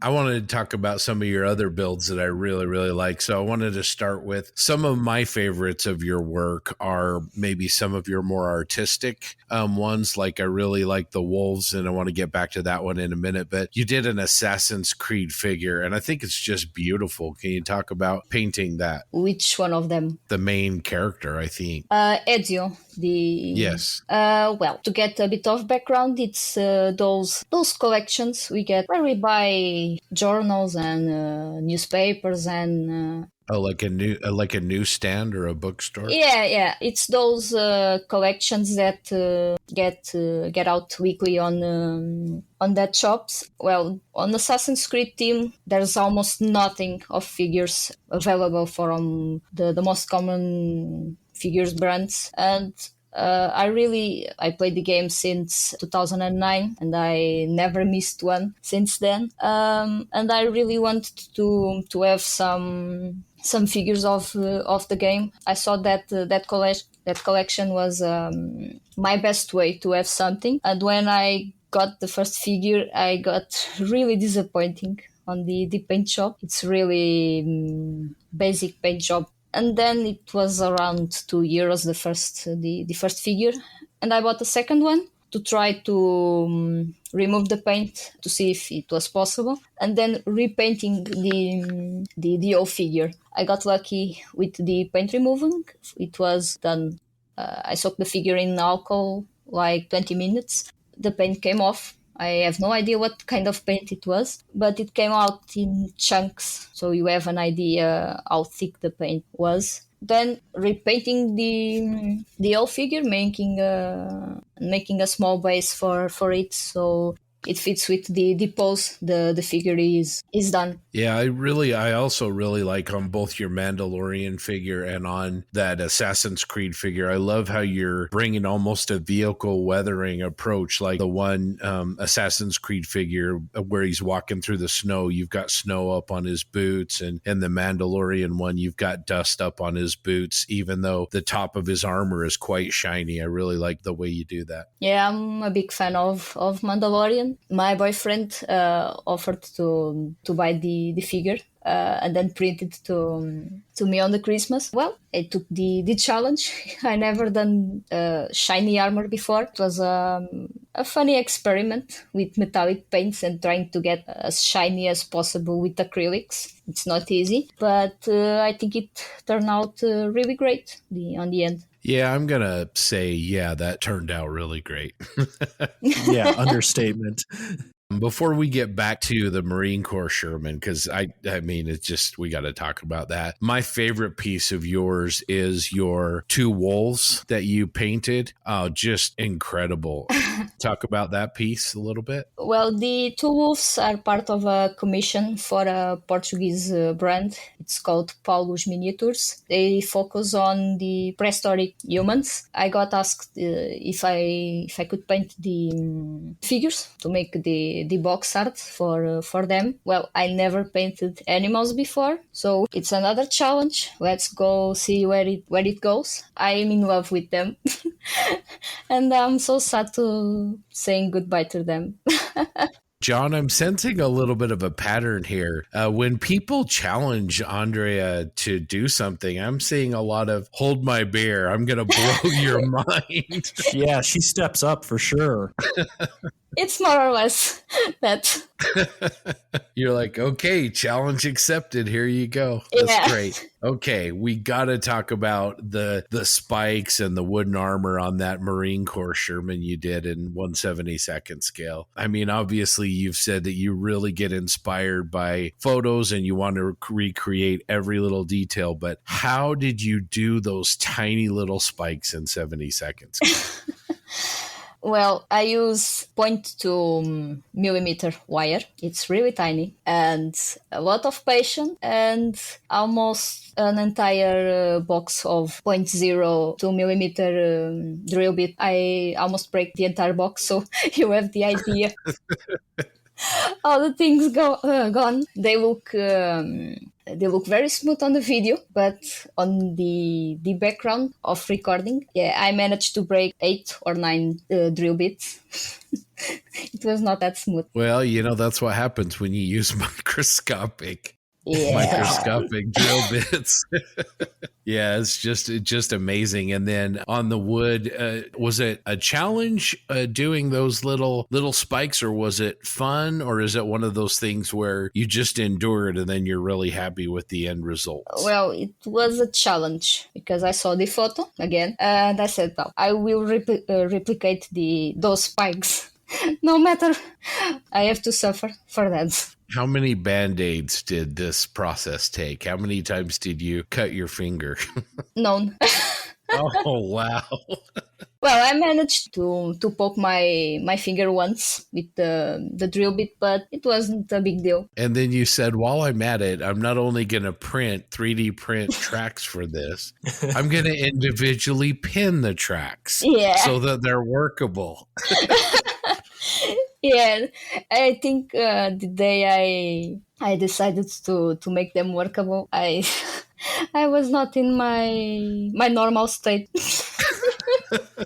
I wanted to talk about some of your other builds that I really, really like. So I wanted to start with some of my favorites of your work are maybe some of your more artistic ones. Like I really like the wolves, and I want to get back to that one in a minute. But you did an Assassin's Creed figure, and I think it's just beautiful. Can you talk about painting that? Which one of them? The main character, I think. Ezio. Yes. Well, to get a bit of background, it's those collections we get where we buy journals and newspapers and Oh, like a newsstand or a bookstore? yeah, it's those collections that get out weekly on that shops. Well, on Assassin's Creed team, there's almost nothing of figures available from the most common figures brands, and I played the game since 2009, and I never missed one since then. And I really wanted to have some figures of the game. I saw that that collection was my best way to have something. And when I got the first figure, I got really disappointing on the paint shop. It's really basic paint job. And then it was around €2 the first figure, and I bought a second one to try to remove the paint to see if it was possible, and then repainting the old figure. I got lucky with the paint removing. It was done. I soaked the figure in alcohol like 20 minutes. The paint came off. I have no idea what kind of paint it was, but it came out in chunks, so you have an idea how thick the paint was. Then repainting the old figure, making a small base for it, so it fits with the pose the figure is done. Yeah, I also really like on both your Mandalorian figure and on that Assassin's Creed figure. I love how you're bringing almost a vehicle weathering approach, like the one Assassin's Creed figure where he's walking through the snow. You've got snow up on his boots, and the Mandalorian one, you've got dust up on his boots, even though the top of his armor is quite shiny. I really like the way you do that. Yeah, I'm a big fan of Mandalorian. My boyfriend offered to buy the figure and then print it to me on the Christmas. Well, I took the challenge. I never done shiny armor before. It was a funny experiment with metallic paints and trying to get as shiny as possible with acrylics. It's not easy, but I think it turned out really great on the end. Yeah, I'm going to say, yeah, that turned out really great. Yeah, understatement. Before we get back to the Marine Corps Sherman, because I mean, it's just, we got to talk about that. My favorite piece of yours is your two wolves that you painted. Oh, just incredible. Talk about that piece a little bit. Well, the two wolves are part of a commission for a Portuguese brand. It's called Paulus Miniatures. They focus on the prehistoric humans. I got asked if I could paint the figures to make the box art for them. Well, I never painted animals before, so it's another challenge. Let's go see where it goes. I'm in love with them. And I'm so sad to saying goodbye to them. John, I'm sensing a little bit of a pattern here. When people challenge Andrea to do something, I'm seeing a lot of hold my beer. I'm going to blow your mind. Yeah, she steps up for sure. It's more or less that. You're like, okay, challenge accepted. Here you go. That's great. Okay, we got to talk about the spikes and the wooden armor on that Marine Corps Sherman you did in 1/72nd scale. I mean, obviously, you've said that you really get inspired by photos and you want to recreate every little detail, but how did you do those tiny little spikes in 72nd scale? Well, I use 0.2 millimeter wire. It's really tiny and a lot of patience and almost an entire box of 0.02 millimeter drill bit. I almost break the entire box, so you have the idea. All the things gone. They look very smooth on the video, but on the background of recording, I managed to break 8 or 9 drill bits. It was not that smooth. Well, that's what happens when you use microscopic drill bits. Yeah, it's just amazing. And then on the wood, was it a challenge doing those little spikes, or was it fun, or is it one of those things where you just endure it and then you're really happy with the end results? Well, it was a challenge because I saw the photo again and I said, well, I will replicate those spikes. No matter, I have to suffer for that. How many Band-Aids did this process take? How many times did you cut your finger? None. Oh, wow. Well, I managed to poke my finger once with the drill bit, but it wasn't a big deal. And then you said, while I'm at it, I'm not only going to 3D print tracks for this, I'm going to individually pin the tracks so that they're workable. Yeah, I think the day I decided to make them workable, I was not in my normal state.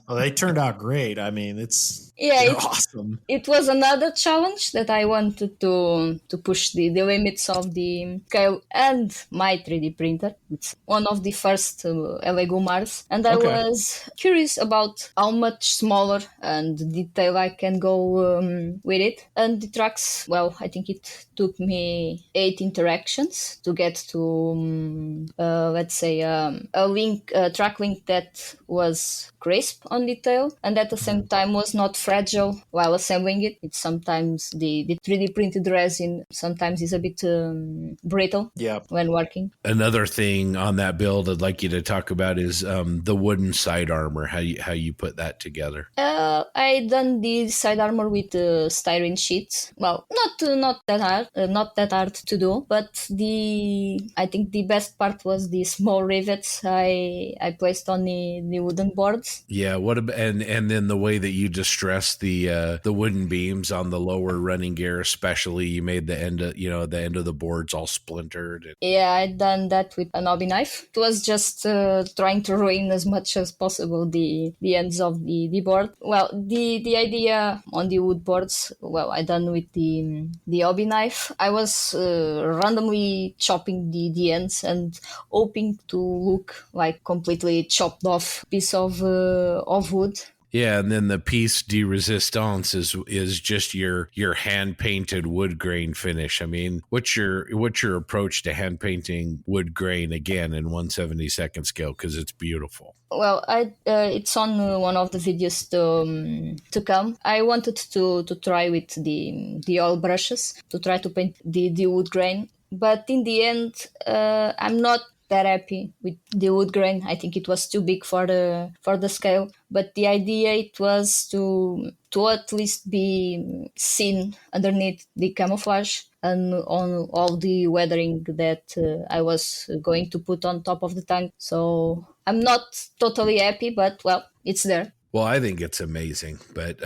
Well, they turned out great. I mean, it's awesome. It was another challenge that I wanted to push the limits of the scale and my 3D printer. It's one of the first Lego Mars, and I was curious about how much smaller and detail I can go with it. And the tracks, well, I think it took me 8 interactions to get to let's say a track link that was crisp on detail and at the same time was not fragile while assembling it. It's sometimes the 3D printed resin sometimes is a bit brittle when working. Another thing on that build I'd like you to talk about is the wooden side armor, how you put that together. I done the side armor with styrene sheets. Well, not that hard to do, but I think the best part was the small rivets I placed on the wooden boards. Yeah, and then the way that you distressed the wooden beams on the lower running gear, especially, you made the end of the boards all splintered. Yeah, I done that with an hobby knife. It was just trying to ruin as much as possible the ends of the board. Well, the idea on the wood boards, well, I done with the hobby knife. I was randomly chopping the ends and hoping to look like completely chopped off piece of wood. Yeah, and then the piece de resistance is just your hand painted wood grain finish. I mean, what's your approach to hand painting wood grain again in 1/72nd scale, because it's beautiful? Well, it's on one of the videos to come. I wanted to try with the oil brushes to try to paint the wood grain, but in the end, I'm not that happy with the wood grain. I think it was too big for the scale, but the idea it was to at least be seen underneath the camouflage and on all the weathering that I was going to put on top of the tank. So I'm not totally happy, but well, it's there. Well, I think it's amazing, but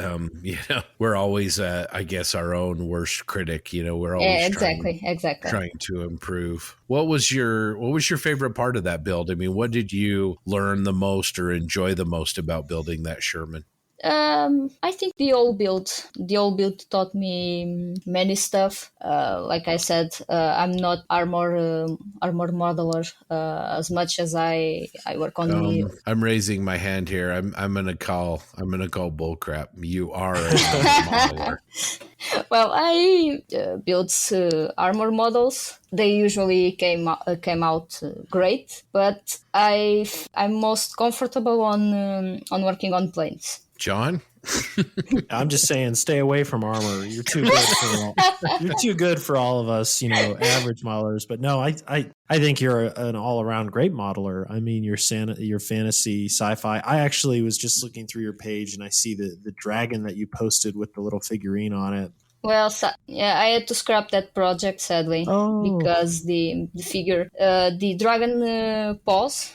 we're always, I guess, our own worst critic. We're always trying to improve. What was your favorite part of that build? I mean, what did you learn the most or enjoy the most about building that Sherman? I think the old build taught me many stuff. Like I said, I'm not armor modeler as much as I work on the. I'm raising my hand here. I'm gonna call bullcrap. You are an armor modeler. Well, I built armor models. They usually came out great, but I'm most comfortable on working on planes. John? I'm just saying, stay away from armor. You're too good for all of us, average modelers. But no, I think you're an all around great modeler. I mean, your fantasy, sci-fi. I actually was just looking through your page and I see the dragon that you posted with the little figurine on it. Well, yeah, I had to scrap that project sadly because the figure, the dragon paws,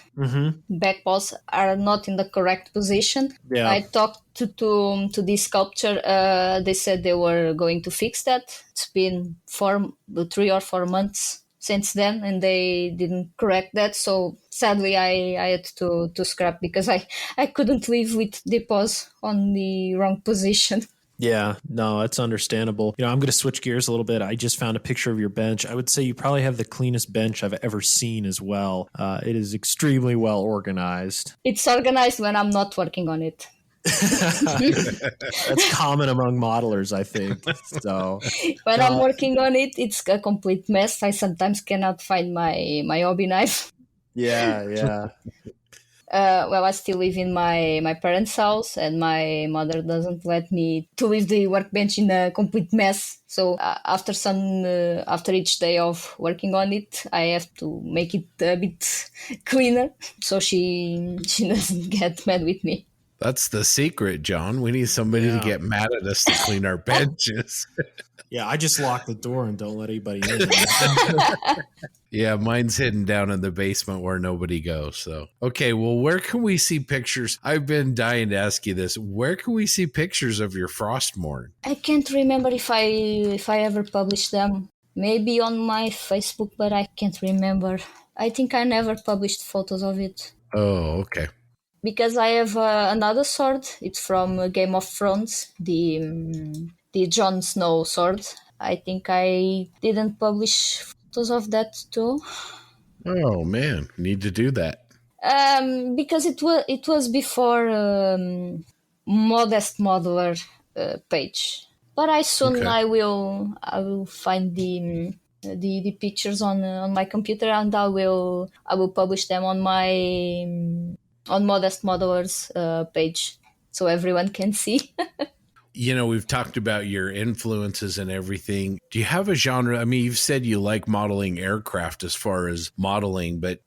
back paws are not in the correct position. Yeah. I talked to the sculpture. They said they were going to fix that. It's been 3 or 4 months since then, and they didn't correct that. So sadly, I had to scrap because I couldn't live with the paws on the wrong position. Yeah, no, that's understandable. I'm going to switch gears a little bit. I just found a picture of your bench. I would say you probably have the cleanest bench I've ever seen as well. It is extremely well organized. It's organized when I'm not working on it. That's common among modelers, I think. So when I'm working on it, it's a complete mess. I sometimes cannot find my hobby knife. Yeah. Well, I still live in my parents' house, and my mother doesn't let me to leave the workbench in a complete mess. So after each day of working on it, I have to make it a bit cleaner, so she doesn't get mad with me. That's the secret, John. We need somebody to get mad at us to clean our benches. Yeah, I just lock the door and don't let anybody in. Yeah, mine's hidden down in the basement where nobody goes. So, okay, well, where can we see pictures? I've been dying to ask you this. Where can we see pictures of your Frostmourne? I can't remember if I ever published them. Maybe on my Facebook, but I can't remember. I think I never published photos of it. Oh, okay. Because I have another sword. It's from Game of Thrones, the Jon Snow sword. I think I didn't publish photos of that too. Oh man, need to do that. Because it was before Modest Modeler page. But I will find the pictures on my computer, and I will publish them on my on Modest Modeler's page, so everyone can see. We've talked about your influences and everything. Do you have a genre? I mean, you've said you like modeling aircraft as far as modeling, but,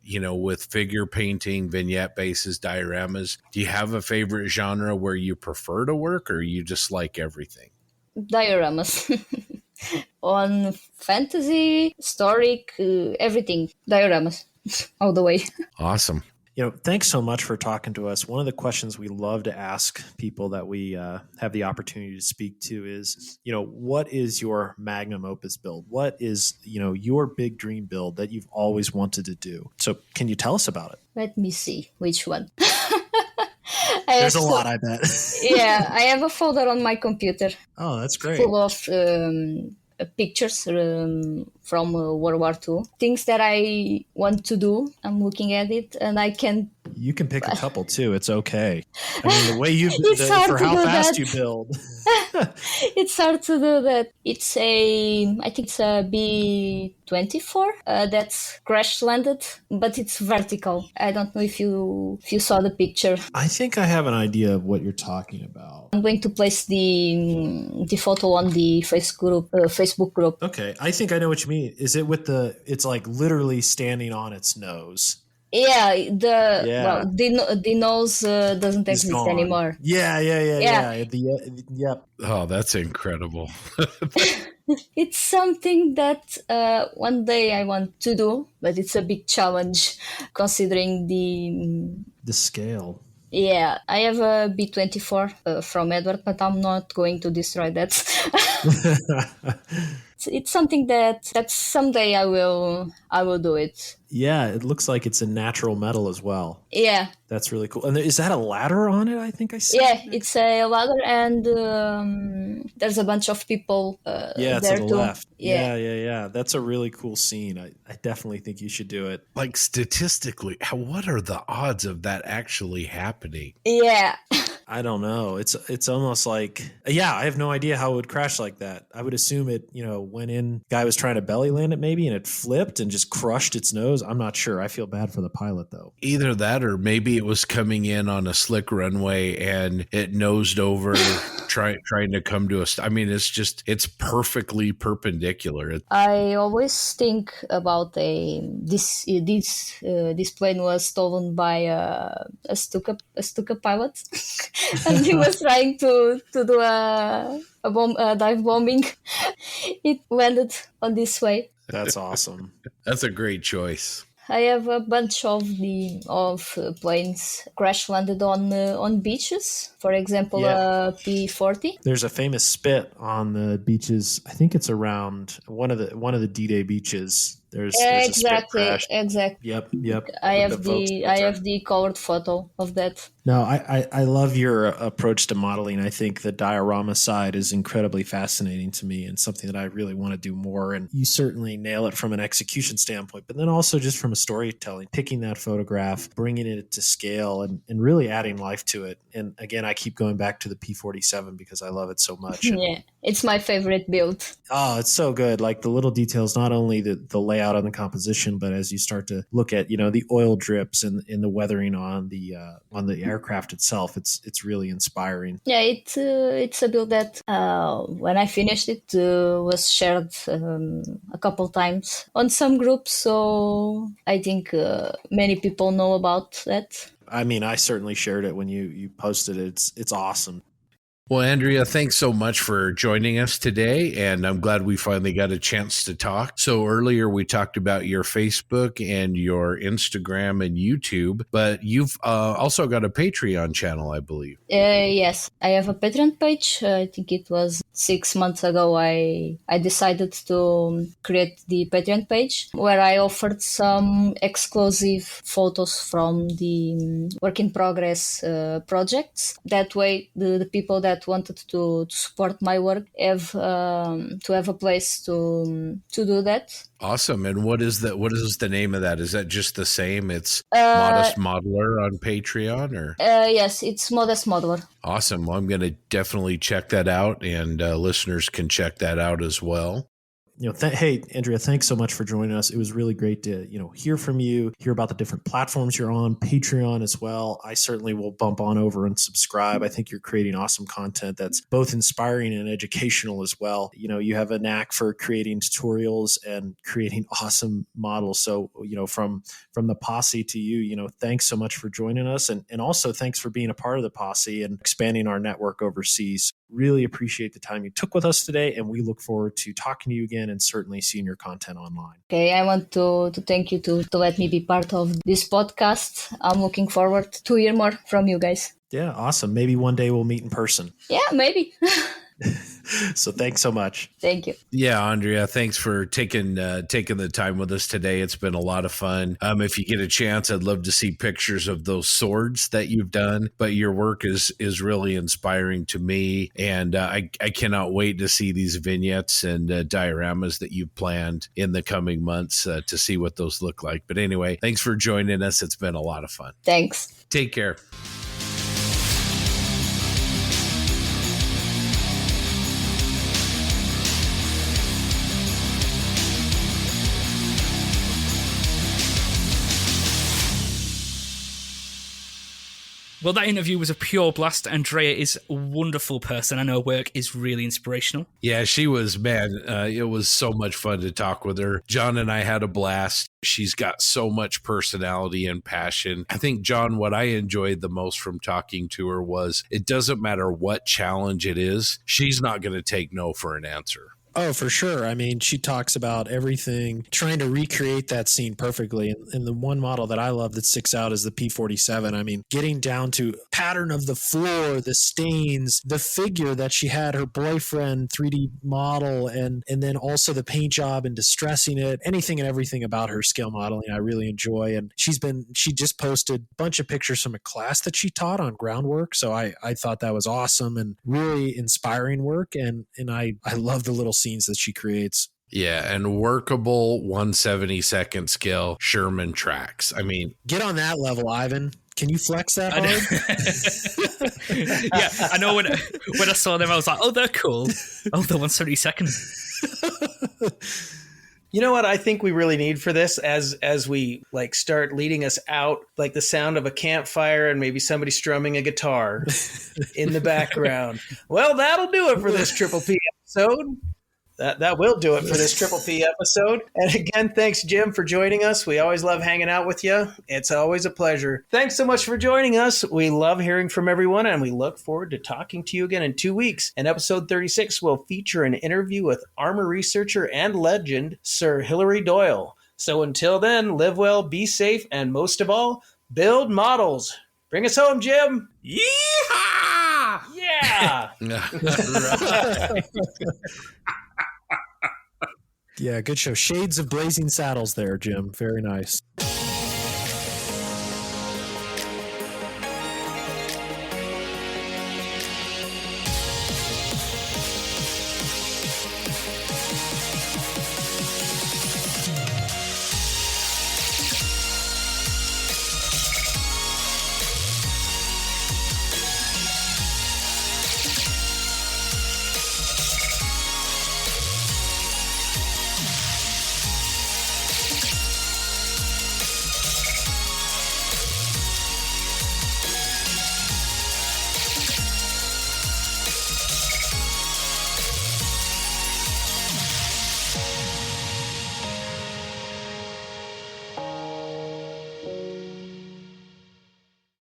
with figure painting, vignette bases, dioramas, do you have a favorite genre where you prefer to work, or you just like everything? Dioramas. On fantasy, historic, everything. Dioramas. All the way. Awesome. Thanks so much for talking to us. One of the questions we love to ask people that we have the opportunity to speak to is, what is your magnum opus build? What is, your big dream build that you've always wanted to do? So can you tell us about it? Let me see which one. There's a lot, I bet. Yeah, I have a folder on my computer. Oh, that's great. Full of pictures from World War II. Things that I want to do. I'm looking at it, and I can. You can pick a couple too. It's okay. I mean, the way you for how fast you build. It's hard to do that. I think it's a B-24 that's crash landed, but it's vertical. I don't know if you saw the picture. I think I have an idea of what you're talking about. I'm going to place the photo on the Facebook group. Okay, I think I know what you mean. Is it with it's like literally standing on its nose? Yeah, the nose doesn't exist anymore. Yeah. Yep. Oh, that's incredible. It's something that one day I want to do, but it's a big challenge considering the scale. Yeah, I have a B-24 from Edward, but I'm not going to destroy that. it's something that someday I will do it. Yeah, it looks like it's a natural metal as well. Yeah. That's really cool. And is that a ladder on it? I think I see. Yeah, it's a ladder, and there's a bunch of people Yeah, it's there to the too. left. Yeah. Yeah. That's a really cool scene. I definitely think you should do it. Like statistically, what are the odds of that actually happening? Yeah. I don't know. It's almost like, yeah, I have no idea how it would crash like that. I would assume it, went in, guy was trying to belly land it maybe, and it flipped and just crushed its nose. I'm not sure. I feel bad for the pilot though. Either that, or maybe it was coming in on a slick runway and it nosed over, trying to come to us. I mean, it's perfectly perpendicular. I always think about this plane was stolen by a Stuka pilot, and he was trying to do a dive bombing. It landed on this way. That's awesome. That's a great choice. I have a bunch of planes crash landed on beaches. For example, P-40. There's a famous spit on the beaches. I think it's around one of the D-Day beaches. There's a spit crash. Exactly. Yep. I have the colored photo of that. No, I love your approach to modeling. I think the diorama side is incredibly fascinating to me and something that I really want to do more. And you certainly nail it from an execution standpoint, but then also just from a storytelling, picking that photograph, bringing it to scale, and really adding life to it. And again, I keep going back to the P-47 because I love it so much. Yeah, it's my favorite build. Oh, it's so good. Like the little details, not only the layout on the composition, but as you start to look at, the oil drips and the weathering on the aircraft itself, it's really inspiring. Yeah, it's a build that when I finished it was shared a couple times on some groups, so I think many people know about that. I mean, I certainly shared it when you posted it. It's awesome. Well, Andreia, thanks so much for joining us today, and I'm glad we finally got a chance to talk. So earlier we talked about your Facebook and your Instagram and YouTube, but you've also got a Patreon channel, I believe. Yes, I have a Patreon page. I think it was 6 months ago I decided to create the Patreon page where I offered some exclusive photos from the work in progress projects. That way, the people that wanted to support my work have to have a place to do that. Awesome. And what is the name of that? Is that just the same? It's Modest Modeler on Patreon, or? Yes, it's Modest Modeler. Awesome. Well, I'm going to definitely check that out, and listeners can check that out as well. Hey, Andreia, thanks so much for joining us. It was really great to, hear from you, hear about the different platforms you're on, Patreon as well. I certainly will bump on over and subscribe. I think you're creating awesome content that's both inspiring and educational as well. You have a knack for creating tutorials and creating awesome models. So, from the Posse to you, thanks so much for joining us. And also thanks for being a part of the Posse and expanding our network overseas. Really appreciate the time you took with us today, and we look forward to talking to you again and certainly seeing your content online. Okay, I want to thank you to let me be part of this podcast. I'm looking forward to hear more from you guys. Yeah, awesome. Maybe one day we'll meet in person. Yeah, maybe. So thanks so much. Thank you. Yeah, Andreia, thanks for taking the time with us today. It's been a lot of fun. If you get a chance, I'd love to see pictures of those swords that you've done. But your work is really inspiring to me, and I cannot wait to see these vignettes and dioramas that you've planned in the coming months to see what those look like. But anyway, thanks for joining us. It's been a lot of fun. Thanks. Take care. Well, that interview was a pure blast. Andreia is a wonderful person, and her work is really inspirational. Yeah, she was, man. It was so much fun to talk with her. John and I had a blast. She's got so much personality and passion. I think, John, what I enjoyed the most from talking to her was it doesn't matter what challenge it is, she's not going to take no for an answer. Oh, for sure. I mean, she talks about everything, trying to recreate that scene perfectly. And the one model that I love that sticks out is the P-47. I mean, getting down to pattern of the floor, the stains, the figure that she had her boyfriend 3D model, and then also the paint job and distressing it, anything and everything about her scale modeling I really enjoy. And she just posted a bunch of pictures from a class that she taught on groundwork. So I thought that was awesome and really inspiring work. And I love the little scenes that she creates. Yeah, and workable 1/72nd scale Sherman tracks. I mean, get on that level, Ivan. Can you flex that hard? Yeah, I know when I saw them, I was like, oh, they're cool. Oh, the 1/72nd. You know what I think we really need for this as we like start leading us out, like the sound of a campfire and maybe somebody strumming a guitar in the background. Well, that'll do it for this Triple P episode. That will do it for this Triple P episode. And again, thanks, Jim, for joining us. We always love hanging out with you. It's always a pleasure. Thanks so much for joining us. We love hearing from everyone, and we look forward to talking to you again in 2 weeks. And episode 36 will feature an interview with armor researcher and legend, Sir Hilary Doyle. So until then, live well, be safe, and most of all, build models. Bring us home, Jim. Yeehaw! Yeah. Yeah, good show. Shades of Blazing Saddles there, Jim. Very nice.